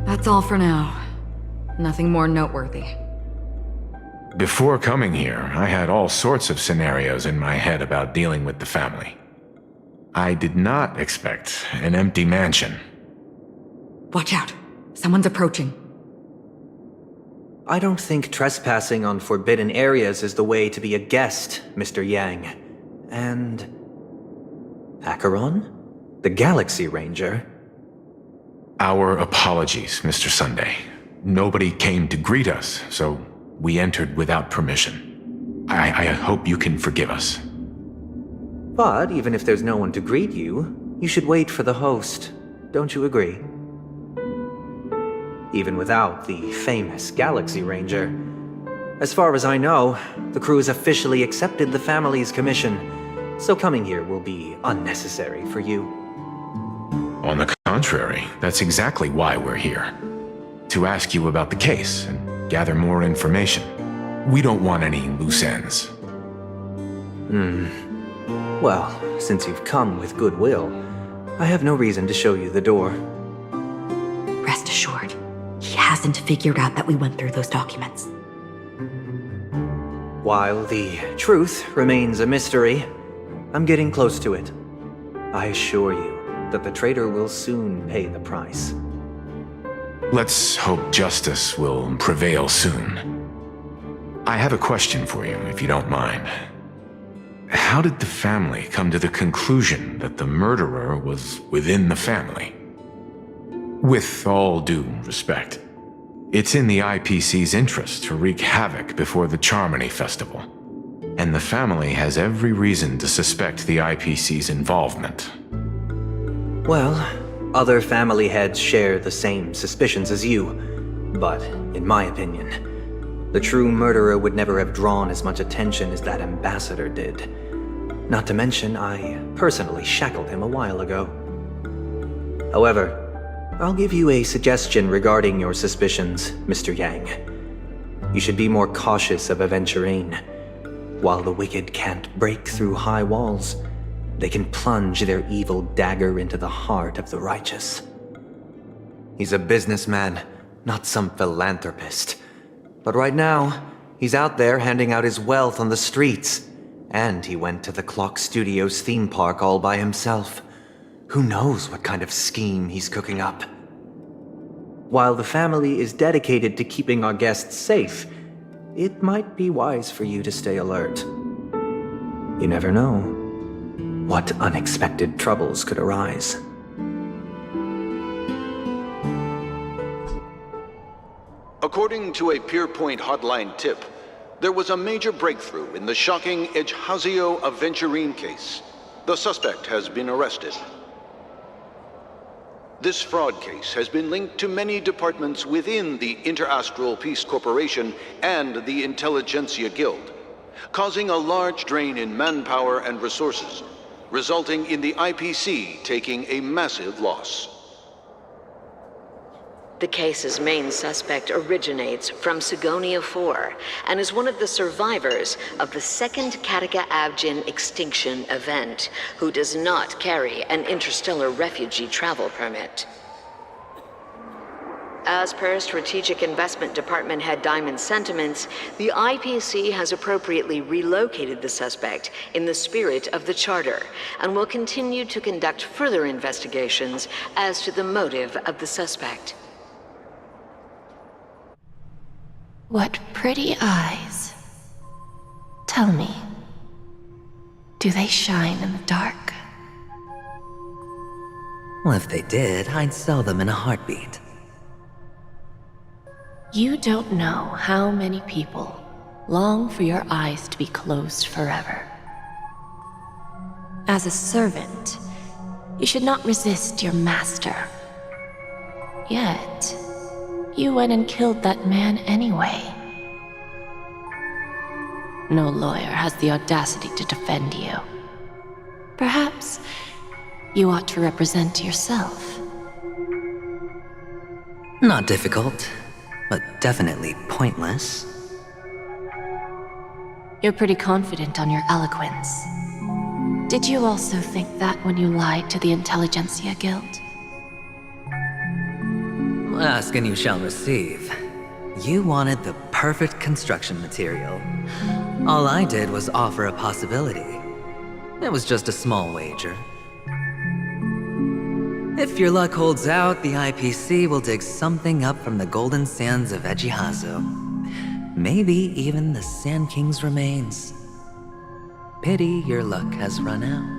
That's all for now. Nothing more noteworthy. Before coming here, I had all sorts of scenarios in my head about dealing with the family. I did not expect an empty mansion. Watch out! Someone's approaching. I don't think trespassing on forbidden areas is the way to be a guest, Mr. Yang. And... Acheron? The Galaxy Ranger? Our apologies, Mr. Sunday. Nobody came to greet us, so we entered without permission. I hope you can forgive us. But even if there's no one to greet you, you should wait for the host. Don't you agree? Even without the famous Galaxy Ranger. As far as I know, the crew has officially accepted the family's commission, so coming here will be unnecessary for you. On the contrary, that's exactly why we're here. To ask you about the case and gather more information. We don't want any loose ends. Well, since you've come with goodwill, I have no reason to show you the door. Rest assured, he hasn't figured out that we went through those documents. While the truth remains a mystery, I'm getting close to it. I assure you that the traitor will soon pay the price. Let's hope justice will prevail soon. I have a question for you, if you don't mind. How did the family come to the conclusion that the murderer was within the family? With all due respect, it's in the IPC's interest to wreak havoc before the Charmony Festival, and the family has every reason to suspect the IPC's involvement. Well, other family heads share the same suspicions as you, but in my opinion, the true murderer would never have drawn as much attention as that ambassador did. Not to mention, I personally shackled him a while ago. However, I'll give you a suggestion regarding your suspicions, Mr. Yang. You should be more cautious of Aventurine. While the wicked can't break through high walls, they can plunge their evil dagger into the heart of the righteous. He's a businessman, not some philanthropist. But right now, he's out there handing out his wealth on the streets. And he went to the Clock Studios theme park all by himself. Who knows what kind of scheme he's cooking up? While the family is dedicated to keeping our guests safe, it might be wise for you to stay alert. You never know what unexpected troubles could arise. According to a Pierpoint hotline tip, there was a major breakthrough in the shocking Ejhazio Aventurine case. The suspect has been arrested. This fraud case has been linked to many departments within the Interastral Peace Corporation and the Intelligentsia Guild, causing a large drain in manpower and resources, resulting in the IPC taking a massive loss. The case's main suspect originates from Sigonia 4 and is one of the survivors of the second Kataka Abjin extinction event, who does not carry an interstellar refugee travel permit. As per Strategic Investment Department Head Diamond's sentiments, the IPC has appropriately relocated the suspect in the spirit of the Charter and will continue to conduct further investigations as to the motive of the suspect. What pretty eyes. Tell me, do they shine in the dark? Well, if they did, I'd sell them in a heartbeat. You don't know how many people long for your eyes to be closed forever. As a servant, you should not resist your master. Yet, you went and killed that man anyway. No lawyer has the audacity to defend you. Perhaps you ought to represent yourself. Not difficult, but definitely pointless. You're pretty confident on your eloquence. Did you also think that when you lied to the Intelligentsia Guild? Ask and you shall receive. You wanted the perfect construction material. All I did was offer a possibility. It was just a small wager. If your luck holds out, the IPC will dig something up from the golden sands of Ejihazo. Maybe even the Sand King's remains. Pity your luck has run out.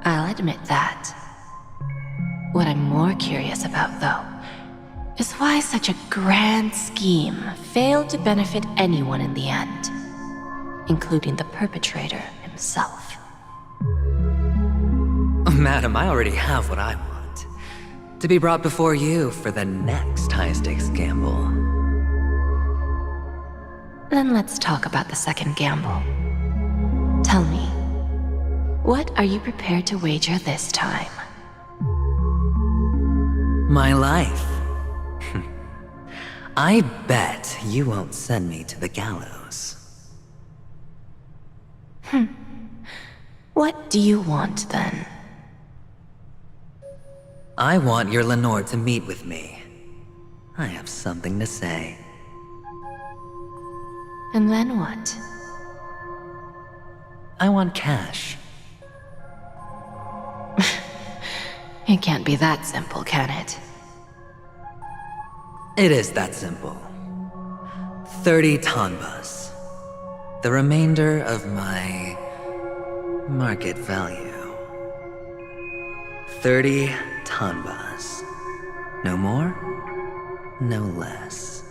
I'll admit that. What I'm more curious about, though, is why such a grand scheme failed to benefit anyone in the end, including the perpetrator himself. Madam, I already have what I want. To be brought before you for the next high-stakes gamble. Then let's talk about the second gamble. Tell me, what are you prepared to wager this time? My life. I bet you won't send me to the gallows. What do you want, then? I want your Lenore to meet with me. I have something to say. And then what? I want cash. It can't be that simple, can it? It is that simple. 30 tanbas. The remainder of my market value. 30 tanbas. No more, no less.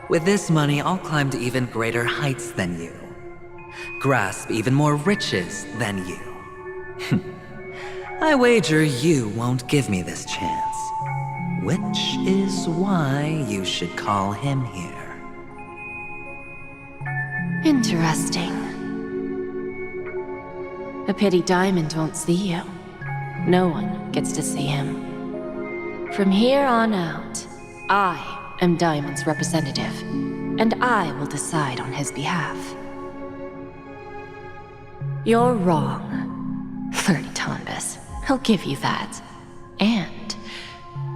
With this money, I'll climb to even greater heights than you. Grasp even more riches than you. I wager you won't give me this chance. Which is why you should call him here. Interesting. A pity Diamond won't see you. No one gets to see him. From here on out, I am Diamond's representative, and I will decide on his behalf. You're wrong. 30 tanbas. He'll give you that. And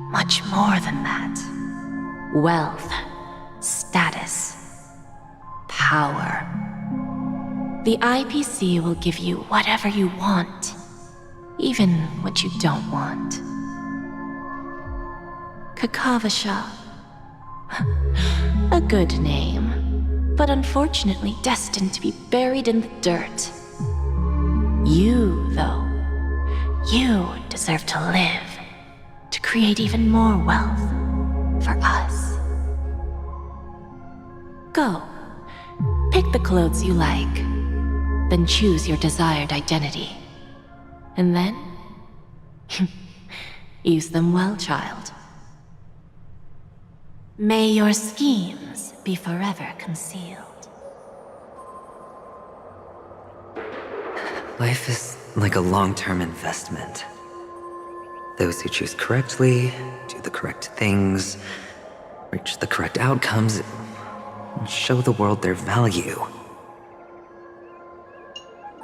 much more than that. Wealth, status, power. The IPC will give you whatever you want, even what you don't want. Kakavasha. A good name, but unfortunately destined to be buried in the dirt. You, though, you deserve to live, to create even more wealth for us. Go, pick the clothes you like, then choose your desired identity. And then, use them well, child. May your schemes be forever concealed. Life is like a long-term investment. Those who choose correctly, do the correct things, reach the correct outcomes, and show the world their value.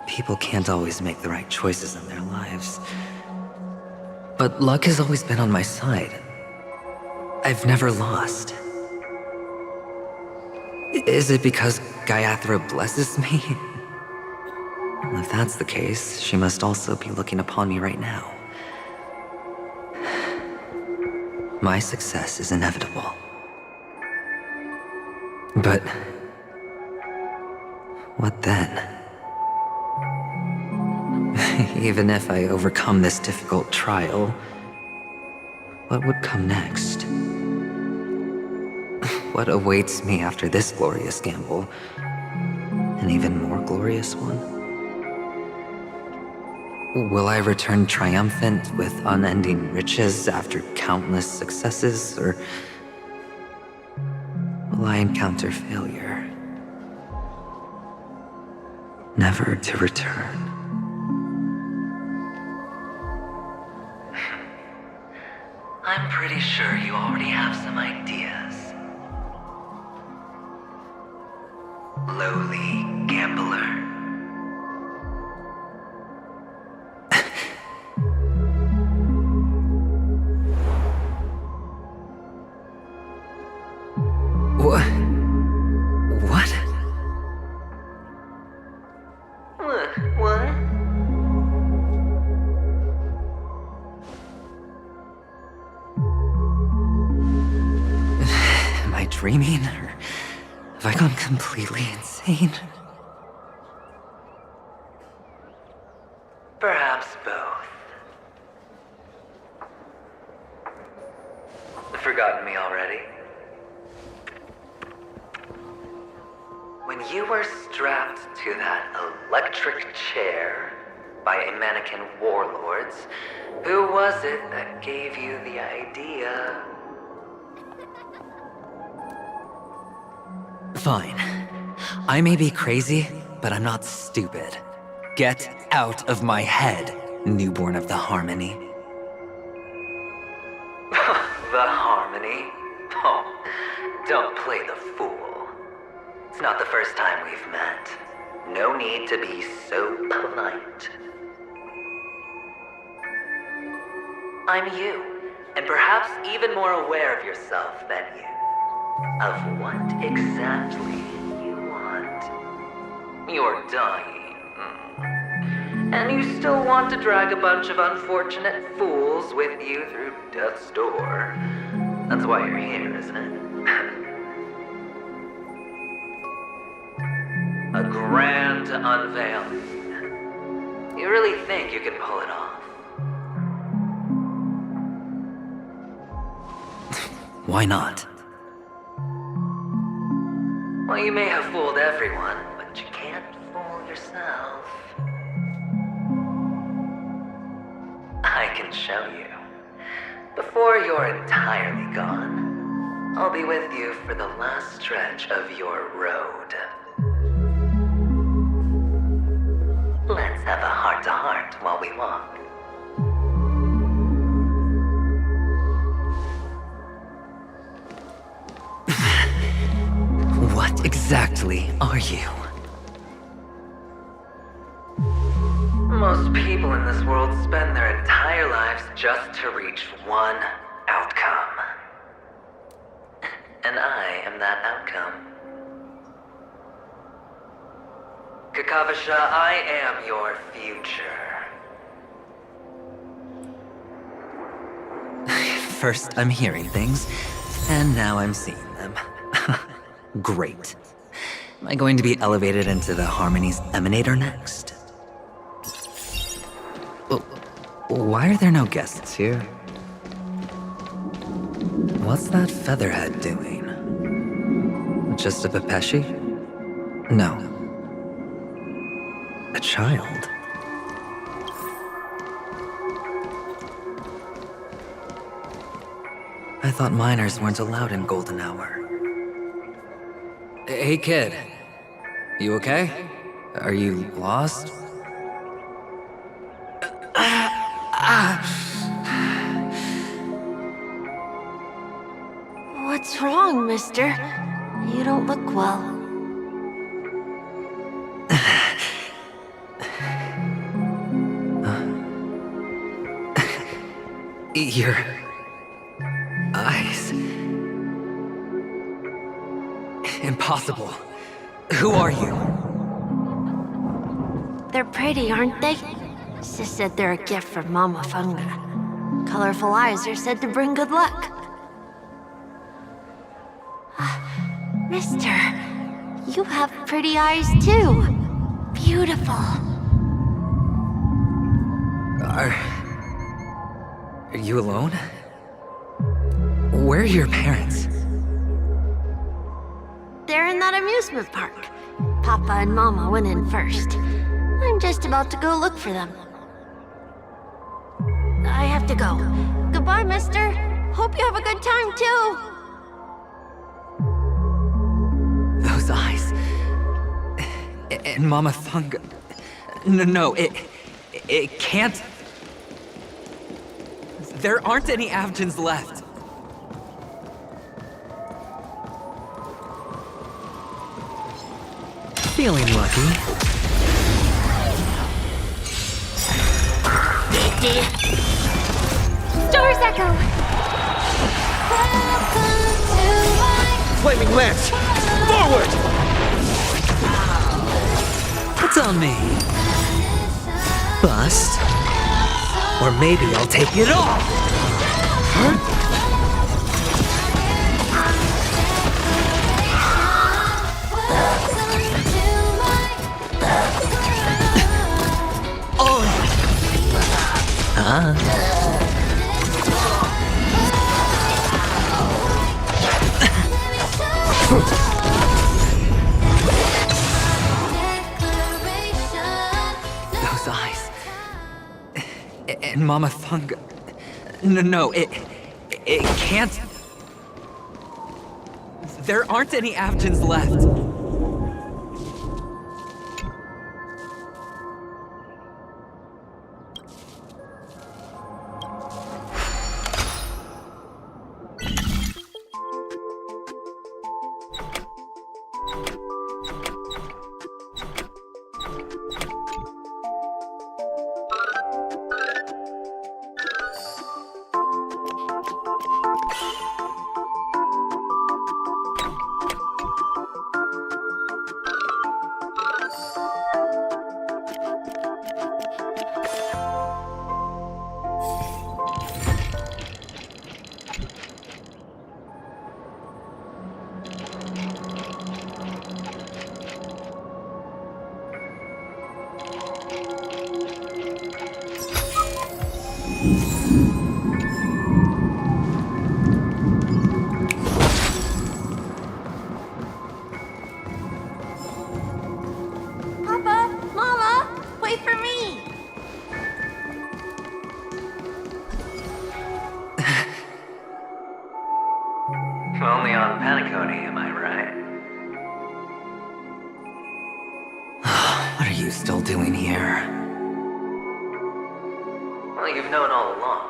People can't always make the right choices in their lives. But luck has always been on my side. I've never lost. Is it because Gayathra blesses me? Well, if that's the case, she must also be looking upon me right now. My success is inevitable. But what then? Even if I overcome this difficult trial, what would come next? What awaits me after this glorious gamble? An even more glorious one? Will I return triumphant with unending riches after countless successes, or will I encounter failure, never to return? I'm pretty sure you already have some ideas. Lowly gambler. Have I gone completely insane? Perhaps both. Forgotten me already? When you were strapped to that electric chair by a mannequin warlords, who was it that gave you the idea? Fine. I may be crazy, but I'm not stupid. Get out of my head, newborn of the Harmony. The Harmony? Oh, don't play the fool. It's not the first time we've met. No need to be so polite. I'm you, and perhaps even more aware of yourself than you. Of what exactly you want. You're dying. And you still want to drag a bunch of unfortunate fools with you through death's door. That's why you're here, isn't it? A grand unveiling. You really think you can pull it off? Why not? Well, you may have fooled everyone, but you can't fool yourself. I can show you. Before you're entirely gone, I'll be with you for the last stretch of your road. Let's have a heart-to-heart while we walk. What exactly are you? Most people in this world spend their entire lives just to reach one outcome. And I am that outcome. Kakavasha, I am your future. First I'm hearing things, and now I'm seeing them. Great. Am I going to be elevated into the Harmony's Emanator next? Why are there no guests here? What's that featherhead doing? Just a Pepeshi? No. A child. I thought minors weren't allowed in Golden Hour. Hey kid, you okay? Are you lost? What's wrong, mister? You don't look well. Your eyes. Impossible. Who are you? They're pretty, aren't they? Sis said they're a gift from Mama Funga. Colorful eyes are said to bring good luck. Mister, you have pretty eyes too. Beautiful. Are you alone? Where are your parents? They're in that amusement park. Papa and Mama went in first. I'm just about to go look for them. I have to go. Goodbye, mister. Hope you have a good time, too. Those eyes. And Mama Funga. No, it can't. There aren't any Avgens left. Feeling lucky. Stars Echo! Flaming lance! Forward! It's on me. Bust. Or maybe I'll take it off. Mama Thunga... No, it can't... There aren't any Avgens left. Papa, Mama, wait for me. Only on Penacony, am I right? What are you still doing here? Well, you've known all along.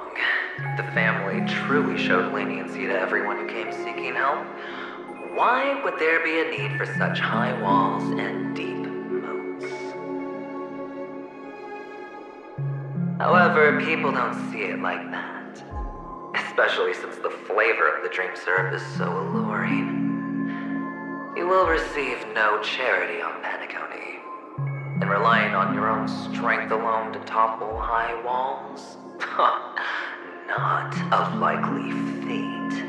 The family truly showed leniency to everyone who came seeking help. Why would there be a need for such high walls and deep moats? However, people don't see it like that. Especially since the flavor of the dream syrup is so alluring. You will receive no charity on Penacony. And relying on your own strength alone to topple high walls? Not a likely fate.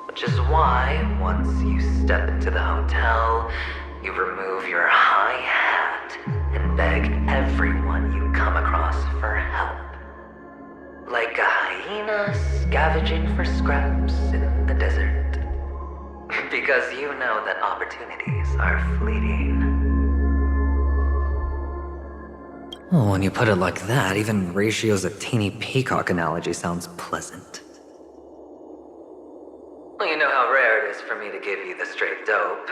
Which is why, once you step into the hotel, you remove your high hat and beg everyone you come across for help. Like a hyena scavenging for scraps in the desert. Because you know that opportunities are fleeting. Well, when you put it like that, even Ratio's a teeny peacock analogy sounds pleasant. Well, you know how rare it is for me to give you the straight dope,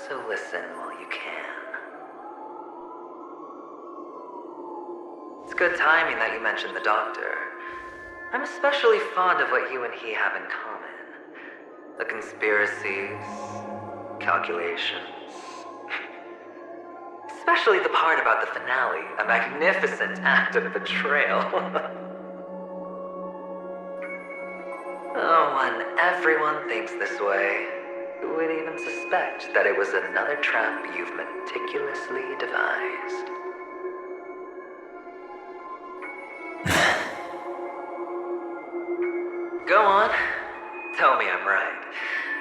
so listen while you can. It's good timing that you mentioned the doctor. I'm especially fond of what you and he have in common. The conspiracies, calculations. Especially the part about the finale, a magnificent act of betrayal. Oh, when everyone thinks this way, who would even suspect that it was another trap you've meticulously devised? Go on. Tell me I'm right.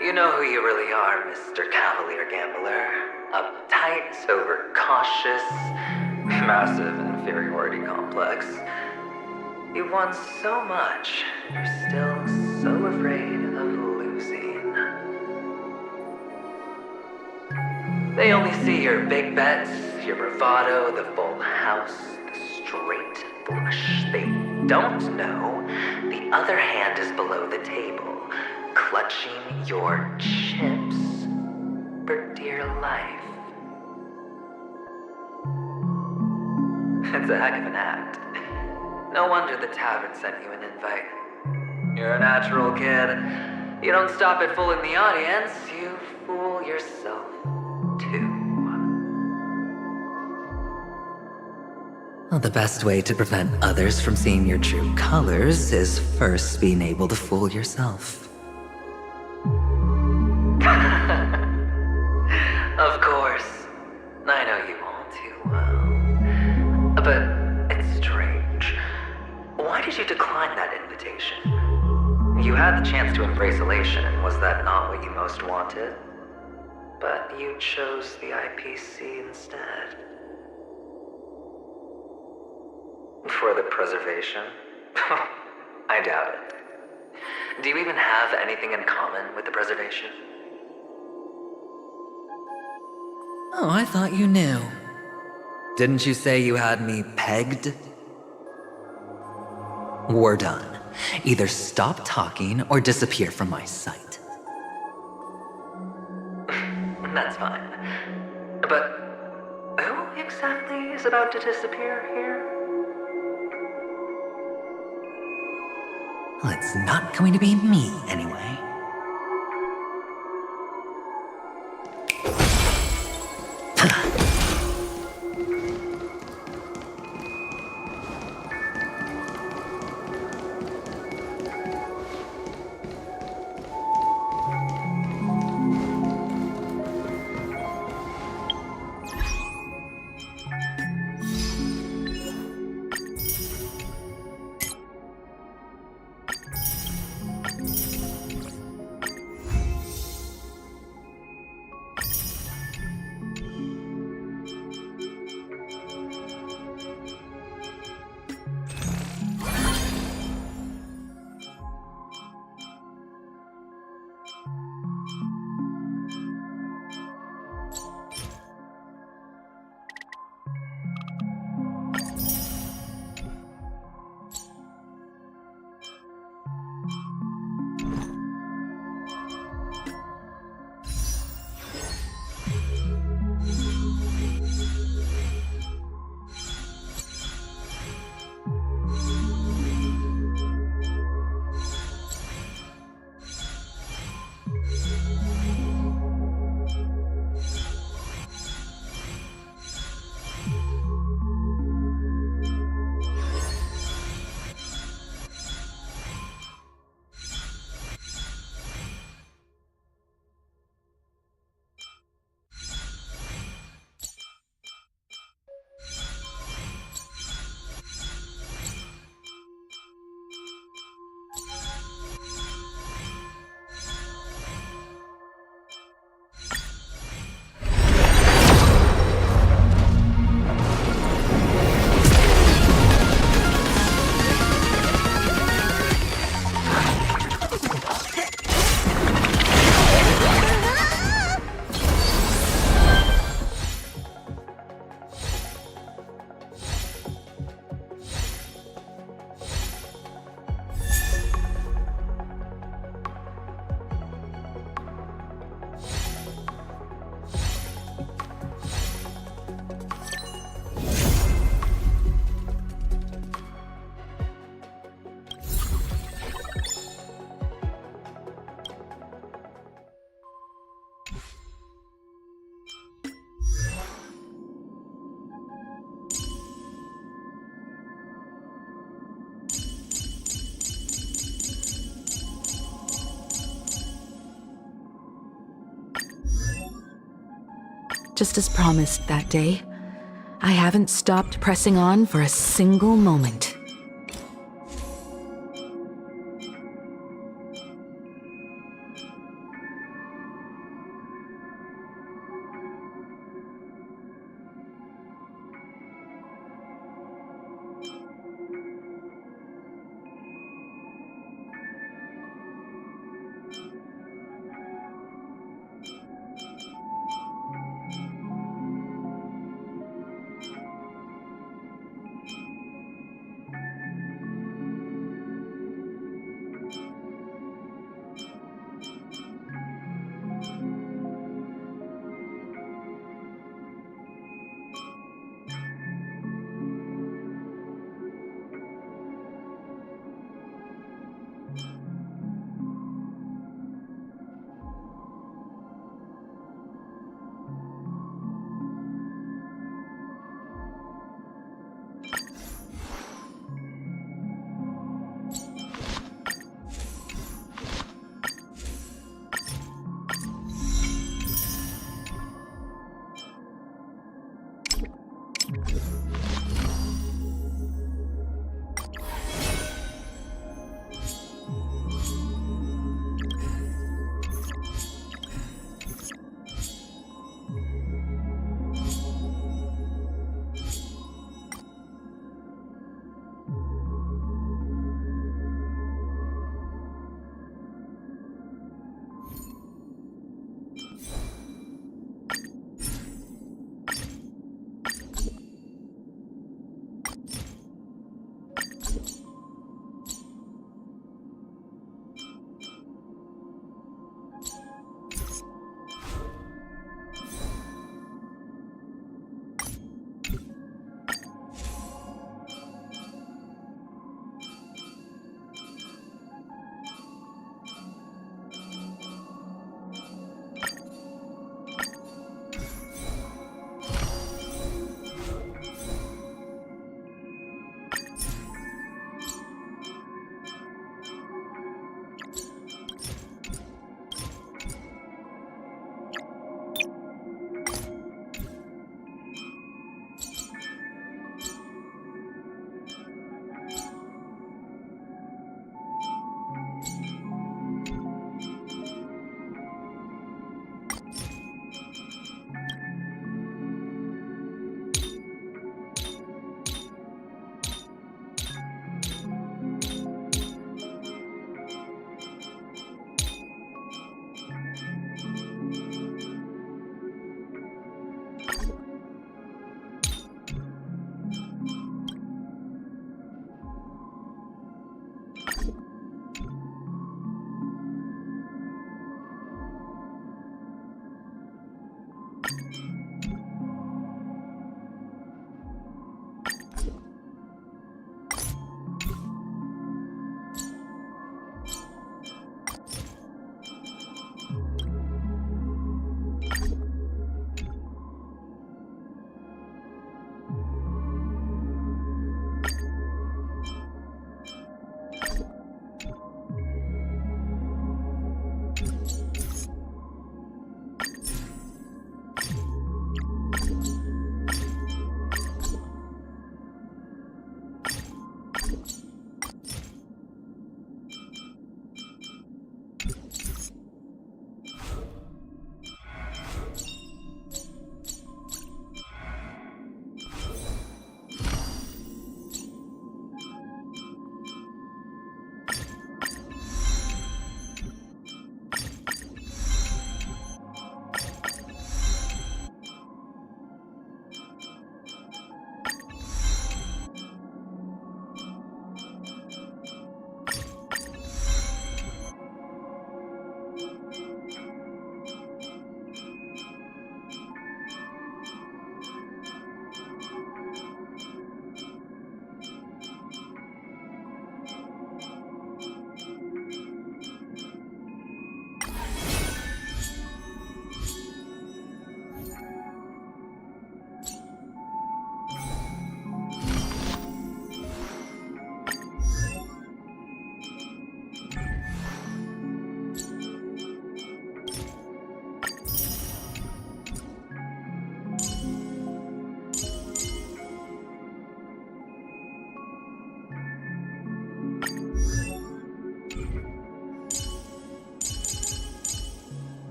You know who you really are, Mr. Cavalier Gambler. Uptight, sober, cautious, massive inferiority complex. You've won so much, you're still so afraid of losing. They only see your big bets, your bravado, the full house, the straight flush. They don't know the other hand is below the table, clutching your chips for dear life. It's a heck of an act. No wonder the tavern sent you an invite. You're a natural kid. You don't stop at fooling the audience, you fool yourself too. Well, the best way to prevent others from seeing your true colors is first being able to fool yourself. Of course. I know you all too well. But it's strange. Why did you decline that invitation? You had the chance to embrace elation, and was that not what you most wanted? But you chose the IPC instead. For the preservation? I doubt it. Do you even have anything in common with the preservation? Oh, I thought you knew. Didn't you say you had me pegged? We're done. Either stop talking or disappear from my sight. That's fine. But who exactly is about to disappear here? Well, it's not going to be me, anyway. Just as promised that day, I haven't stopped pressing on for a single moment.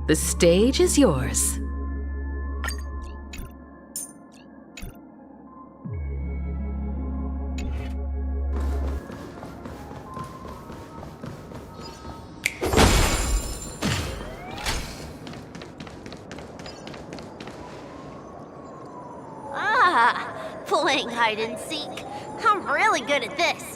The stage is yours. Playing hide and seek. I'm really good at this.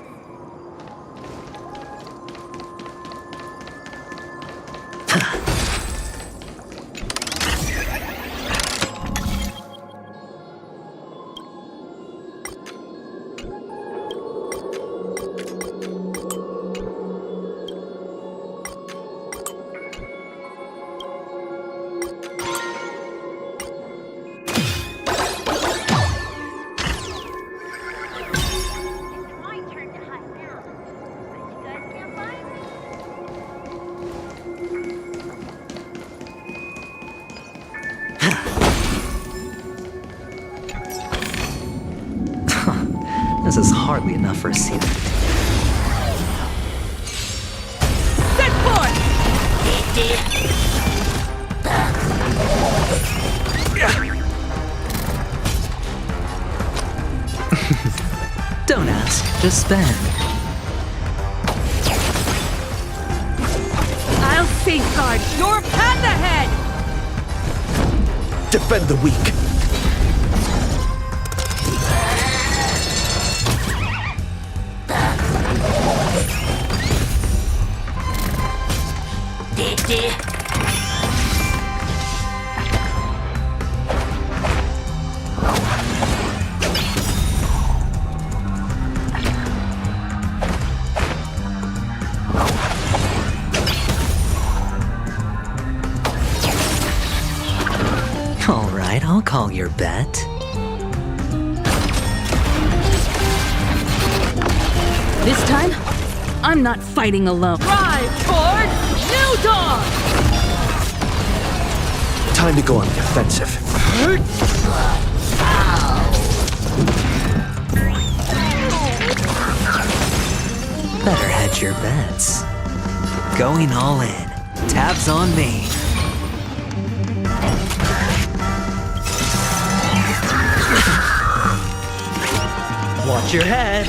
This is hardly enough for a scene. Set forth! Don't ask, just spend. I'll safeguard your path ahead! Defend the weak. Alright, I'll call your bet. This time, I'm not fighting alone. Drive toward New Dawn! Time to go on the offensive. Better hedge your bets. Going all in. Tabs on me. Watch your head.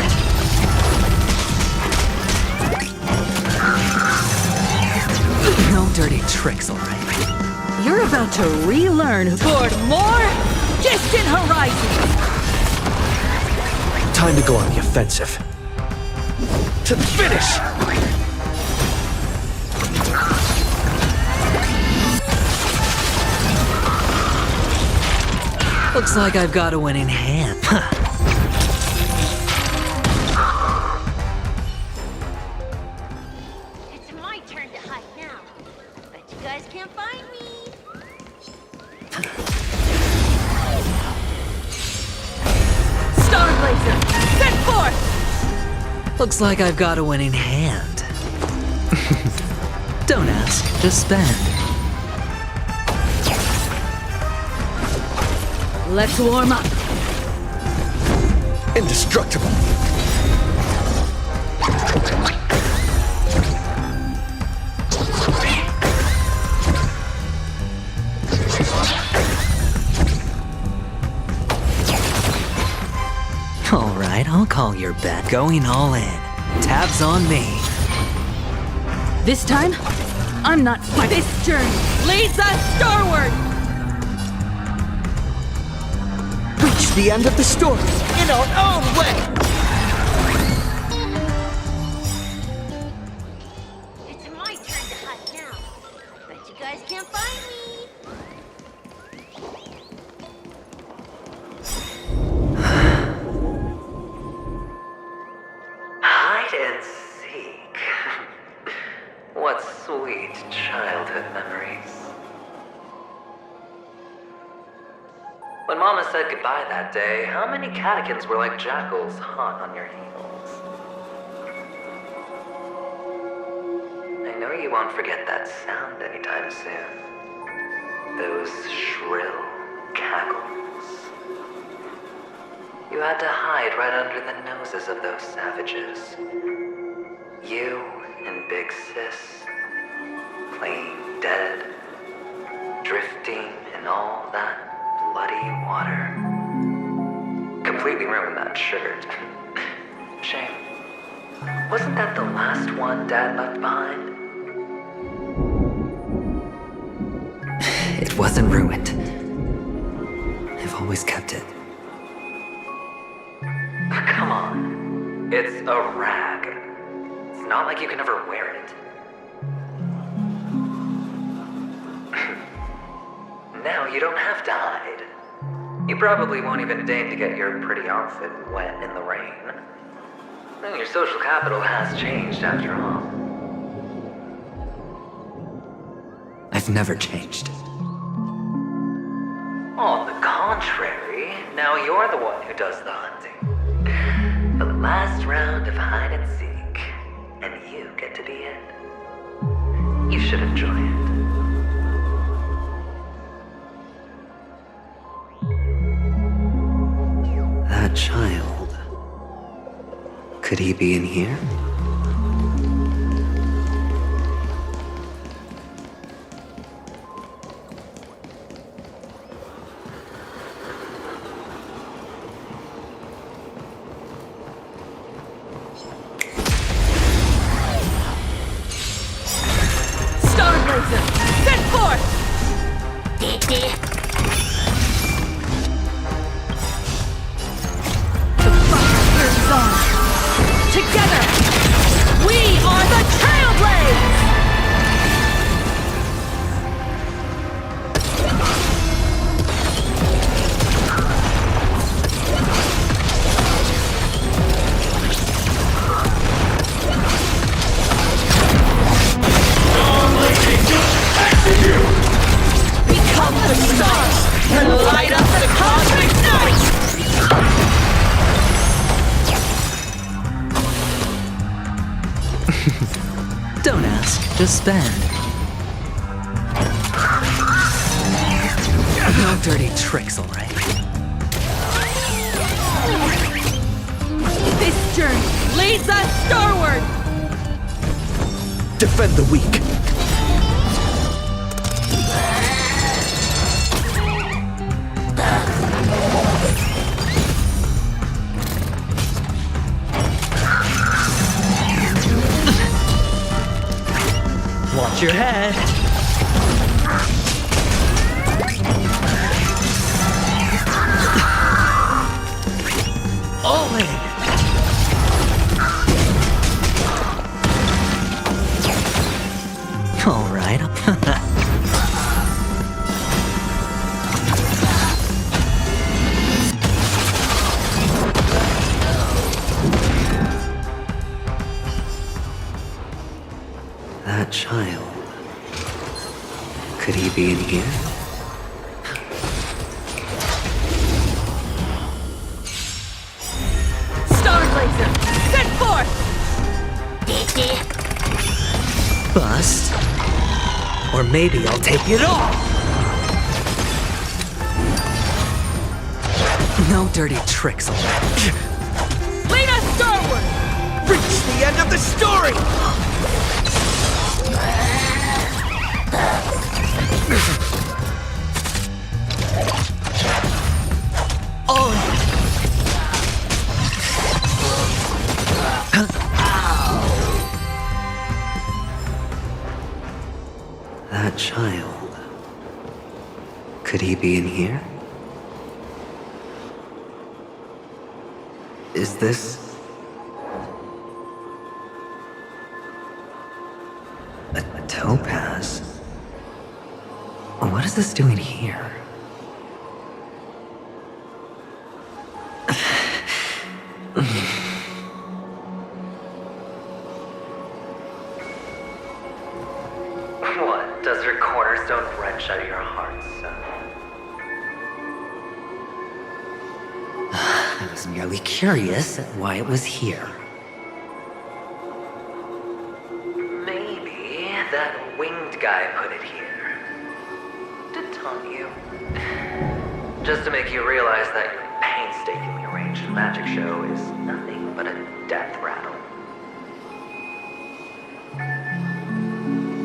No dirty tricks, alright? You're about to relearn toward more distant horizons. Time to go on the offensive. To the finish! Looks like I've got a winning hand. It's my turn to hide now. Bet you guys can't find me. Starblazer, set forth! Looks like I've got a winning hand. Don't ask, just spend. Let's warm up. Indestructible. Alright, I'll call your bet. Going all in. Tabs on me. This time, I'm not fighting. This journey leads us starward. Reach the end of the story in our own way! It's my turn to hide now. Bet you guys can't find me. Hide and seek. What sweet childhood memories. When Mama said goodbye that day, how many catechins were like jackals hot on your heels? I know you won't forget that sound anytime soon. Those shrill cackles. You had to hide right under the noses of those savages. You and Big Sis, playing dead, drifting in all that bloody water. Completely ruined that shirt. Shame. Wasn't that the last one Dad left behind? It wasn't ruined. I've always kept it. Come on. It's a rag. It's not like you can ever wear it. Now you don't have to hide. You probably won't even deign to get your pretty outfit wet in the rain. Well, your social capital has changed after all. I've never changed. On the contrary, now you're the one who does the hunting. The last round of hide and seek, and you get to be it. You should enjoy it. That child. Could he be in here? Starblazer, set forth! Together, we are the Trailblazer! Become the stars and light up the cosmic night! Don't ask, just spend. No dirty tricks, alright? This journey leads us starward! Defend the weak. Watch your head. All in. All right. That child. Could he be in here? Trailblazer, set forth! Bust. Or maybe I'll take it all! No dirty tricks allowed. Lead us starward! Reach the end of the story! Oh! That child. Could he be in here? Is this... a topaz? What is this doing here? What? Does your cornerstone wrench out your heart, son? I was merely curious at why it was here. Maybe that winged guy put it here. To taunt you. Just to make you realize that your painstakingly arranged magic show is nothing but a death rattle.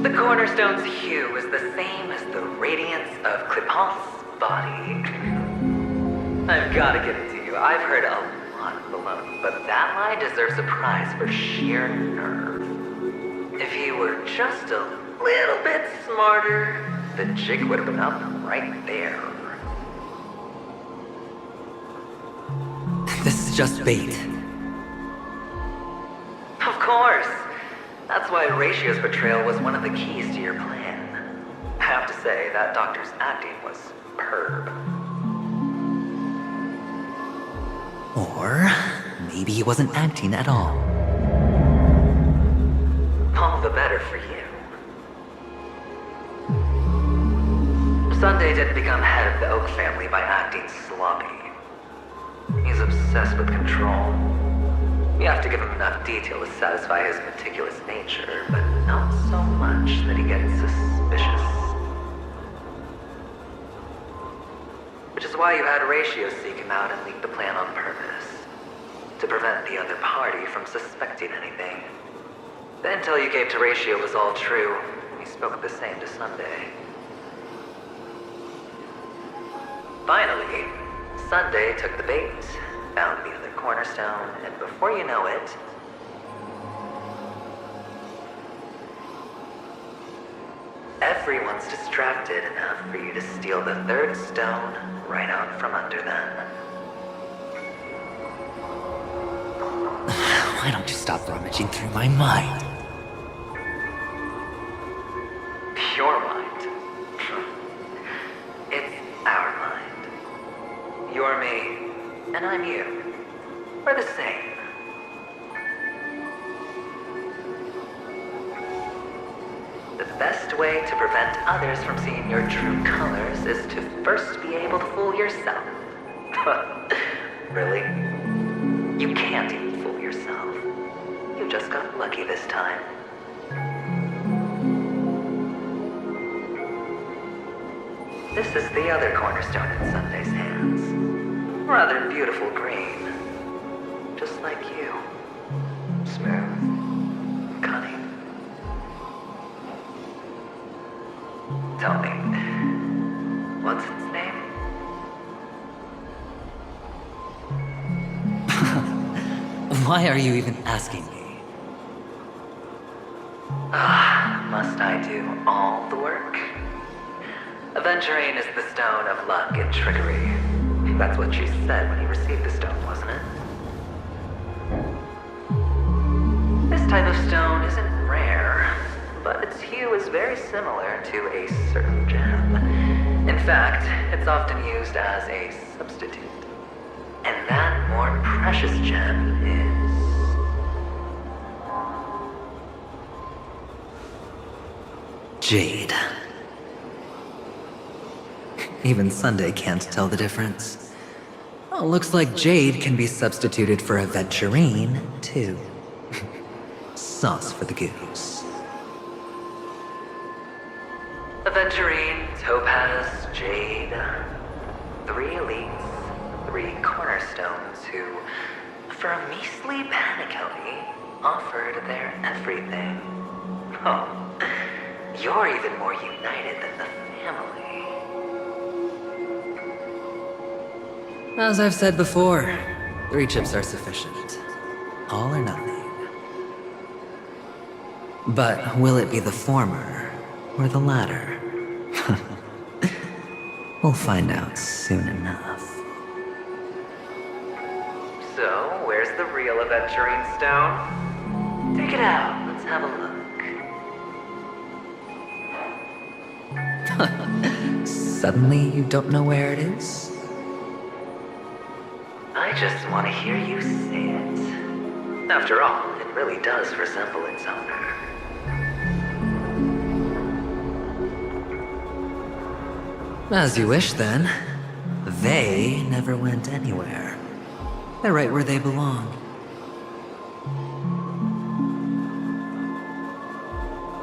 The cornerstone's hue is the same as the radiance of Clipant's body. I've gotta give it to you. I've heard a lot of baloney, but that lie deserves a prize for sheer nerve. If he were just a little bit smarter, the jig would have been up right there. This is just bait. Of course. That's why Ratio's betrayal was one of the keys to your plan. I have to say, that doctor's acting was superb. Or maybe he wasn't acting at all. All the better for you. Sunday didn't become head of the Oak family by acting sloppy. He's obsessed with control. You have to give him enough detail to satisfy his meticulous nature, but not so much that he gets suspicious. Which is why you had Ratio seek him out and leak the plan on purpose. To prevent the other party from suspecting anything. The intel you gave to Ratio was all true. He spoke the same to Sunday. Finally, Sunday took the bait, found the other cornerstone, and before you know it... everyone's distracted enough for you to steal the third stone right out from under them. Why don't you stop rummaging through my mind? Your mind. It's our mind. You're me, and I'm you. We're the same. The best way to prevent others from seeing your true colors is to first be able to fool yourself. Really? You can't even fool yourself. You just got lucky this time. This is the other cornerstone in Sunday's hands. Rather beautiful green. Just like you. Smooth. Cunning. Tell me, what's its name? Why are you even asking me? Ah, must I do all the work? Aventurine is the stone of luck and trickery. That's what you said when you received the stone, wasn't it? This type of stone isn't rare, but its hue is very similar to a certain gem. In fact, it's often used as a substitute. And that more precious gem is... Jade. Even Sunday can't tell the difference. Oh, looks like Jade can be substituted for Aventurine, too. Sauce for the goose. Aventurine, topaz, jade. 3 elites, 3 cornerstones who, for a measly penny, offered their everything. Oh, you're even more united than the family. As I've said before, 3 chips are sufficient. All or nothing. But will it be the former or the latter? We'll find out soon enough. So, where's the real Aventurine stone? Take it out, let's have a look. Suddenly you don't know where it is? I just want to hear you say it. After all, it really does resemble its owner. As you wish, then. They never went anywhere. They're right where they belong.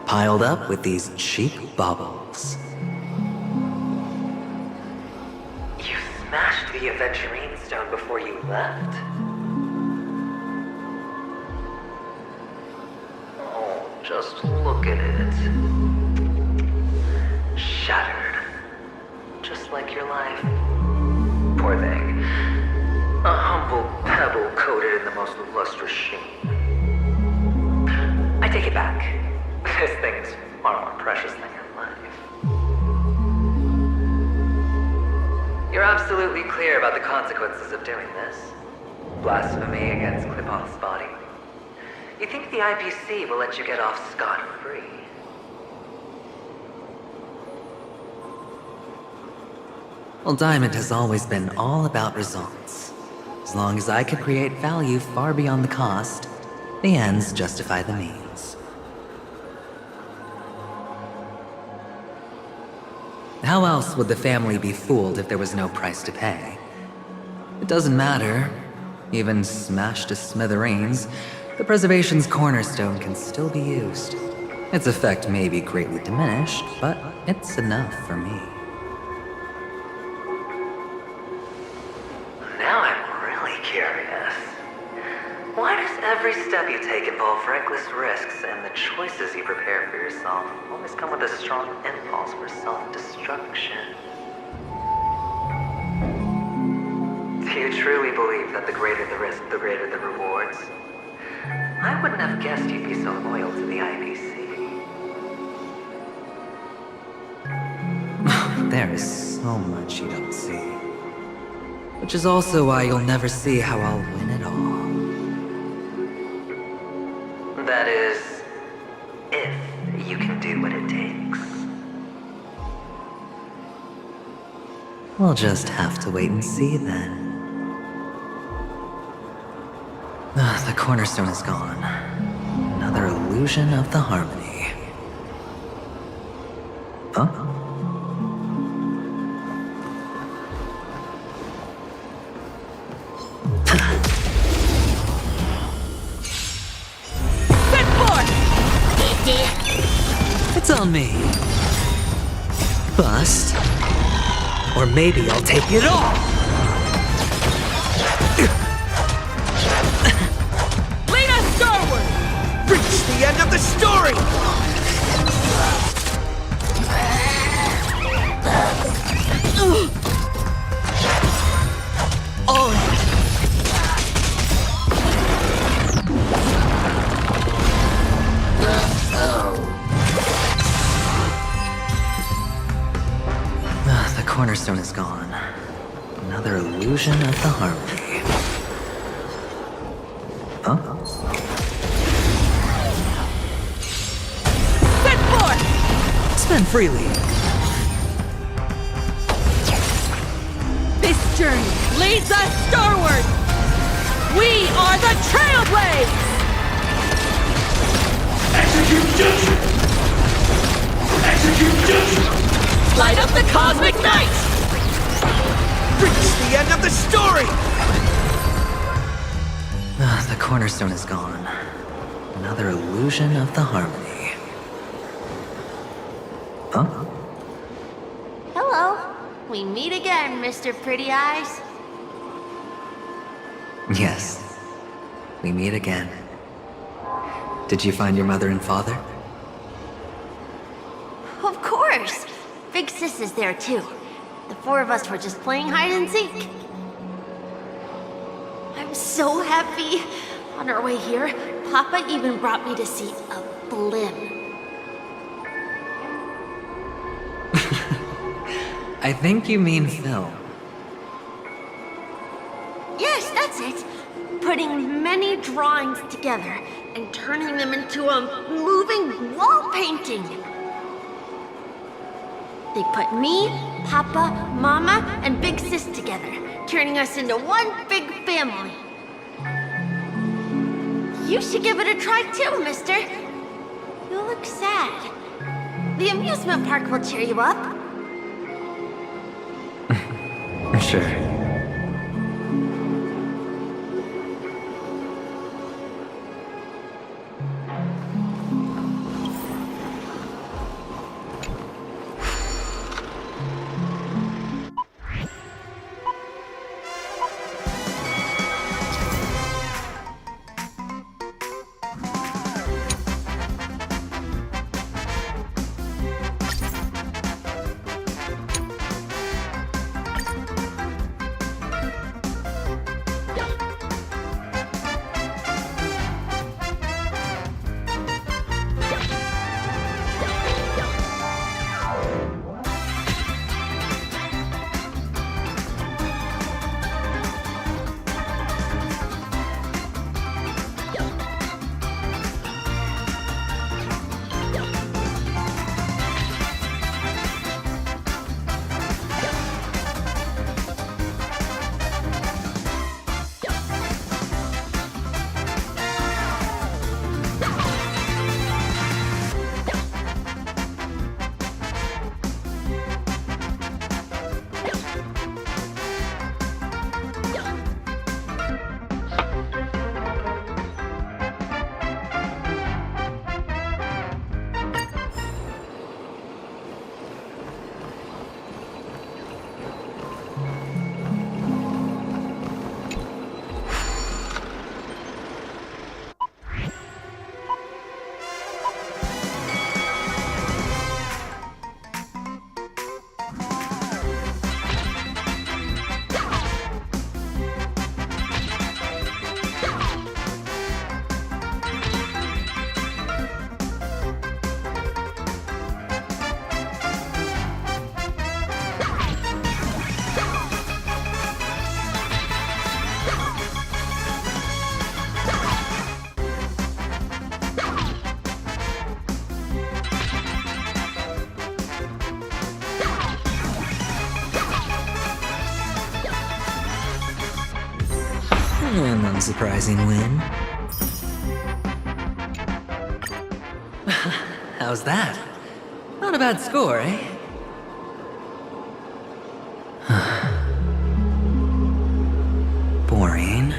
Piled up with these cheap baubles. You smashed the Aventurine stone before you left? Oh, just look at it. Shattered. Just like your life. Poor thing. A humble pebble coated in the most lustrous sheen. I take it back. This thing is far more precious than your life. You're absolutely clear about the consequences of doing this. Blasphemy against Clipoth's body. You think the IPC will let you get off scot-free? Well, Diamond has always been all about results. As long as I could create value far beyond the cost, the ends justify the means. How else would the family be fooled if there was no price to pay? It doesn't matter. Even smashed to smithereens, the preservation's cornerstone can still be used. Its effect may be greatly diminished, but it's enough for me. Now I'm really curious. Why does every step you take involve reckless risks, and the choices you prepare for yourself always come with a strong impulse for self-destruction? Do you truly believe that the greater the risk, the greater the rewards? I wouldn't have guessed you'd be so loyal to the IPC. There is so much you don't see. Which is also why you'll never see how I'll win it all. That is, if you can do what it takes. We'll just have to wait and see then. The cornerstone is gone. Another illusion of the harmony. Huh? It's on me. Bust. Or maybe I'll take it all. Lead us starward! Reach the end of the story! Oh. cornerstone is gone. Another illusion of the harmony. Huh? Set forth! Spend freely. This journey leads us starward! We are the Trailblazer! Execute judgment! Execute judgment! Light up the cosmic night! Reach the end of the story! The cornerstone is gone. Another illusion of the harmony. Huh? Hello. We meet again, Mr. Pretty Eyes. Yes. We meet again. Did you find your mother and father? Of course. Big Sis is there too. The four of us were just playing hide and seek. I'm so happy. On our way here, Papa even brought me to see a blimp. I think you mean film. Yes, that's it. Putting many drawings together and turning them into a moving wall painting. They put me, Papa, Mama, and Big Sis together, turning us into one big family. You should give it a try too, mister. You look sad. The amusement park will cheer you up. Sure. An unsurprising win. How's that? Not a bad score, eh? Boring.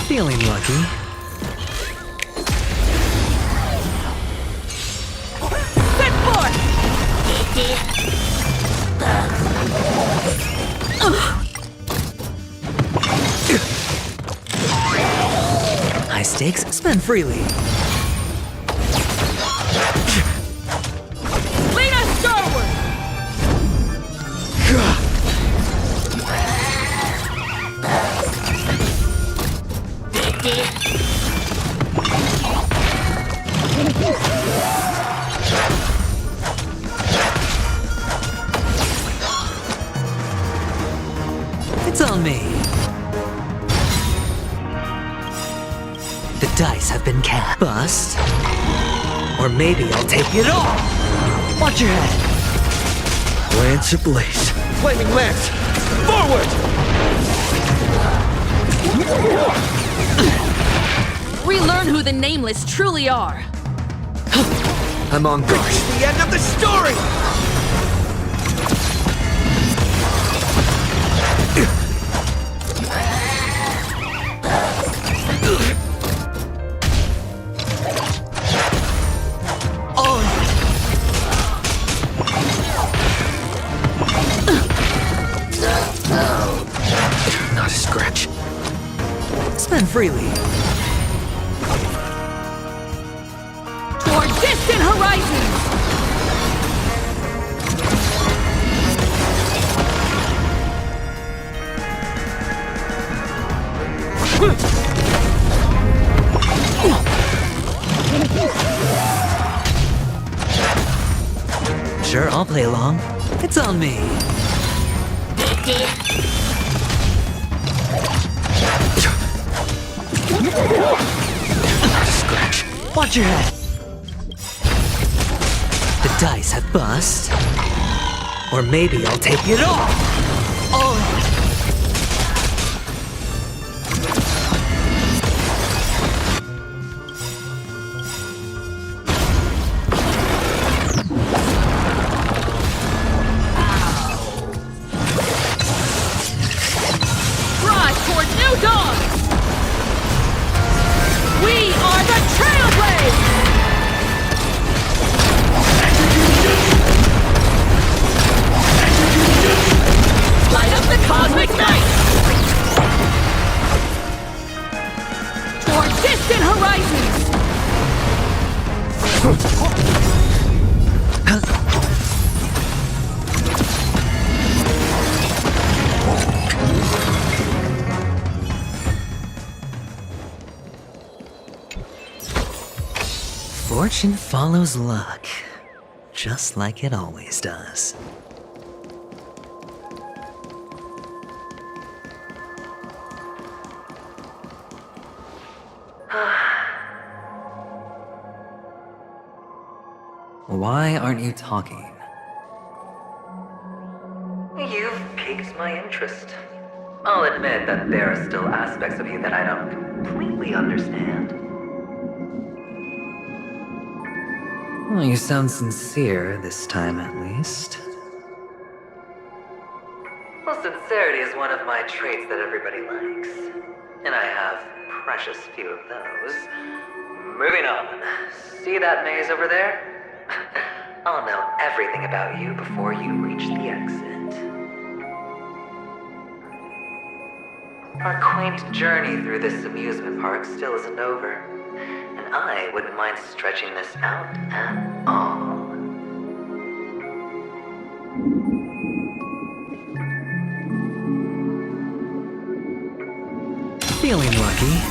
Feeling lucky. mistakes, spend freely. Lead us starward! It's on me. The dice have been cast. Bust. Or maybe I'll take it all. Watch your head. Lance ablaze. Flaming lance! Forward! Relearn who the Nameless truly are. I'm on guard. The end of the story! Not a scratch. Spend freely. Toward distant horizons! Sure, I'll play along. It's on me. Scratch. Watch your head. The dice have bust. Or maybe I'll take it all. Rise toward new dawn! We are the Trailblazer! Light up the cosmic night! Toward distant horizons! Fortune follows luck, just like it always does. Why aren't you talking? You've piqued my interest. I'll admit that there are still aspects of you that I don't completely understand. Well, you sound sincere this time, at least. Well, sincerity is one of my traits that everybody likes. And I have precious few of those. Moving on. See that maze over there? I'll know everything about you before you reach the exit. Our quaint journey through this amusement park still isn't over, and I wouldn't mind stretching this out at all. Feeling lucky.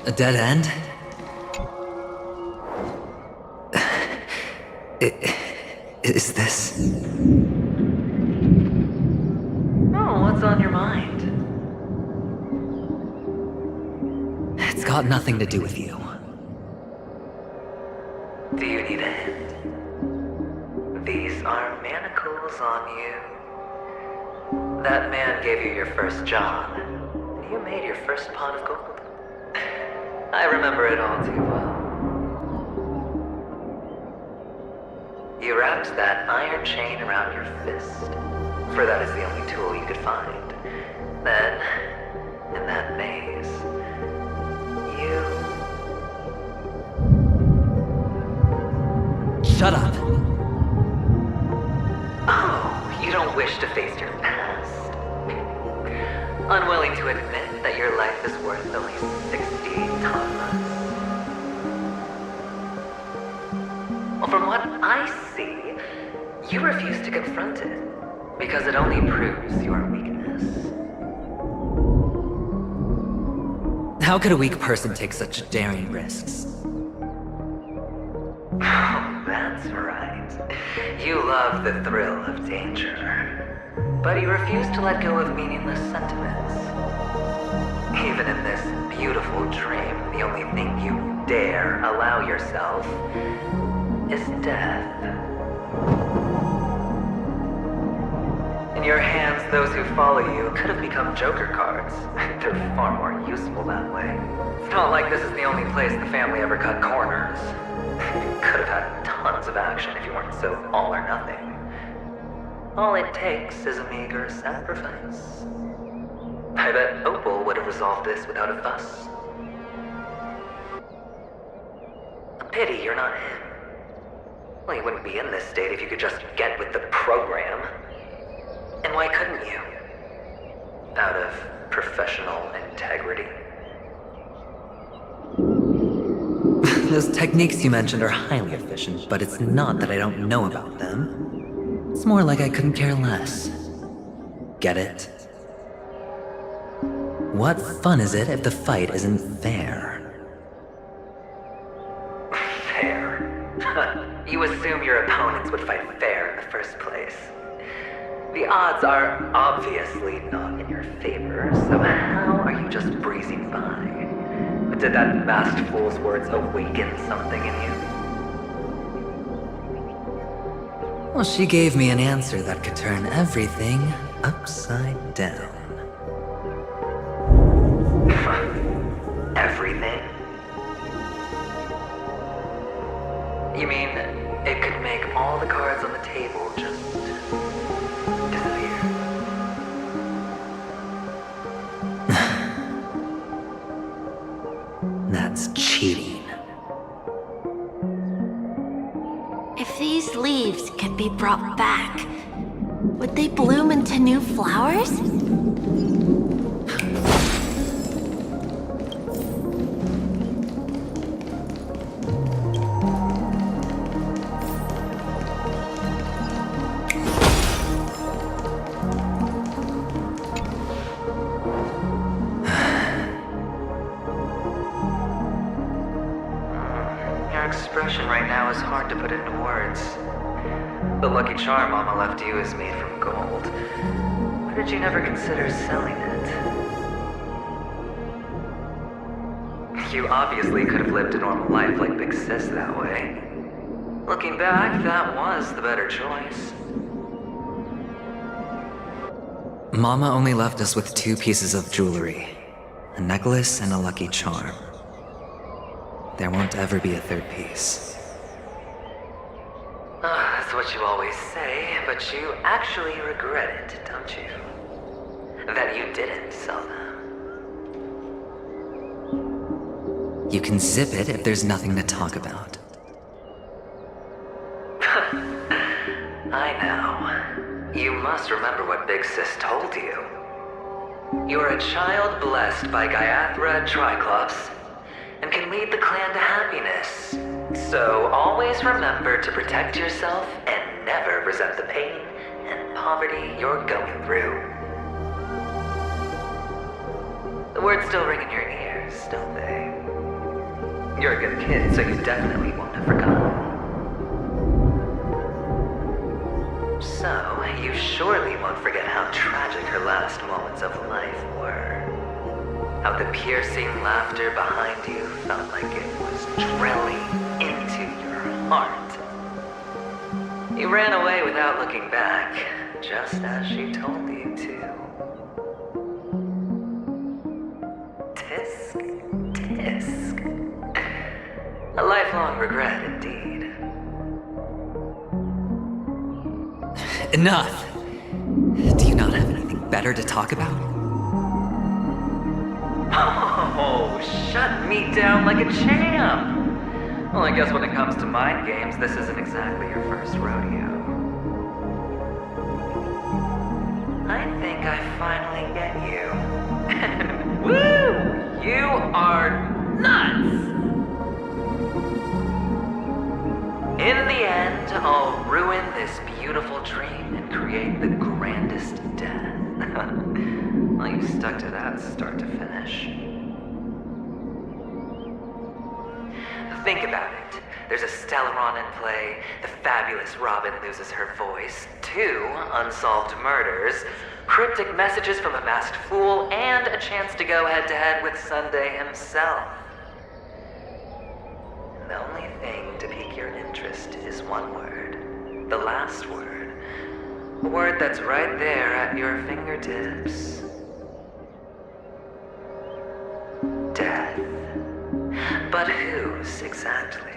A dead end? Is this... Oh, what's on your mind? It's got nothing to do with you. Do you need a hint? These are manacles on you. That man gave you your first job. You made your first pot of gold. I remember it all too well. You wrapped that iron chain around your fist, for that is the only tool you could find. Then, in that maze, you... Shut up! Oh, you don't wish to face your past? Unwilling to admit that your life is worth only 68 tons? Well, from what I see, you refuse to confront it, because it only proves your weakness. How could a weak person take such daring risks? Oh, that's right. You love the thrill of danger. But you refuse to let go of meaningless sentiments. Even in this beautiful dream, the only thing you dare allow yourself is death. In your hands, those who follow you could have become joker cards. They're far more useful that way. It's not like this is the only place the family ever cut corners. You could have had tons of action if you weren't so all or nothing. All it takes is a meager sacrifice. I bet Opal would have resolved this without a fuss. A pity you're not him. Well, you wouldn't be in this state if you could just get with the program. And why couldn't you? Out of professional integrity? Those techniques you mentioned are highly efficient, but it's not that I don't know about them. It's more like I couldn't care less. Get it? What fun is it if the fight isn't fair? Fair? You assume your opponents would fight fair in the first place. The odds are obviously not in your favor, so how are you just breezing by? Did that masked fool's words awaken something in you? Well, she gave me an answer that could turn everything upside down. Everything? You mean it could make all the cards on the table just disappear? That's cheating. If these leaves could be brought back, would they bloom into new flowers? Your expression right now is hard to put into words. The lucky charm Mama left you is made from gold. Why did you never consider selling it? You obviously could have lived a normal life like Big Sis that way. Looking back, that was the better choice. Mama only left us with 2 pieces of jewelry. A necklace and a lucky charm. There won't ever be a 3rd piece. That's what you always say, but you actually regret it, don't you? That you didn't sell them. You can zip it if there's nothing to talk about. I know. You must remember what Big Sis told you. You're a child blessed by Gaiathra Triclops, and can lead the clan to happiness. So always remember to protect yourself and never resent the pain and poverty you're going through. The words still ring in your ears, don't they? You're a good kid, so you definitely won't have forgotten. So, you surely won't forget how tragic her last moments of life were. How the piercing laughter behind you felt like it was drilling into your heart. You ran away without looking back, just as she told you to. Tisk, tisk. A lifelong regret indeed. Enough! Do you not have anything better to talk about? Oh, shut me down like a champ! Well, I guess when it comes to mind games, this isn't exactly your first rodeo. I think I finally get you. Woo! You are nuts! In the end, I'll ruin this beautiful dream and create the grandest death. Well, you stuck to that start to finish. Think about it. There's a Stellaron in play, the fabulous Robin loses her voice, 2 unsolved murders, cryptic messages from a masked fool, and a chance to go head-to-head with Sunday himself. And the only thing to pique your interest is one word. The last word. A word that's right there at your fingertips. Death. But whose exactly?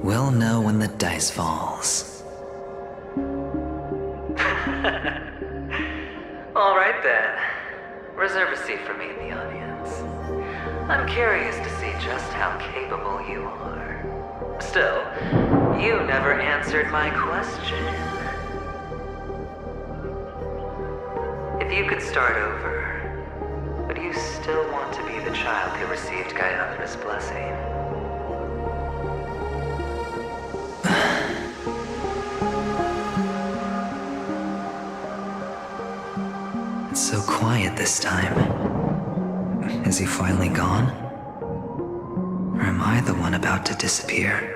We'll know when the dice falls. All right then. Reserve a seat for me in the audience. I'm curious to see just how capable you are. Still, you never answered my question. If you could start over, would you still want to be the child who received Gaiathra's blessing? It's so quiet this time. Is he finally gone? Or am I the one about to disappear?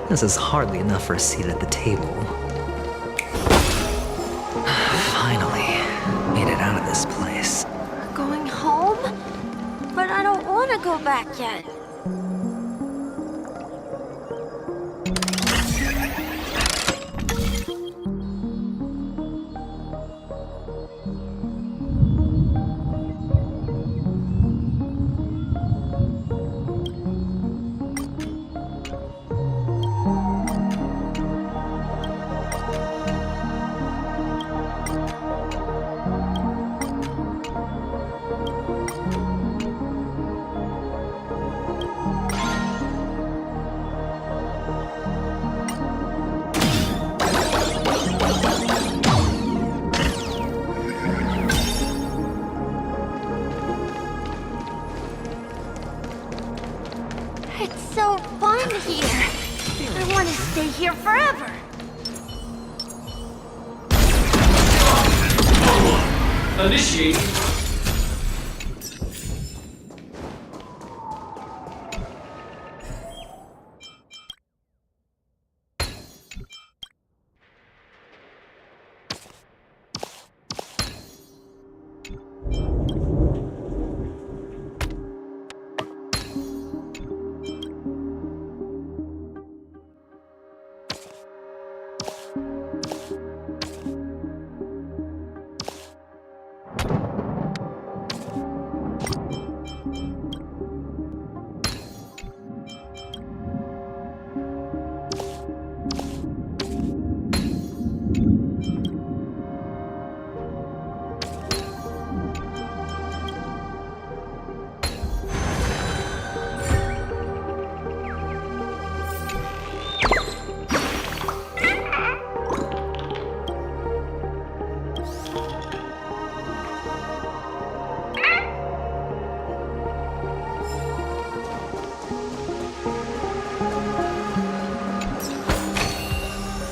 This is hardly enough for a seat at the table. Finally, made it out of this place. Going home? But I don't want to go back yet. It's so fun here. I want to stay here forever. Initiate.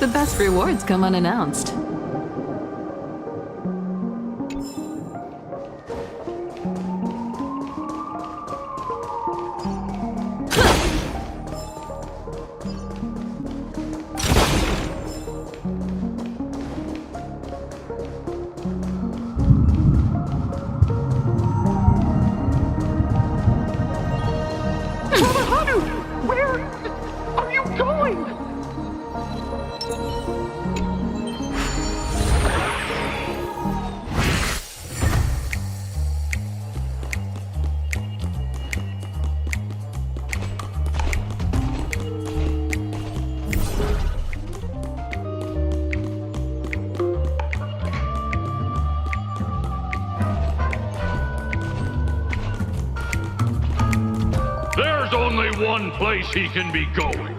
The best rewards come unannounced. There's only one place he can be going,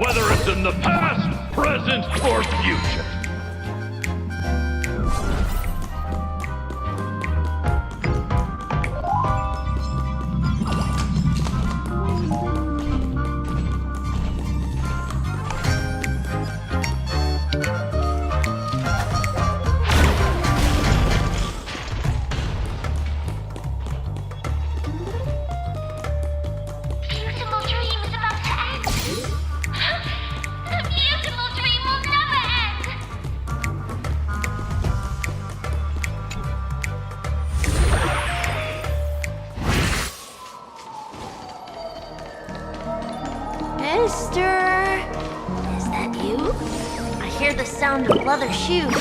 whether it's in the past, present, or future. Mister, is that you? I hear the sound of leather shoes.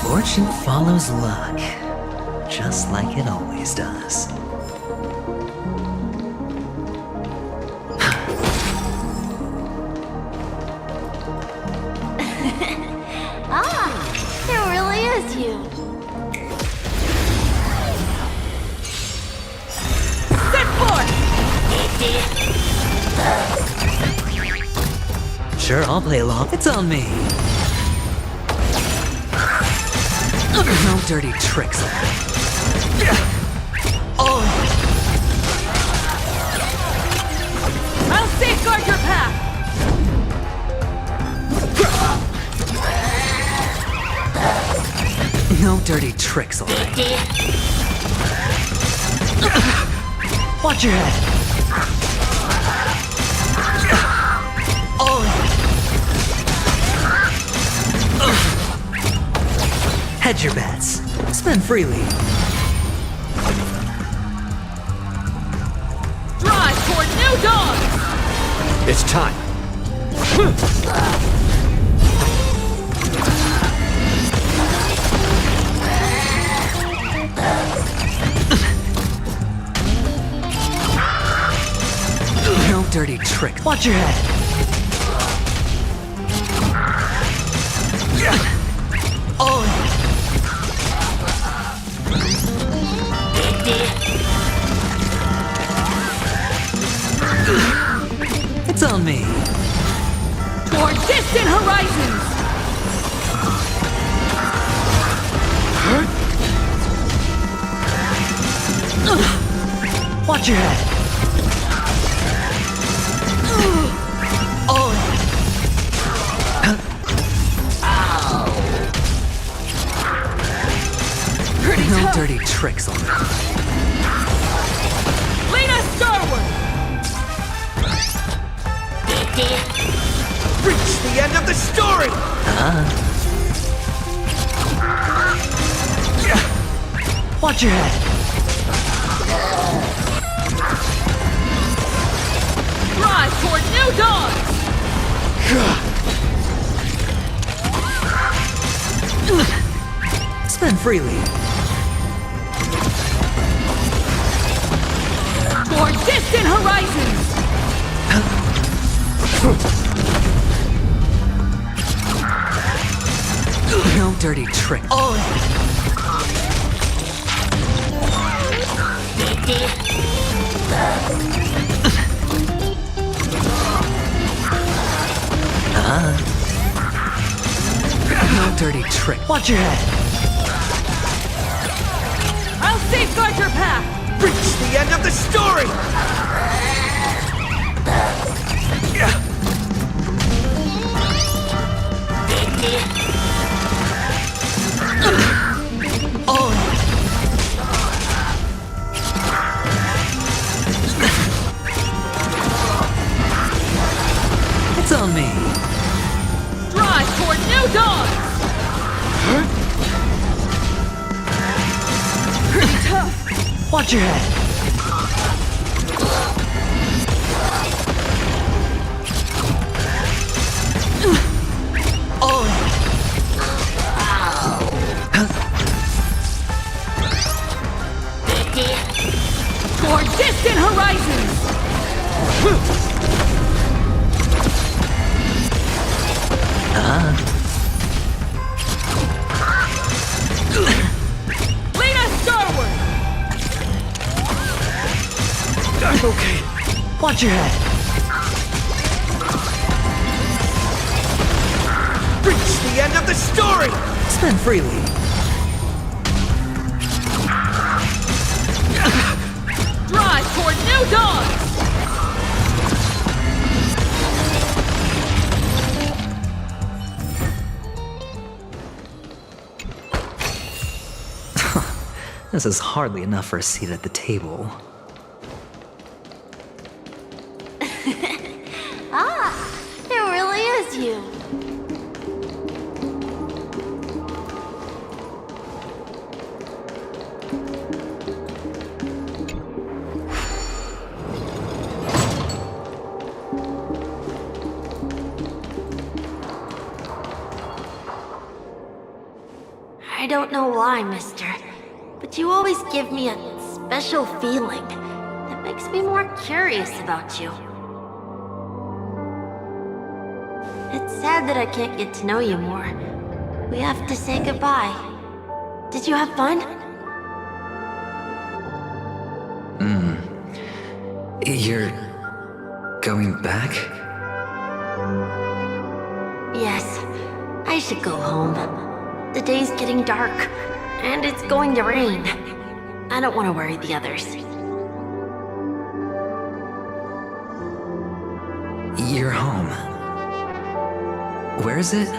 Fortune follows luck, just like it always does. Ah, it really is you. Set forth! Sure, I'll play along. It's on me. No dirty tricks. Oh. I'll safeguard your path! No dirty tricks, alright. Watch your head. Oh. Hedge your bets. Spend freely. Drive toward new dawn! It's time. No dirty trick. Watch your head. Oh. It's on me. Toward distant horizons! Watch your head. Oh. Pretty no tough. dirty tricks on me. Lead us starward! Reach the end of the story! Watch your head. Drive toward new dawn! Spend freely. Toward distant horizons! No dirty trick. Oh. No dirty trick. Watch your head. I'll safeguard your path! Reach the end of the story! Oh. It's on me. Drive toward new dawn! Pretty tough. Watch your head. Oh. Toward distant horizons! Lead us starward! Okay. Watch your head. Reach the end of the story! Spend freely. Drive toward new dawn! This is hardly enough for a seat at the table. Ah, it really is you. I don't know why, mister, but you always give me a special feeling that makes me more curious about you. It's sad that I can't get to know you more. We have to say goodbye. Did you have fun? You're going back? Yes, I should go home. The day's getting dark, and it's going to rain. I don't want to worry the others. You're home. Where is it?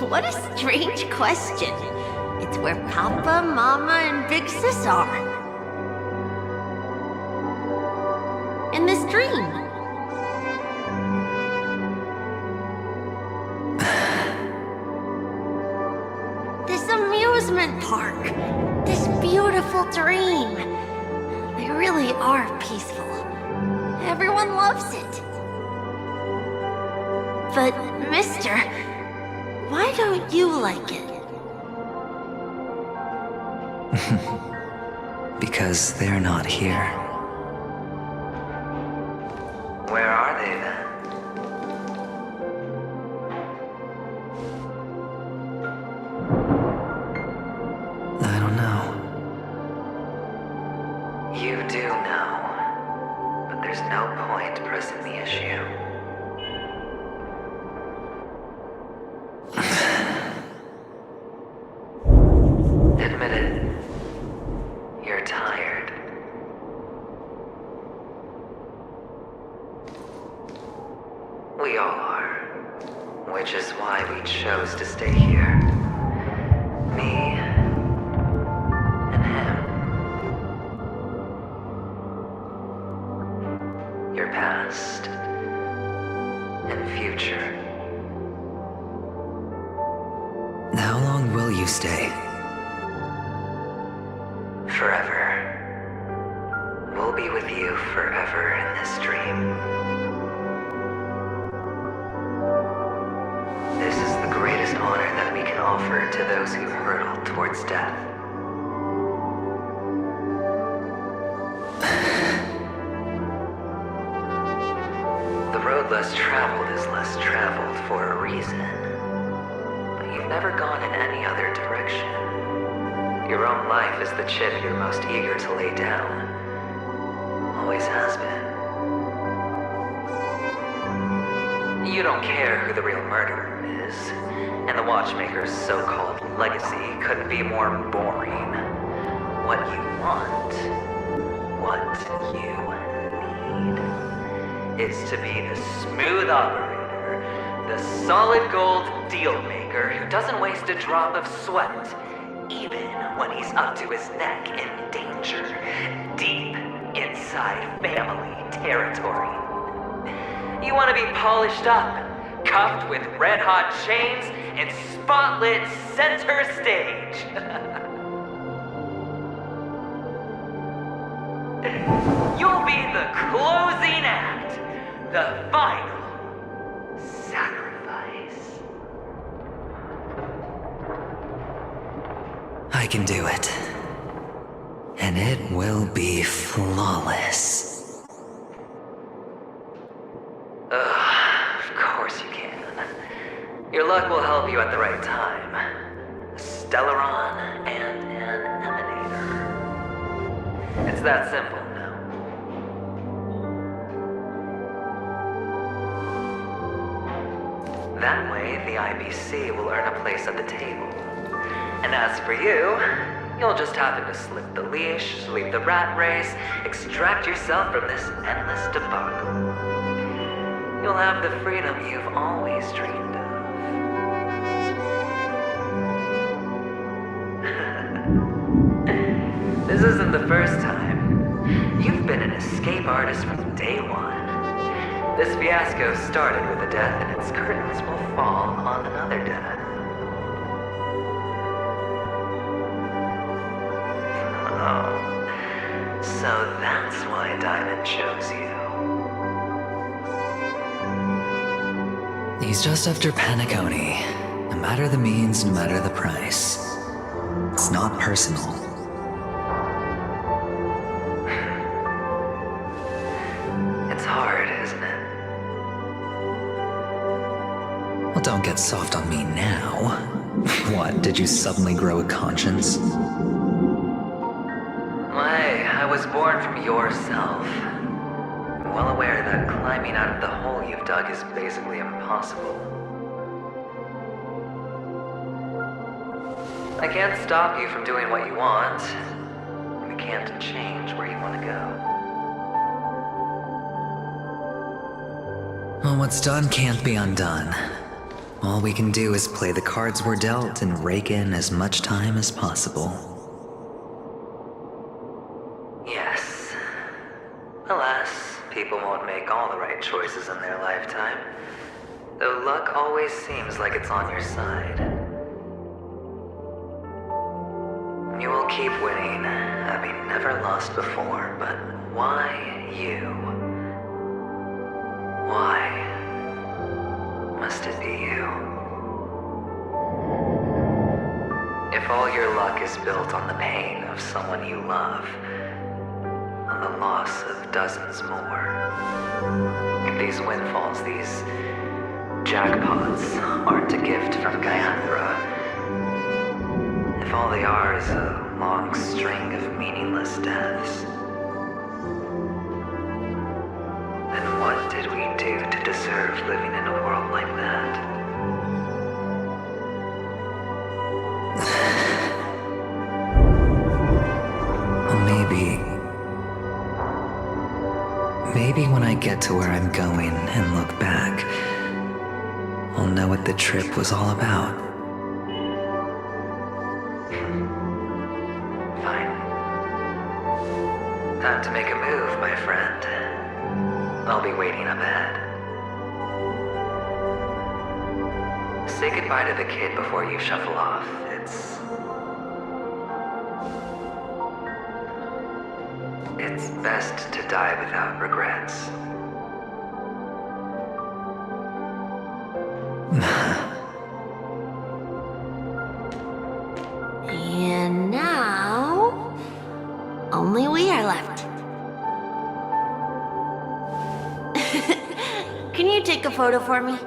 What a strange question. It's where Papa, Mama, and Big Sis are. In this dream. This amusement park. This beautiful dream. They really are peaceful. Everyone loves it. But, mister, why don't you like it? Because they're not here. Where are they then? I don't know. You do know. But there's no point pressing the issue. Admit it. You're tired. We all are. Which is why we chose to stay here. Me and him. Your past and future. How long will you stay? Forever. We'll be with you forever in this dream. This is the greatest honor that we can offer to those who hurtle towards death. The road less traveled is less traveled for a reason. But you've never gone in any other direction. Your own life is the chip you're most eager to lay down. Always has been. You don't care who the real murderer is, and the Watchmaker's so-called legacy couldn't be more boring. What you want, what you need, is to be the smooth operator, the solid gold deal maker who doesn't waste a drop of sweat, even when he's up to his neck in danger, deep inside family territory. You want to be polished up, cuffed with red-hot chains, and spotlit center stage. You'll be the closing act, the final sacrifice. I can do it. And it will be flawless. Of course you can. Your luck will help you at the right time. A Stellaron and an emanator. It's that simple now. That way, the IBC will earn a place at the table. And as for you, you'll just happen to slip the leash, leave the rat race, extract yourself from this endless debacle. You'll have the freedom you've always dreamed of. This isn't the first time. You've been an escape artist from day one. This fiasco started with a death, and its curtains will fall on another death. Oh, so that's why Diamond chose you. He's just after Penacony. No matter the means, no matter the price. It's not personal. It's hard, isn't it? Well, don't get soft on me now. What, did you suddenly grow a conscience? Why, I was born from yourself. Well aware that climbing out of the hole hole you've dug is basically impossible. I can't stop you from doing what you want. We can't change where you want to go. Well, what's done can't be undone. All we can do is play the cards we're dealt and rake in as much time as possible. Yes. Alas, people won't make all the right choices in their lifetime. Though luck always seems like it's on your side. You will keep winning, having never lost before, but why you? Why must it be you? If all your luck is built on the pain of someone you love, on the loss of dozens more, if these windfalls, these jackpots, aren't a gift from Gaiathra, if all they are is a long string of meaningless deaths, then what did we do to deserve living in a world like that? Maybe when I get to where I'm going and look back, I'll know what the trip was all about. Fine. Time to make a move, my friend. I'll be waiting up ahead. Say goodbye to the kid before you shuffle off. It's best to die without regrets. And now, only we are left. Can you take a photo for me?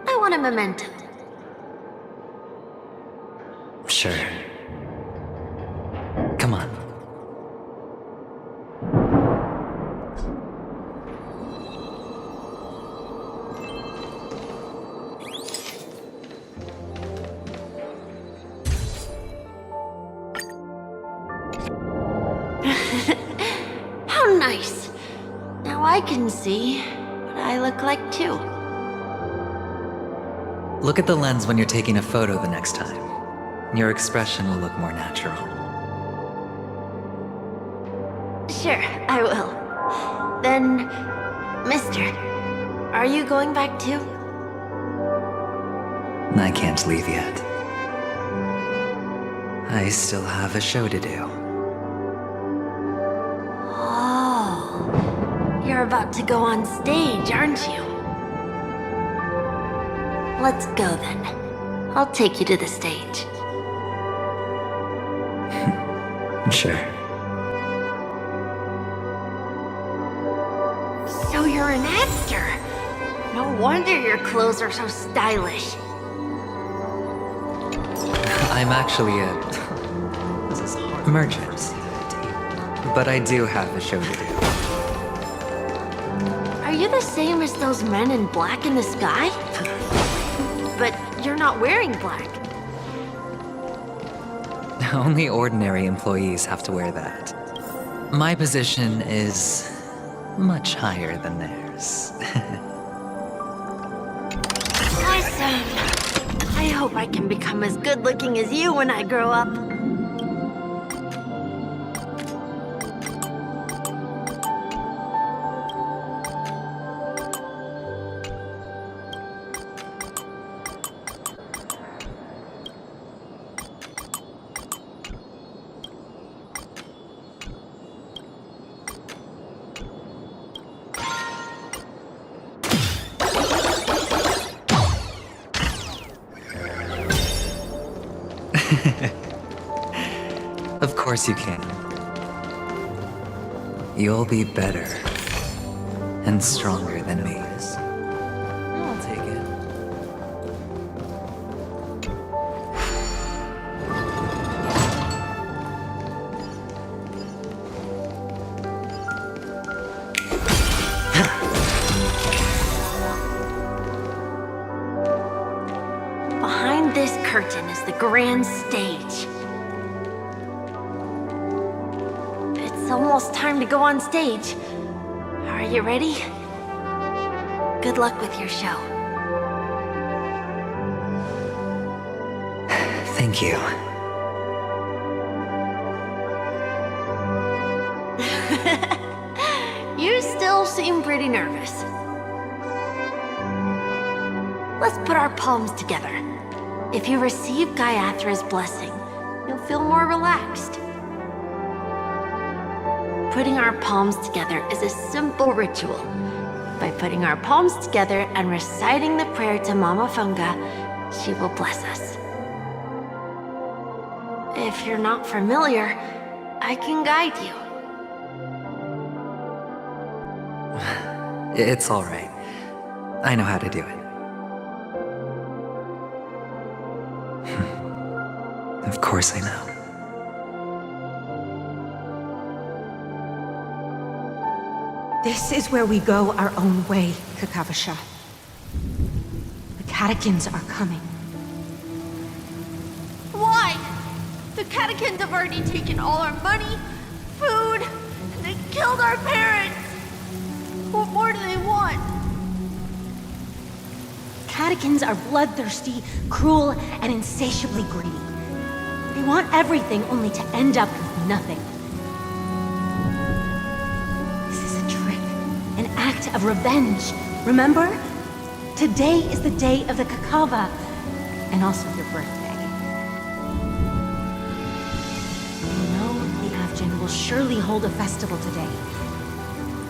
I want a memento. Sure. Come on. How nice. Now I can see what I look like too. Look at the lens when you're taking a photo the next time. Your expression will look more natural. Sure, I will. Then, Mister, are you going back too? I can't leave yet. I still have a show to do. Oh, you're about to go on stage, aren't you? Let's go then. I'll take you to the stage. Sure. So you're an actor. No wonder your clothes are so stylish. I'm actually a merchant, but I do have a show to do. Are you the same as those men in black in the sky? But you're not wearing black. Only ordinary employees have to wear that. My position is much higher than theirs. Awesome! I hope I can become as good looking as you when I grow up. Of course you can. You'll be better and stronger than me. I'll take it. curtain is the grand stage. It's almost time to go on stage. Are you ready? Good luck with your show. Thank you. You still seem pretty nervous. Let's put our palms together. If you receive Gaiathra's blessing, you'll feel more relaxed. Putting our palms together is a simple ritual. By putting our palms together and reciting the prayer to Mama Funga, she will bless us. If you're not familiar, I can guide you. It's all right. I know how to do it. Of course I know. This is where we go our own way, Kakavasha. The catechins are coming. Why? The catechins have already taken all our money, food, and they killed our parents. What more do they want? Catechins are bloodthirsty, cruel, and insatiably greedy. They want everything only to end up with nothing. This is a trick, an act of revenge. Remember? Today is the day of the Kakava, and also your birthday. They know the Avgin will surely hold a festival today.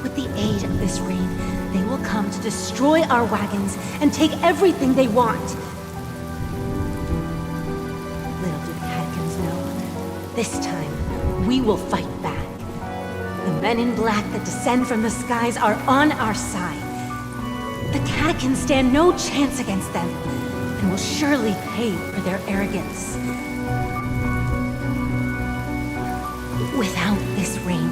With the aid of this rain, they will come to destroy our wagons and take everything they want. Little do the Catechins know, this time we will fight back. The men in black that descend from the skies are on our side. The Catechins stand no chance against them, and will surely pay for their arrogance. Without this rain,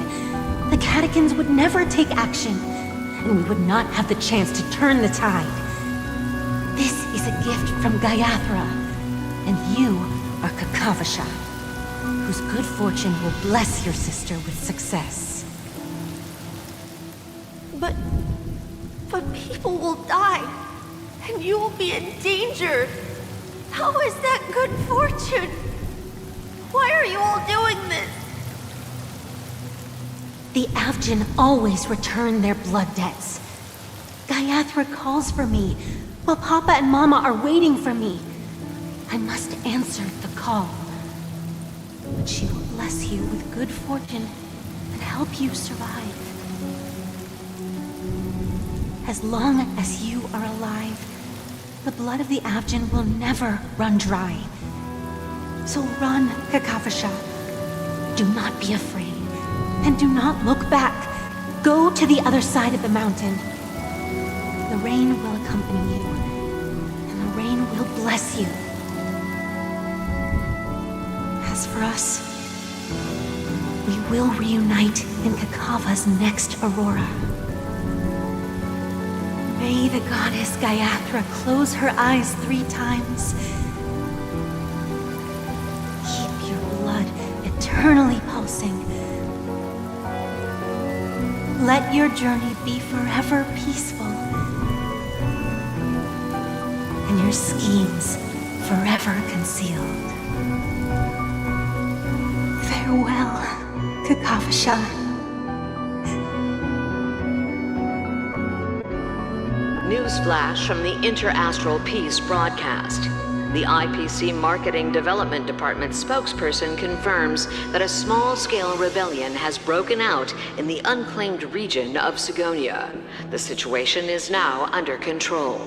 the Catechins would never take action, and we would not have the chance to turn the tide. This is a gift from Gaiathra, and you are Kakavasha, whose good fortune will bless your sister with success. But people will die, and you will be in danger. How is that good fortune? Why are you all doing this? The Avgin always return their blood debts. Gaiathra calls for me, while Papa and Mama are waiting for me. I must answer the call. But she will bless you with good fortune and help you survive. As long as you are alive, the blood of the Avgin will never run dry. So run, Kakavasha. Do not be afraid. And do not look back. Go to the other side of the mountain. The rain will accompany you, and the rain will bless you. As for us, we will reunite in Kakava's next aurora. May the goddess Gaiathra close her eyes 3 times. Keep your blood eternally pulsing. Let your journey be forever peaceful, and your schemes forever concealed. Farewell, Kakavasha. Newsflash from the Interastral Peace broadcast. The IPC Marketing Development Department spokesperson confirms that a small-scale rebellion has broken out in the unclaimed region of Sigonia. The situation is now under control.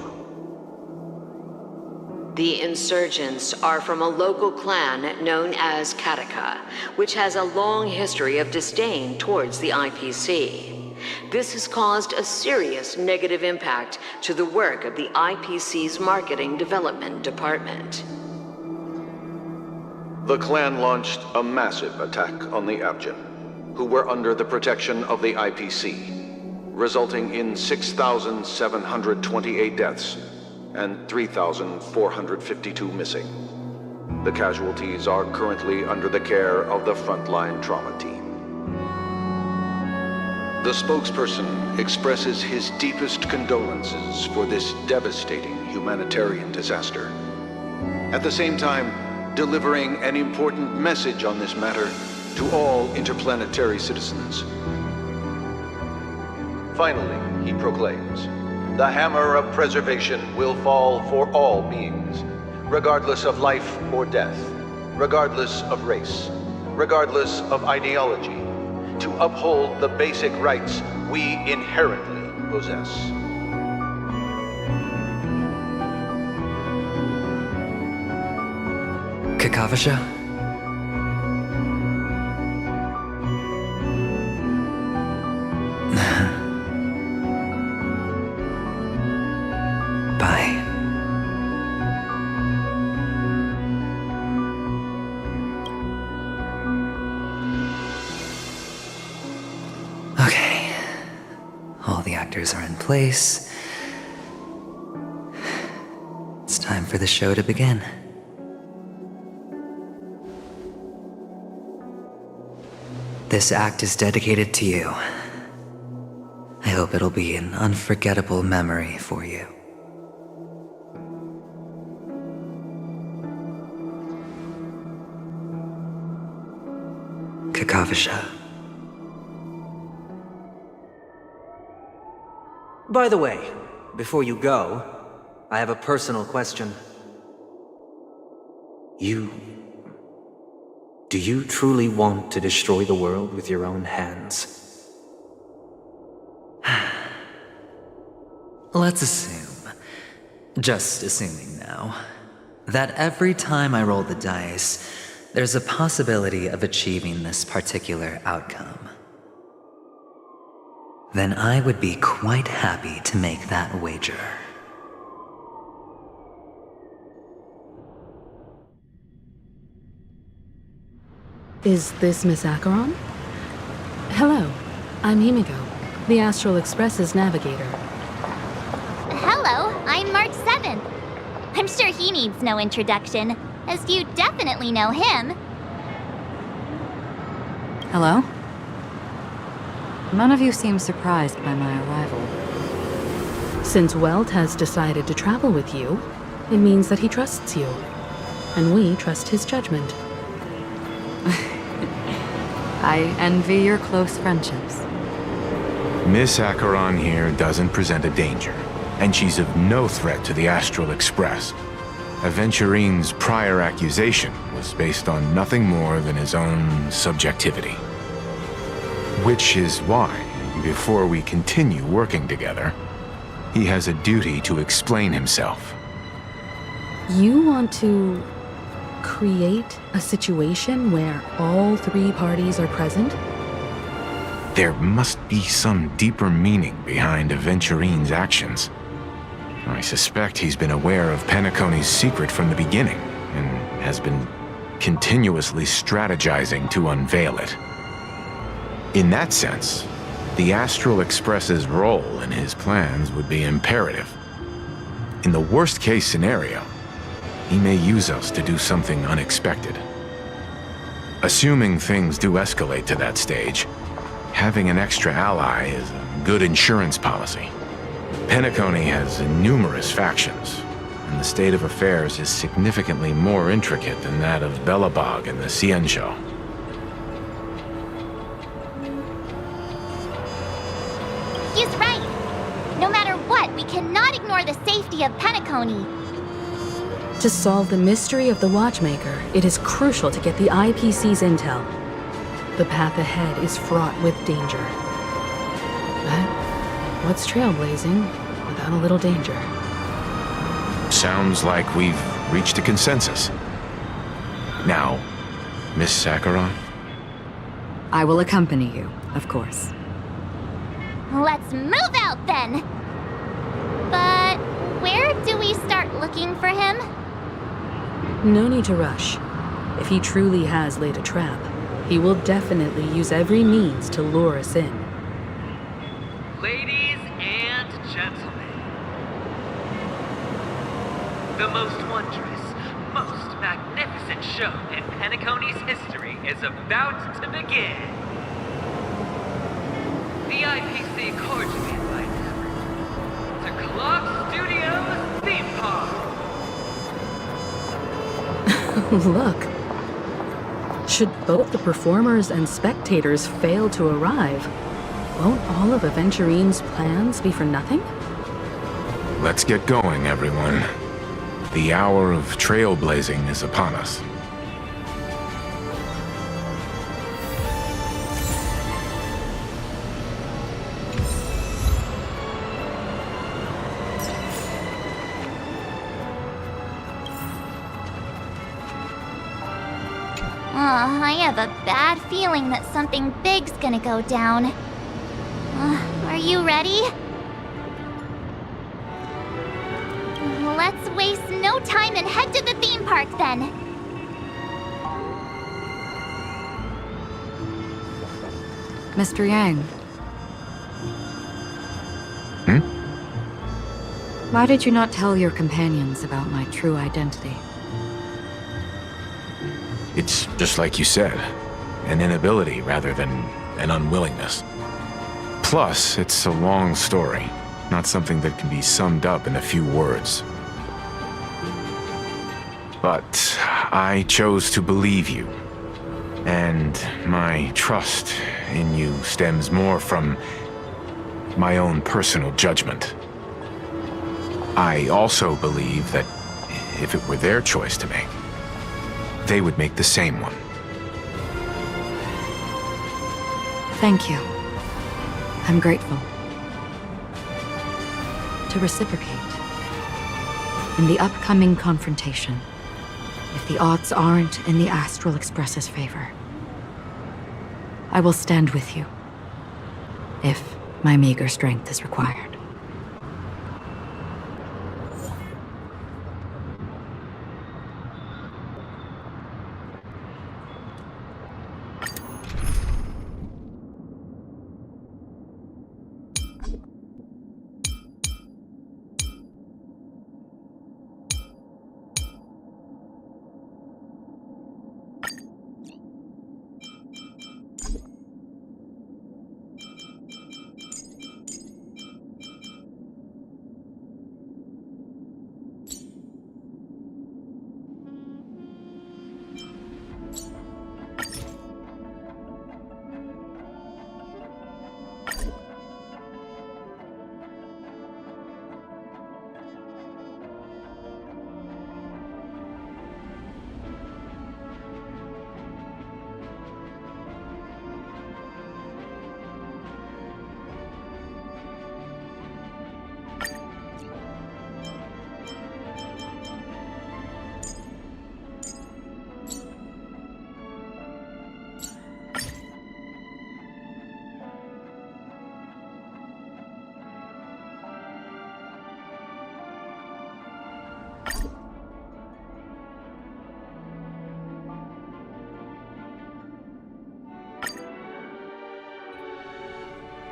The insurgents are from a local clan known as Kataka, which has a long history of disdain towards the IPC. This has caused a serious negative impact to the work of the IPC's Marketing Development Department. The clan launched a massive attack on the Avgin, who were under the protection of the IPC, resulting in 6,728 deaths and 3,452 missing. The casualties are currently under the care of the frontline trauma team. The spokesperson expresses his deepest condolences for this devastating humanitarian disaster. At the same time, delivering an important message on this matter to all interplanetary citizens. Finally, he proclaims, the hammer of preservation will fall for all beings, regardless of life or death, regardless of race, regardless of ideology, to uphold the basic rights we inherently possess. Kakavasha? Bye. Okay. All the actors are in place. It's time for the show to begin. This act is dedicated to you. I hope it'll be an unforgettable memory for you. Kakavasha. By the way, before you go, I have a personal question. Do you truly want to destroy the world with your own hands? Let's assume, just assuming now, that every time I roll the dice, there's a possibility of achieving this particular outcome. Then I would be quite happy to make that wager. Is this Miss Acheron? Hello, I'm Himiko, the Astral Express's navigator. Hello, I'm March 7th. I'm sure he needs no introduction, as you definitely know him. Hello? None of you seem surprised by my arrival. Since Welt has decided to travel with you, it means that he trusts you. And we trust his judgment. I envy your close friendships. Miss Acheron here doesn't present a danger, and she's of no threat to the Astral Express. Aventurine's prior accusation was based on nothing more than his own subjectivity. Which is why, before we continue working together, he has a duty to explain himself. You want to create a situation where all three parties are present? There must be some deeper meaning behind Aventurine's actions. I suspect he's been aware of Penacony's secret from the beginning, and has been continuously strategizing to unveil it. In that sense, the Astral Express's role in his plans would be imperative. In the worst-case scenario, he may use us to do something unexpected. Assuming things do escalate to that stage, having an extra ally is a good insurance policy. Penacony has numerous factions, and the state of affairs is significantly more intricate than that of Belobog and the Ciencho. He's right. No matter what, we cannot ignore the safety of Penacony. To solve the mystery of the Watchmaker, it is crucial to get the IPC's intel. The path ahead is fraught with danger. But what's trailblazing without a little danger? Sounds like we've reached a consensus. Now, Miss Acheron? I will accompany you, of course. Let's move out then! But where do we start looking for him? No need to rush. If he truly has laid a trap, he will definitely use every means to lure us in. Ladies and gentlemen, the most wondrous, most magnificent and shown in Penacony's history is about to begin. The IPC cordially invites everyone to Clock Studios Theme Park. Look. Should both the performers and spectators fail to arrive, won't all of Aventurine's plans be for nothing? Let's get going, everyone. The hour of trailblazing is upon us. I have a bad feeling that something big's gonna go down. Are you ready? Let's waste no time and head to the theme park then. Mr. Yang. Why did you not tell your companions about my true identity? It's just like you said, an inability rather than an unwillingness. Plus, it's a long story, not something that can be summed up in a few words. But I chose to believe you, and my trust in you stems more from my own personal judgment. I also believe that if it were their choice to make, they would make the same one. Thank you. I'm grateful. To reciprocate, in the upcoming confrontation, if the odds aren't in the Astral Express's favor, I will stand with you, if my meager strength is required.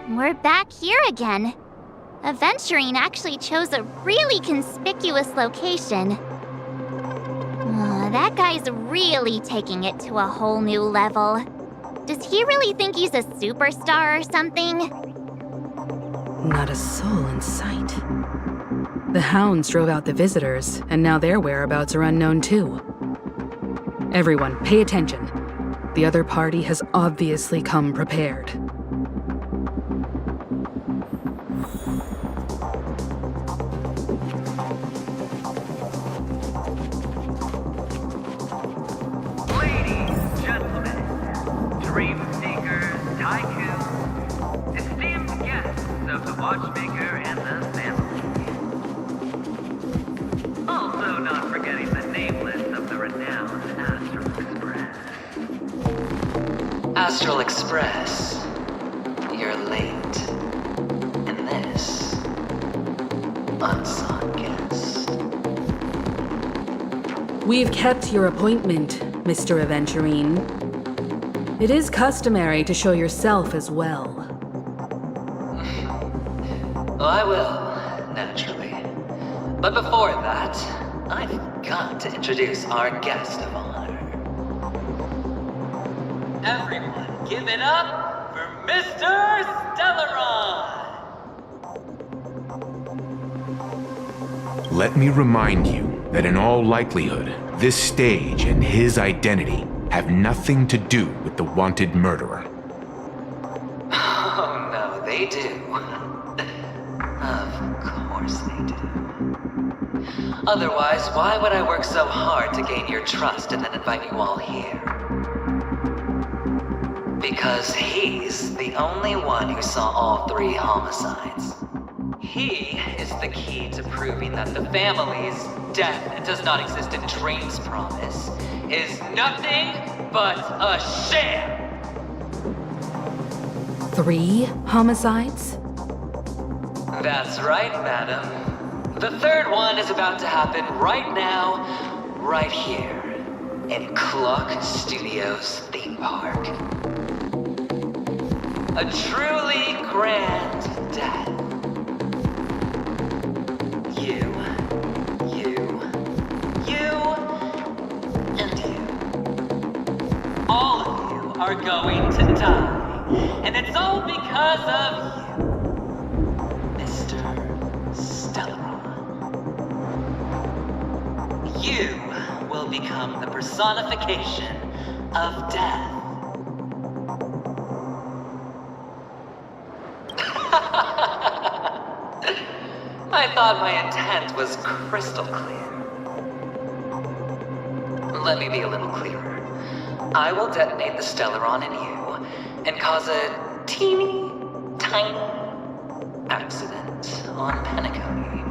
We're back here again. Aventurine actually chose a really conspicuous location. That guy's really taking it to a whole new level. Does he really think he's a superstar or something? Not a soul in sight. The hounds drove out the visitors, and now their whereabouts are unknown too. Everyone, pay attention. The other party has obviously come prepared. Watchmaker and the family. Also not forgetting the Nameless of the renowned Astral Express. Astral Express, you're late. And this, unsought guest. We've kept your appointment, Mr. Aventurine. It is customary to show yourself as well. I will, naturally. But before that, I've got to introduce our guest of honor. Everyone, give it up for Mr. Stellaron! Let me remind you that in all likelihood, this stage and his identity have nothing to do with the wanted murderer. Oh no, they do. Of course they do. Otherwise, why would I work so hard to gain your trust and then invite you all here? Because he's the only one who saw all 3 homicides. He is the key to proving that the family's death does not exist in Dream's promise is nothing but a sham! 3 homicides? That's right, madam. The 3rd one is about to happen right now, right here, in Clock Studios theme park. A truly grand death. You, and you. All of you are going to die. And it's all because of you, Mr. Stellaron. You will become the personification of death. I thought my intent was crystal clear. Let me be a little clearer. I will detonate the Stellaron in you and cause a teeny, tiny accident on Penacony.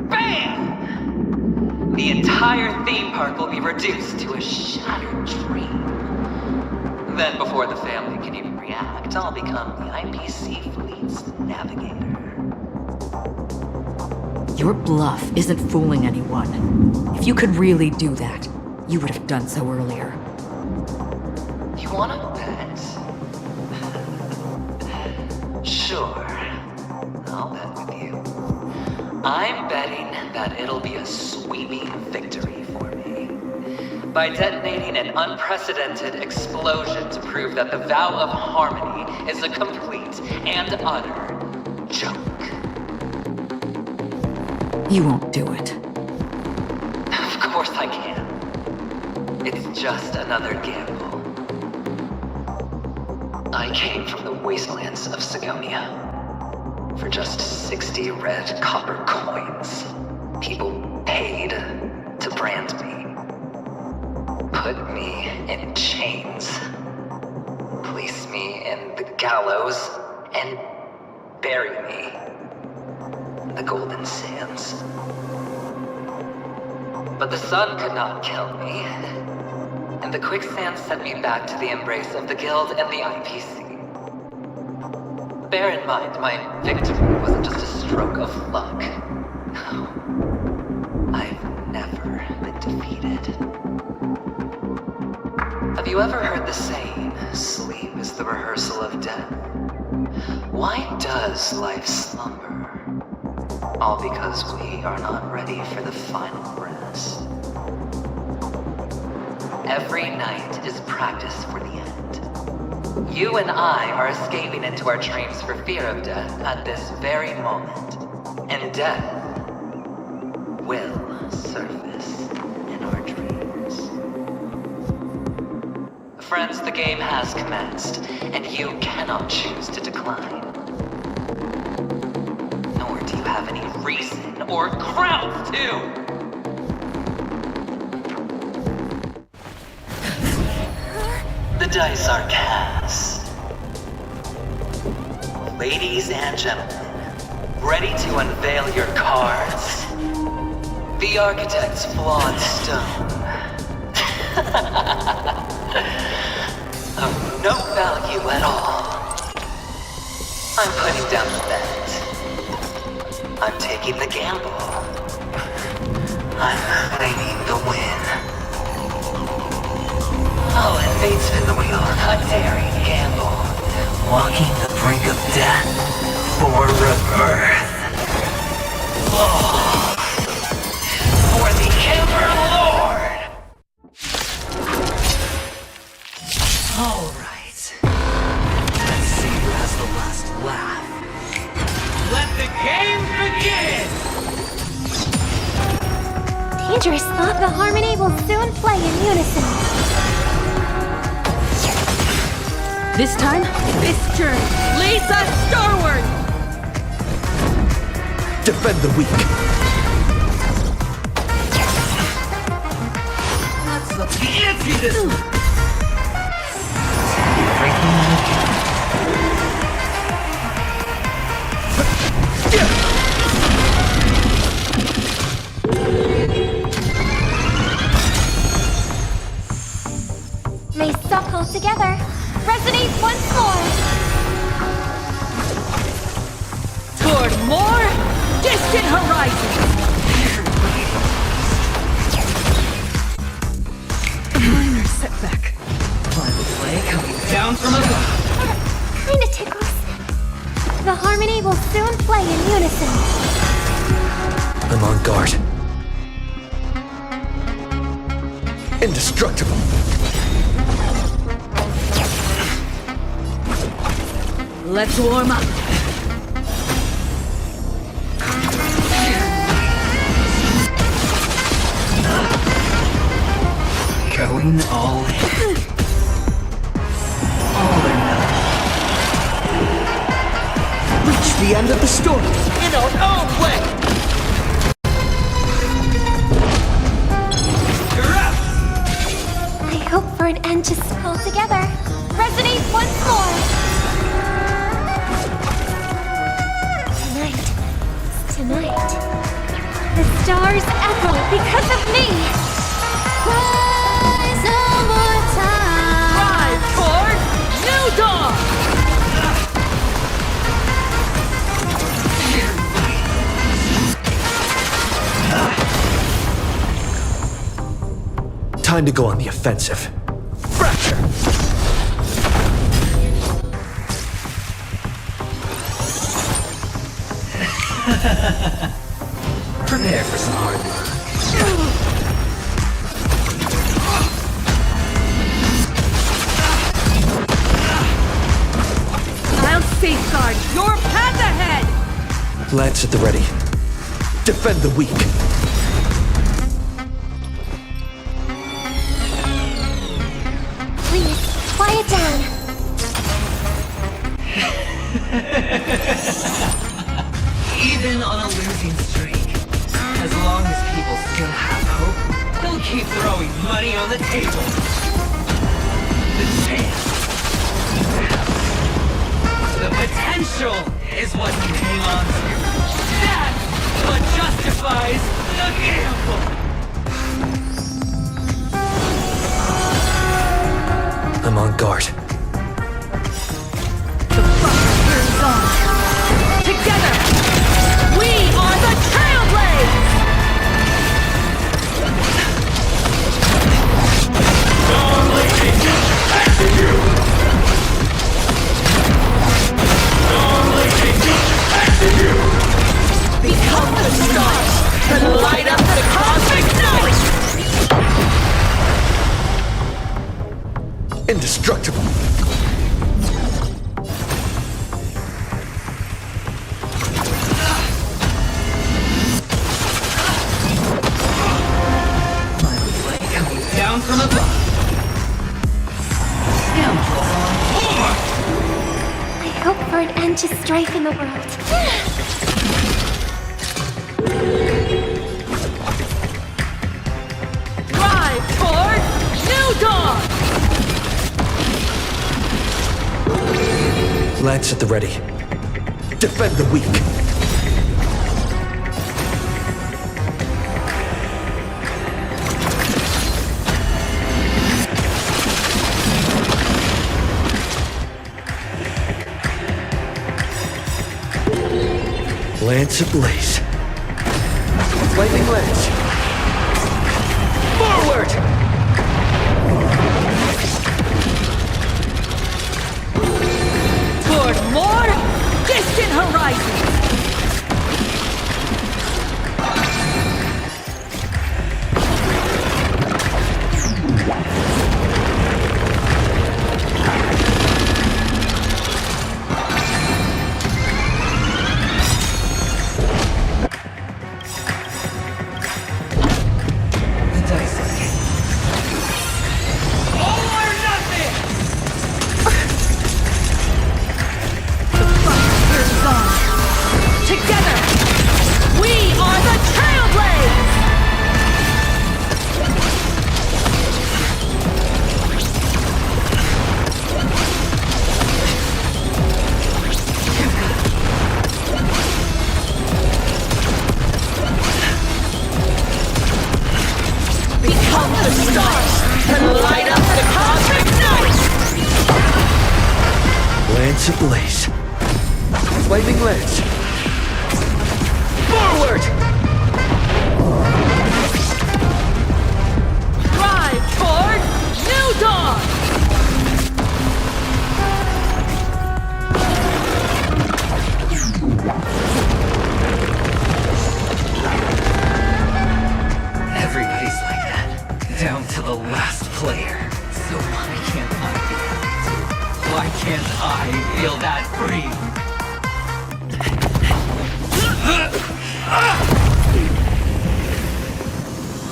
BAM! The entire theme park will be reduced to a shattered dream. Then before the family can even react, I'll become the IPC fleet's navigator. Your bluff isn't fooling anyone. If you could really do that, you would have done so earlier. You wanna bet? Sure. I'll bet with you. I'm betting that it'll be a sweeping victory for me. By detonating an unprecedented explosion to prove that the vow of harmony is a complete and utter joke. You won't do it. Of course I can. It's just another gamble. I came from the wastelands of Sigonia. For just 60 red copper coins, people paid to brand me. Put me in chains. Place me in the gallows and bury me in the golden sands. But the sun could not kill me, and the quicksand sent me back to the embrace of the Guild and the IPC. Bear in mind, my victory wasn't just a stroke of luck. No. I've never been defeated. Have you ever heard the saying, sleep is the rehearsal of death? Why does life slumber? All because we are not ready for the final rest. Every night is practice for the end. You and I are escaping into our dreams for fear of death at this very moment. And death will surface in our dreams. Friends, the game has commenced, and you cannot choose to decline. Nor do you have any reason or grounds to! The dice are cast. Ladies and gentlemen, ready to unveil your cards? The architect's flawed stone. Of no value at all. I'm putting down the bet. I'm taking the gamble. I'm claiming the win. Oh, and fate spin the wheel, a daring gamble. Walking the brink of death for rebirth. Oh. dangerous. The harmony will soon play in unison. This time, this journey leads us starward! Defend the weak. Let's be antsy this one. May suckle together. Resonate once more. Toward more distant horizons! Minor setback. Final play coming down from above. Kinda tickles. The harmony will soon play in unison. I'm on guard. Indestructible. Let's warm up. Going all in. All or nothing. Reach the end of the story in our own way. You're up! I hope for an end to suckle together. Resonate once more. Tonight, the stars echo because of me. Rise over time. Rise toward new dawn. Time to go on the offensive. Fracture. Prepare for some hard work. I'll safeguard your path ahead! Lance at the ready. Defend the weak. Please, quiet down. Even on a losing streak, as long as people still have hope, they'll keep throwing money on the table. The chance, the potential is what you hang on to. That's what justifies the gamble. I'm on guard. The fire burns on. Together! We are the Trailblaze! Become the stars that light up the cosmic night! Indestructible. Down from above. Scoundrels on board! I hope for an end to strife in the world. Drive toward new dawn! Lance at the ready. Defend the weak. Lance ablaze. Lightning lance. Forward! Toward more distant horizons! the stars and light up the cosmic night! Lance ablaze. Flaming lance. Forward! Drive toward New Dawn! Everybody's like that, down to the last player. So why can't I be that? Why can't I feel that free?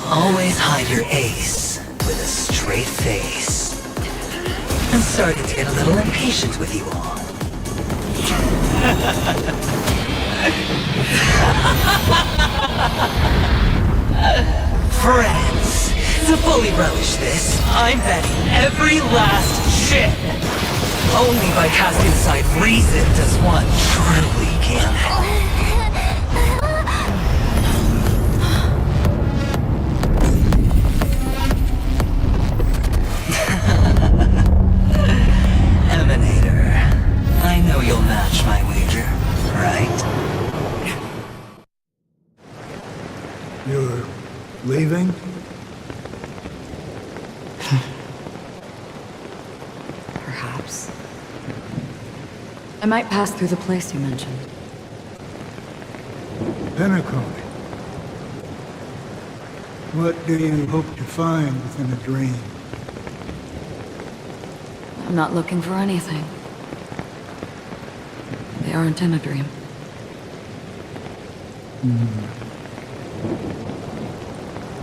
Always hide your ace with a straight face. I'm starting to get a little impatient with you all. Friends, to fully relish this, I'm betting every last chip. Only by casting aside reason does one truly gamble. Emanator, I know you'll match my wager, right? You're leaving? Perhaps. I might pass through the place you mentioned. Penacony. What do you hope to find within a dream? I'm not looking for anything. They aren't in a dream.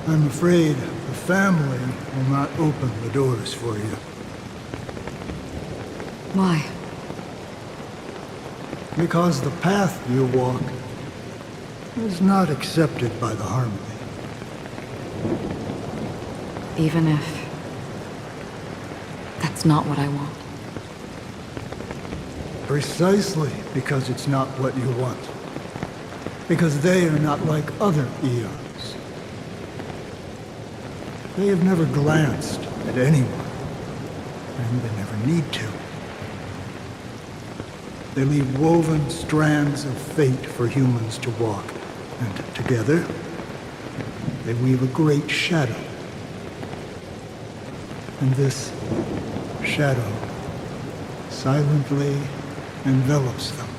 I'm afraid the family will not open the doors for you. Why? Because the path you walk is not accepted by the Harmony. Even if that's not what I want. Precisely because it's not what you want. Because they are not like other Aeons. They have never glanced at anyone, and they never need to. They leave woven strands of fate for humans to walk, and together, they weave a great shadow. And this shadow silently envelops them.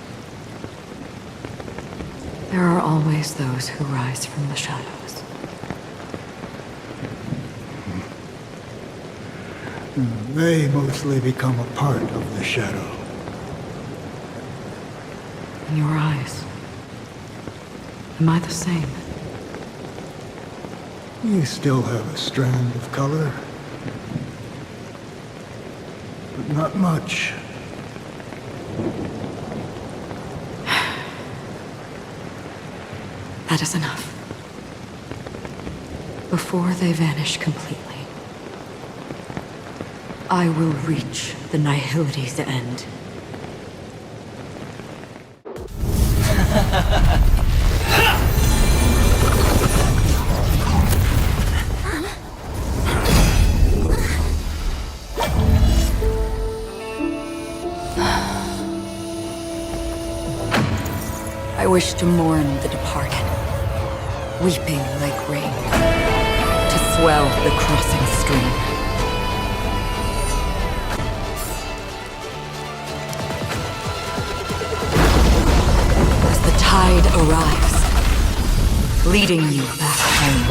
There are always those who rise from the shadows. They mostly become a part of the shadow. In your eyes, am I the same? You still have a strand of color. But not much. That is enough. Before they vanish completely, I will reach the nihility's end. I wish to mourn the departed, weeping like rain, to swell the crossing stream. As the tide arrives, leading you back home.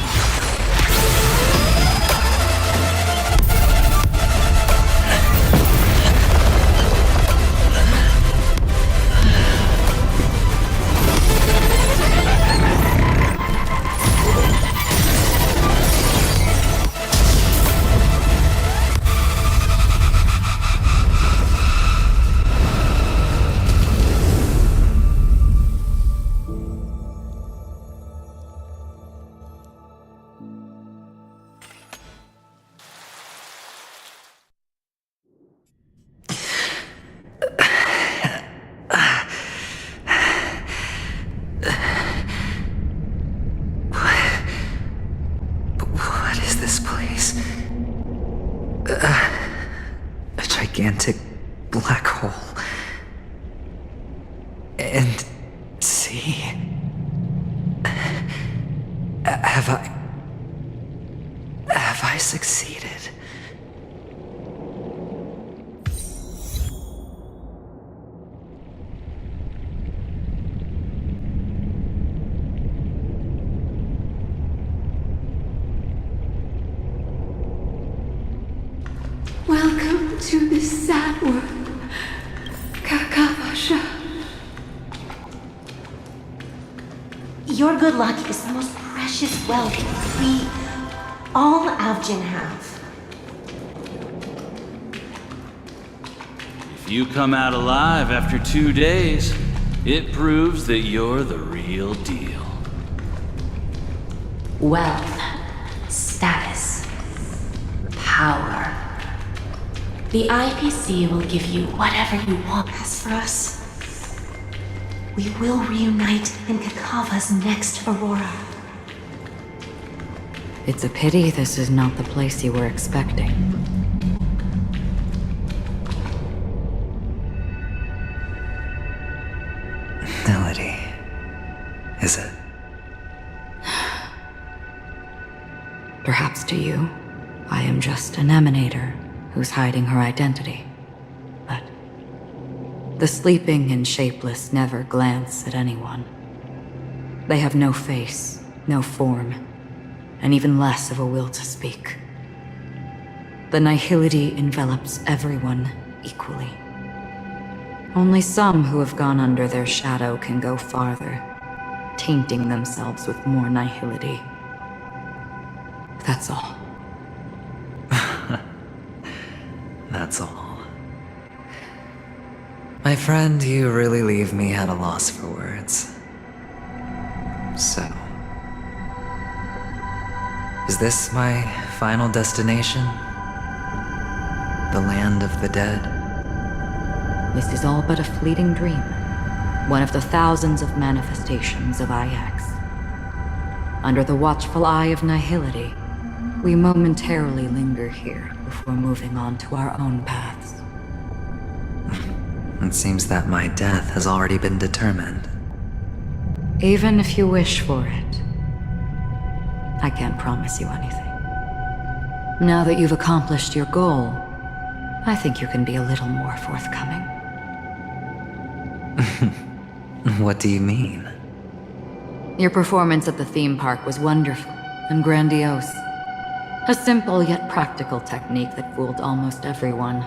gigantic black hole. And see... Have I succeeded? Welcome to this sad world, Kakavasha. Your good luck is the most precious wealth we, all Avgin, have. If you come out alive after 2 days, it proves that you're the real deal. Wealth, status, power. The IPC will give you whatever you want. As for us, we will reunite in Kakava's next Aurora. It's a pity this is not the place you were expecting. Melody. Is it? Perhaps to you, I am just an emanator who's hiding her identity. But the sleeping and shapeless never glance at anyone. They have no face, no form, and even less of a will to speak. The nihility envelops everyone equally. Only some who have gone under their shadow can go farther, tainting themselves with more nihility. That's all. That's all. My friend, you really leave me at a loss for words. So, is this my final destination? The land of the dead? This is all but a fleeting dream. One of the thousands of manifestations of IX. Under the watchful eye of nihility, we momentarily linger here before moving on to our own paths. It seems that my death has already been determined. Even if you wish for it, I can't promise you anything. Now that you've accomplished your goal, I think you can be a little more forthcoming. What do you mean? Your performance at the theme park was wonderful and grandiose. A simple yet practical technique that fooled almost everyone.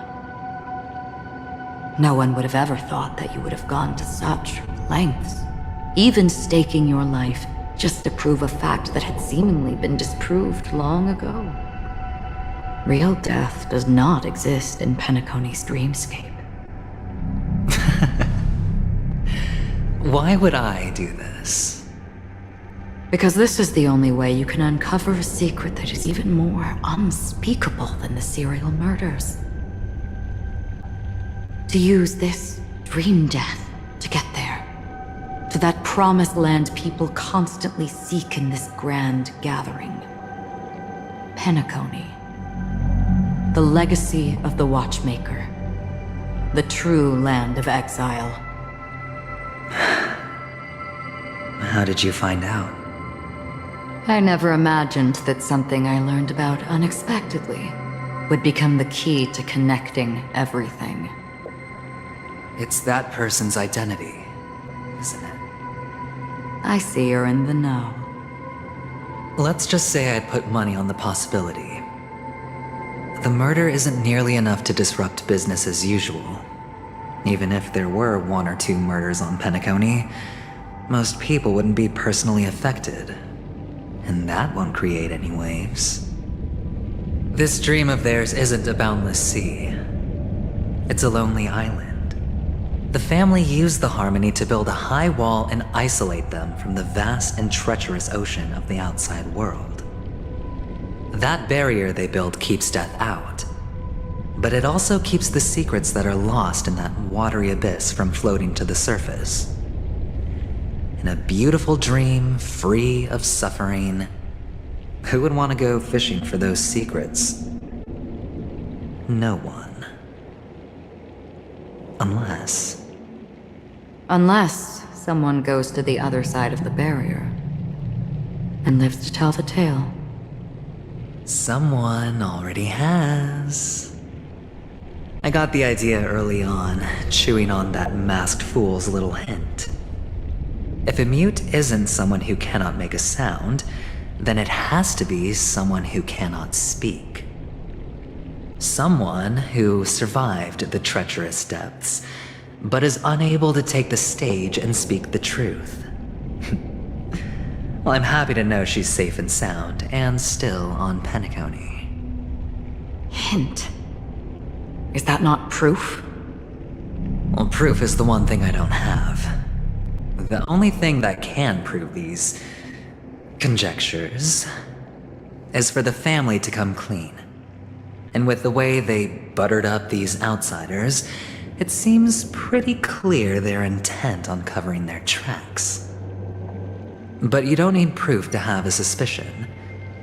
No one would have ever thought that you would have gone to such lengths, even staking your life just to prove a fact that had seemingly been disproved long ago. Real death does not exist in Penacony's dreamscape. Why would I do this? Because this is the only way you can uncover a secret that is even more unspeakable than the serial murders. To use this dream death to get there. To that promised land people constantly seek in this grand gathering. Penacony. The legacy of the Watchmaker. The true land of exile. How did you find out? I never imagined that something I learned about unexpectedly would become the key to connecting everything. It's that person's identity, isn't it? I see you're in the know. Let's just say I put money on the possibility. The murder isn't nearly enough to disrupt business as usual. Even if there were 1 or 2 murders on Penacony, most people wouldn't be personally affected. And that won't create any waves. This dream of theirs isn't a boundless sea. It's a lonely island. The family used the Harmony to build a high wall and isolate them from the vast and treacherous ocean of the outside world. That barrier they built keeps death out, but it also keeps the secrets that are lost in that watery abyss from floating to the surface. In a beautiful dream, free of suffering, who would want to go fishing for those secrets? No one. Unless someone goes to the other side of the barrier and lives to tell the tale. someone already has. I got the idea early on, chewing on that masked fool's little hint. If a mute isn't someone who cannot make a sound, then it has to be someone who cannot speak. Someone who survived the treacherous depths, but is unable to take the stage and speak the truth. Well, I'm happy to know she's safe and sound, and still on Penacony. Hint. Is that not proof? Well, proof is the one thing I don't have. The only thing that can prove these conjectures is for the family to come clean. And with the way they buttered up these outsiders, it seems pretty clear they're intent on covering their tracks. But you don't need proof to have a suspicion.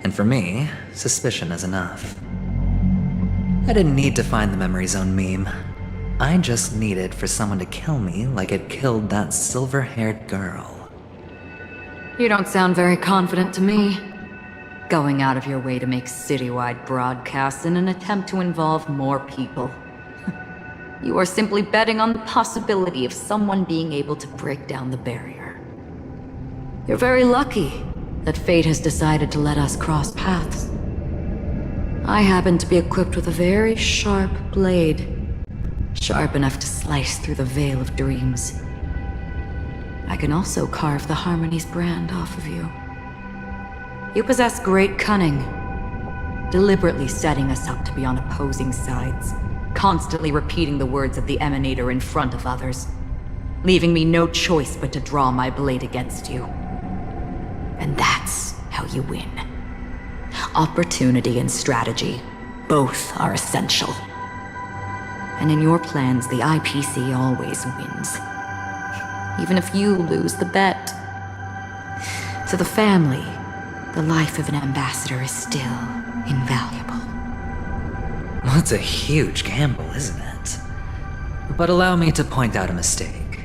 And for me, suspicion is enough. I didn't need to find the Memory Zone meme. I just needed for someone to kill me like it killed that silver-haired girl. You don't sound very confident to me. Going out of your way to make citywide broadcasts in an attempt to involve more people. You are simply betting on the possibility of someone being able to break down the barrier. You're very lucky that fate has decided to let us cross paths. I happen to be equipped with a very sharp blade. Sharp enough to slice through the veil of dreams. I can also carve the Harmony's brand off of you. You possess great cunning, deliberately setting us up to be on opposing sides, constantly repeating the words of the Emanator in front of others, leaving me no choice but to draw my blade against you. And that's how you win. Opportunity and strategy, both are essential. And in your plans, the IPC always wins. Even if you lose the bet. To the family, the life of an ambassador is still invaluable. Well, it's a huge gamble, isn't it? But allow me to point out a mistake.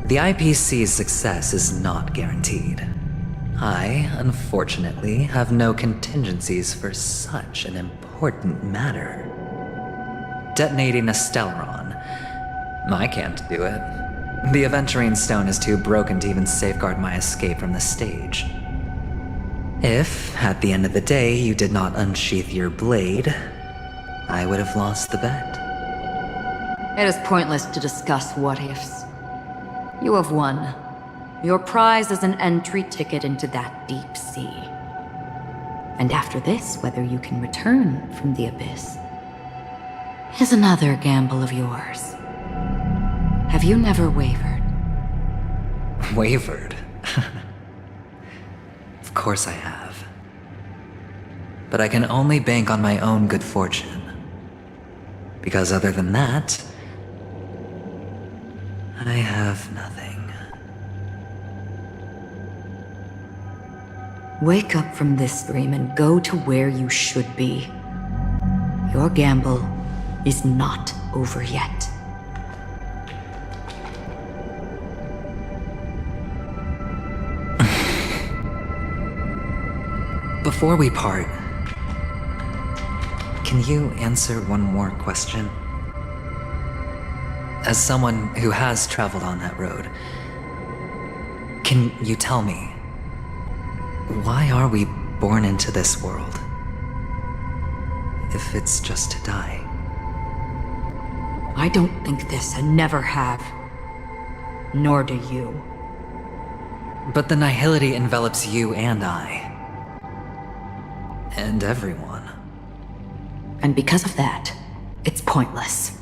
The IPC's success is not guaranteed. I, unfortunately, have no contingencies for such an important matter. Detonating a Stellaron. I can't do it. The Aventurine Stone is too broken to even safeguard my escape from the stage. If, at the end of the day, you did not unsheath your blade, I would have lost the bet. It is pointless to discuss what-ifs. You have won. Your prize is an entry ticket into that deep sea. And after this, whether you can return from the abyss is another gamble of yours. Have you never wavered? Wavered? Of course I have. But I can only bank on my own good fortune. Because other than that, I have nothing. Wake up from this dream and go to where you should be. Your gamble is not over yet. Before we part, can you answer one more question? As someone who has traveled on that road, can you tell me, why are we born into this world? If it's just to die. I don't think this and never have. Nor do you. But the nihility envelops you and I. And everyone. And because of that, it's pointless.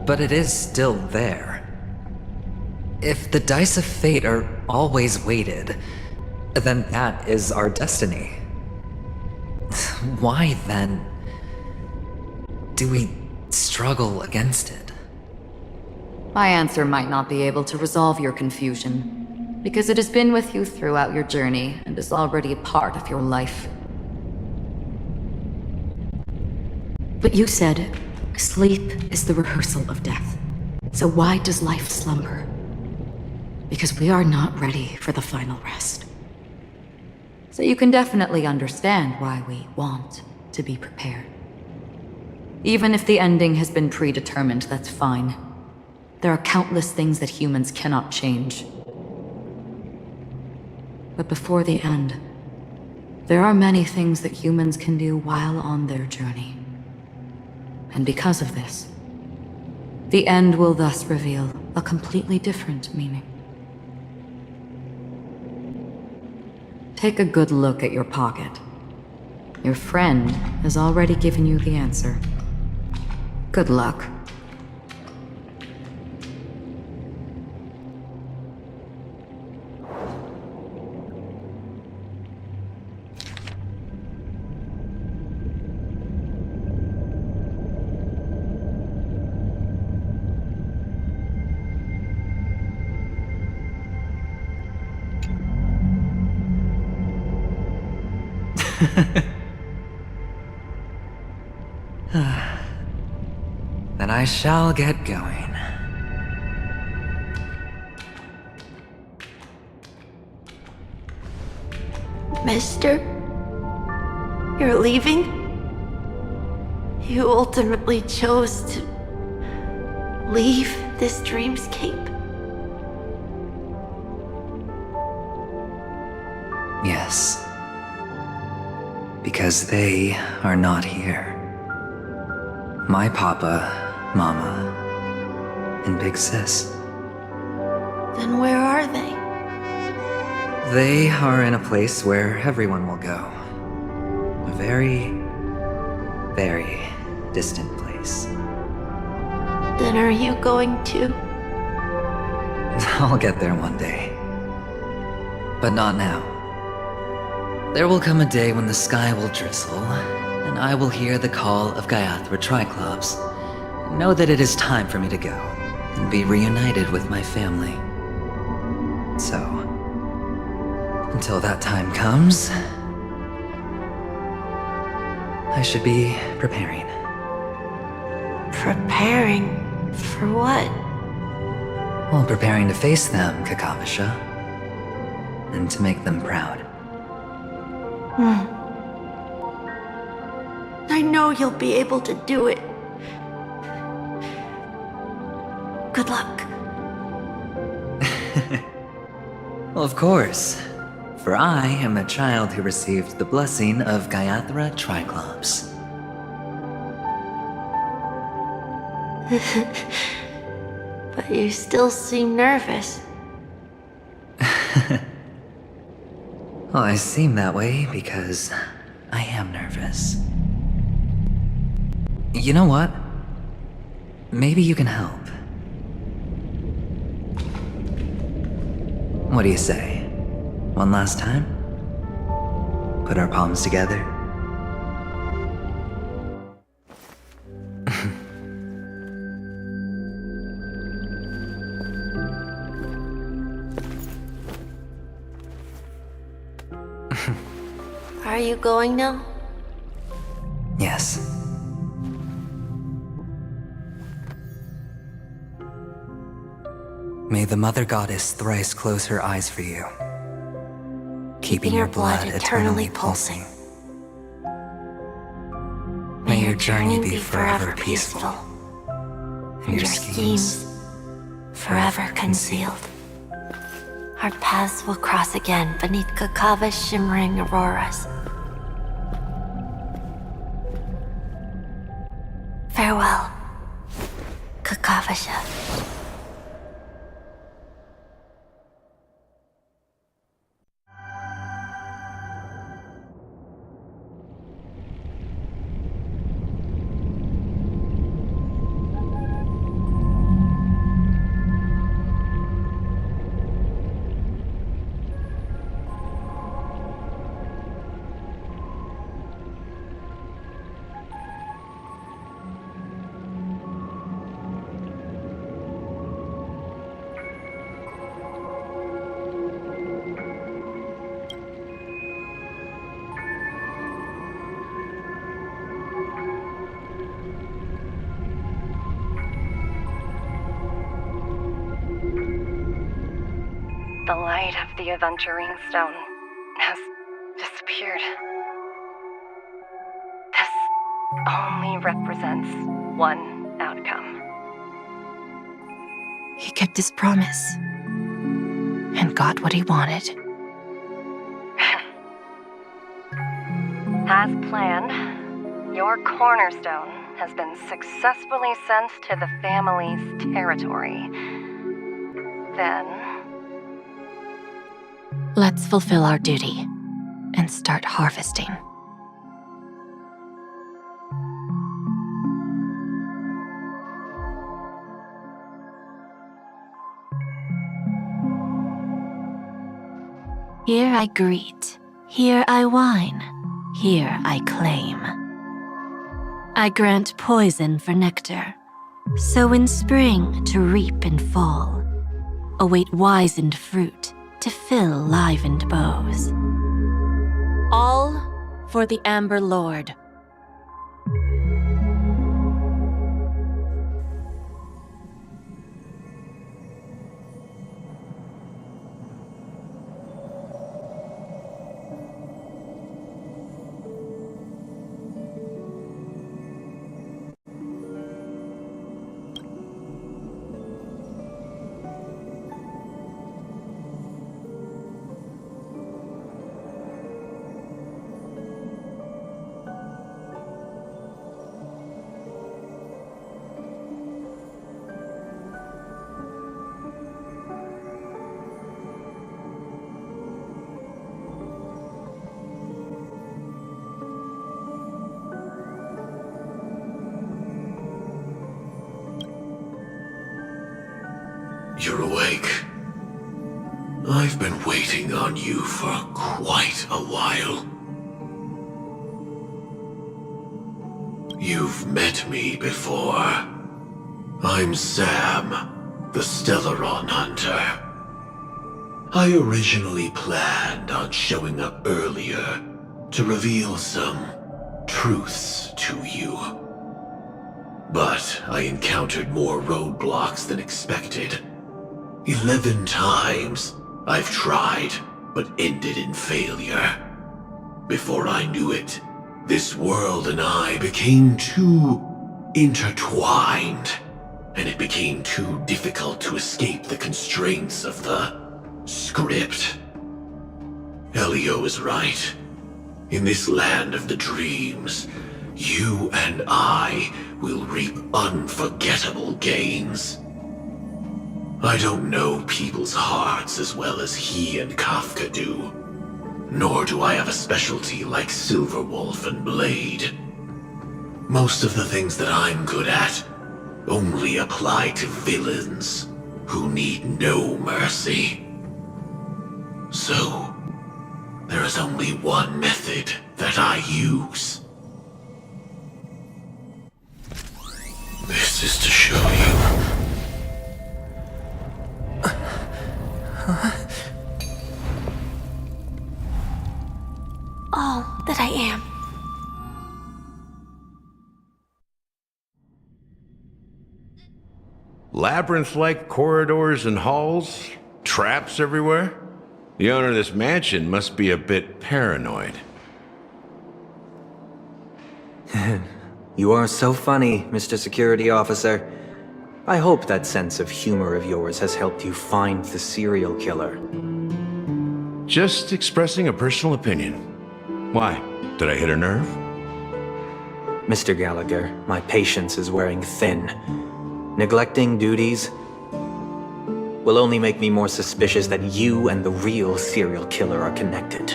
But it is still there. If the dice of fate are always weighted, then that is our destiny. Why, then, do we struggle against it? My answer might not be able to resolve your confusion, because it has been with you throughout your journey and is already a part of your life. But you said, sleep is the rehearsal of death. So why does life slumber? Because we are not ready for the final rest. So you can definitely understand why we want to be prepared. Even if the ending has been predetermined, that's fine. There are countless things that humans cannot change. But before the end, there are many things that humans can do while on their journey. And because of this, the end will thus reveal a completely different meaning. Take a good look at your pocket. Your friend has already given you the answer. Good luck. Then I shall get going. Mister? You're leaving? You ultimately chose to leave this dreamscape? Yes. Because they are not here. My papa, mama, and big sis. Then where are they? They are in a place where everyone will go. A very, very distant place. Then are you going to? I'll get there one day. But not now. There will come a day when the sky will drizzle, and I will hear the call of Gaiathra Triclops. Know that it is time for me to go, and be reunited with my family. So, until that time comes, I should be preparing. Preparing? For what? Well, preparing to face them, Kakavasha. And to make them proud. I know you'll be able to do it. Good luck. Well, of course. For I am a child who received the blessing of Gaiathra Triclops. But you still seem nervous. Well, I seem that way because I am nervous. You know what? Maybe you can help. What do you say? One last time? Put our palms together? Are you going now? Yes. May the Mother Goddess thrice close her eyes for you, keeping your blood eternally pulsing. May your journey be forever peaceful, and your schemes forever concealed. Our paths will cross again beneath Kakava's shimmering auroras. Farewell, Kakavasha. The light of the aventuring stone has disappeared. This only represents one outcome. He kept his promise and got what he wanted. As planned, your cornerstone has been successfully sent to the family's territory. Then, Let's fulfill our duty and start harvesting. Here I greet, here I whine, here I claim. I grant poison for nectar, sow in spring to reap in fall, await wizened fruit to fill livened bows. All for the Amber Lord. You're awake. I've been waiting on you for quite a while. You've met me before. I'm Sam, the Stellaron Hunter. I originally planned on showing up earlier to reveal some truths to you. But I encountered more roadblocks than expected. 11 times I've tried, but ended in failure. Before I knew it, this world and I became too intertwined, and it became too difficult to escape the constraints of the script. Elio is right. In this land of the dreams, you and I will reap unforgettable gains. I don't know people's hearts as well as he and Kafka do, nor do I have a specialty like Silverwolf and Blade. Most of the things that I'm good at only apply to villains who need no mercy. So, there is only one method that I use. This is to show you. All that I am. Labyrinth-like corridors and halls? Traps everywhere? The owner of this mansion must be a bit paranoid. You are so funny, Mr. Security Officer. I hope that sense of humor of yours has helped you find the serial killer. Just expressing a personal opinion. Why? Did I hit a nerve? Mr. Gallagher, my patience is wearing thin. Neglecting duties will only make me more suspicious that you and the real serial killer are connected.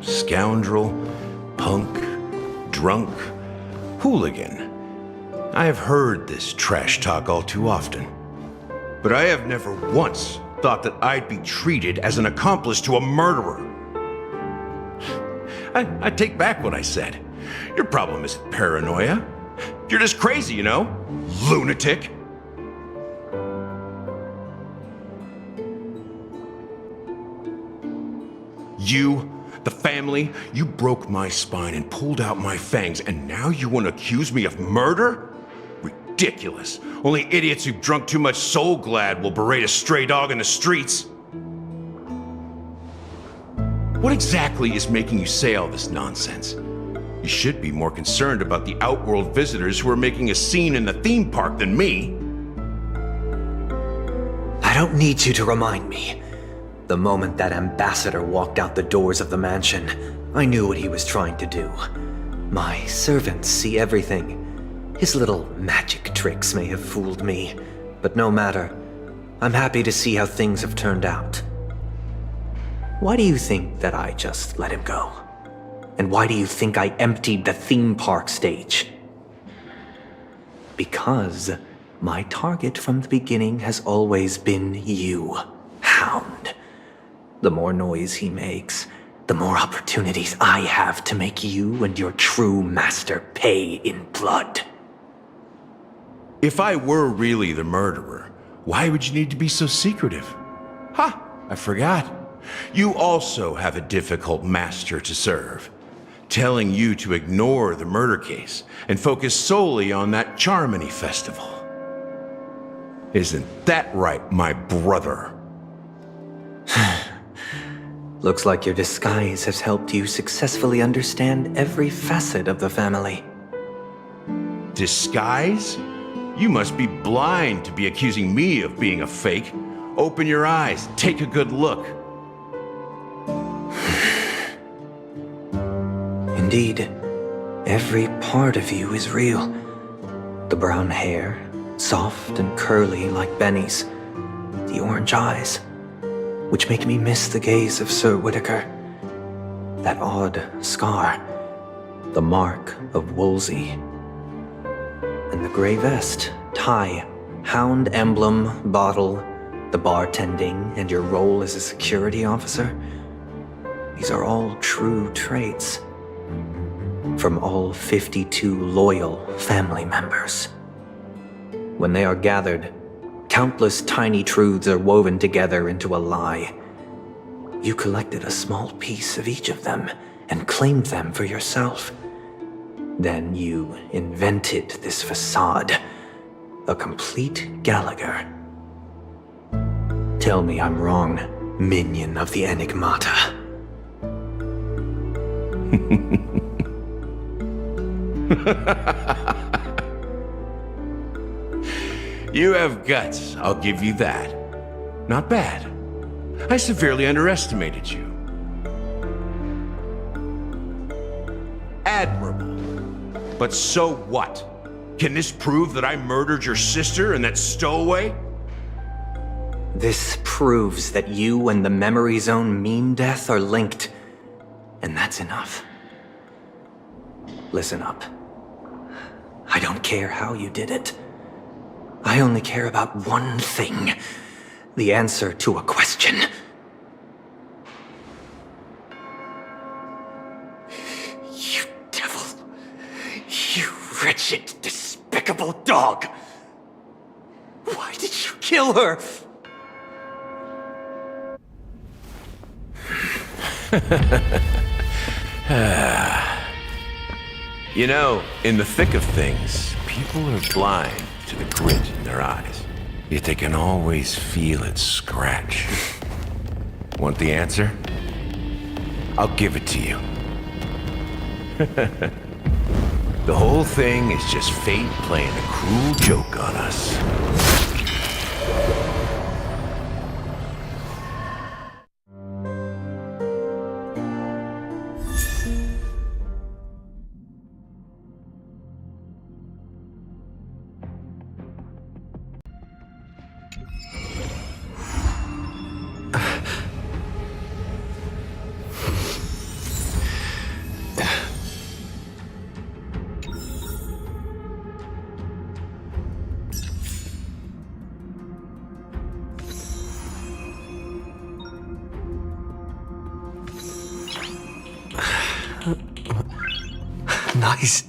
Scoundrel, punk, drunk, hooligan. I have heard this trash talk all too often. But I have never once thought that I'd be treated as an accomplice to a murderer. I take back what I said. Your problem isn't paranoia. You're just crazy, you know? Lunatic. You, the family, you broke my spine and pulled out my fangs, and now you want to accuse me of murder? ridiculous. Only idiots who've drunk too much Soul Glad will berate a stray dog in the streets. What exactly is making you say all this nonsense? You should be more concerned about the Outworld visitors who are making a scene in the theme park than me. I don't need you to remind me. The moment that ambassador walked out the doors of the mansion, I knew what he was trying to do. My servants see everything. His little magic tricks may have fooled me, but no matter. I'm happy to see how things have turned out. Why do you think that I just let him go? And why do you think I emptied the theme park stage? Because my target from the beginning has always been you, Hound. The more noise he makes, the more opportunities I have to make you and your true master pay in blood. If I were really the murderer, why would you need to be so secretive? Ha! I forgot. You also have a difficult master to serve, telling you to ignore the murder case and focus solely on that Charmony festival. Isn't that right, my brother? Looks like your disguise has helped you successfully understand every facet of the family. Disguise? You must be blind to be accusing me of being a fake. Open your eyes, take a good look. Indeed, every part of you is real. The brown hair, soft and curly like Benny's. The orange eyes, which make me miss the gaze of Sir Whitaker. That odd scar, the mark of Wolsey. And the gray vest, tie, hound emblem, bottle, the bartending, and your role as a security officer. These are all true traits. From all 52 loyal family members. When they are gathered, countless tiny truths are woven together into a lie. You collected a small piece of each of them and claimed them for yourself. Then you invented this facade, a complete Gallagher. Tell me I'm wrong, minion of the Enigmata. You have guts, I'll give you that. Not bad. I severely underestimated you. Admirable. But so what? Can this prove that I murdered your sister and that stowaway? This proves that you and the Memory Zone meme death are linked. And that's enough. Listen up. I don't care how you did it. I only care about one thing. The answer to a question. You devil. You wretched, despicable dog. Why did you kill her? You know, in the thick of things, people are blind to the grit in their eyes. Yet they can always feel it scratch. Want the answer? I'll give it to you. The whole thing is just fate playing a cruel joke on us. Nice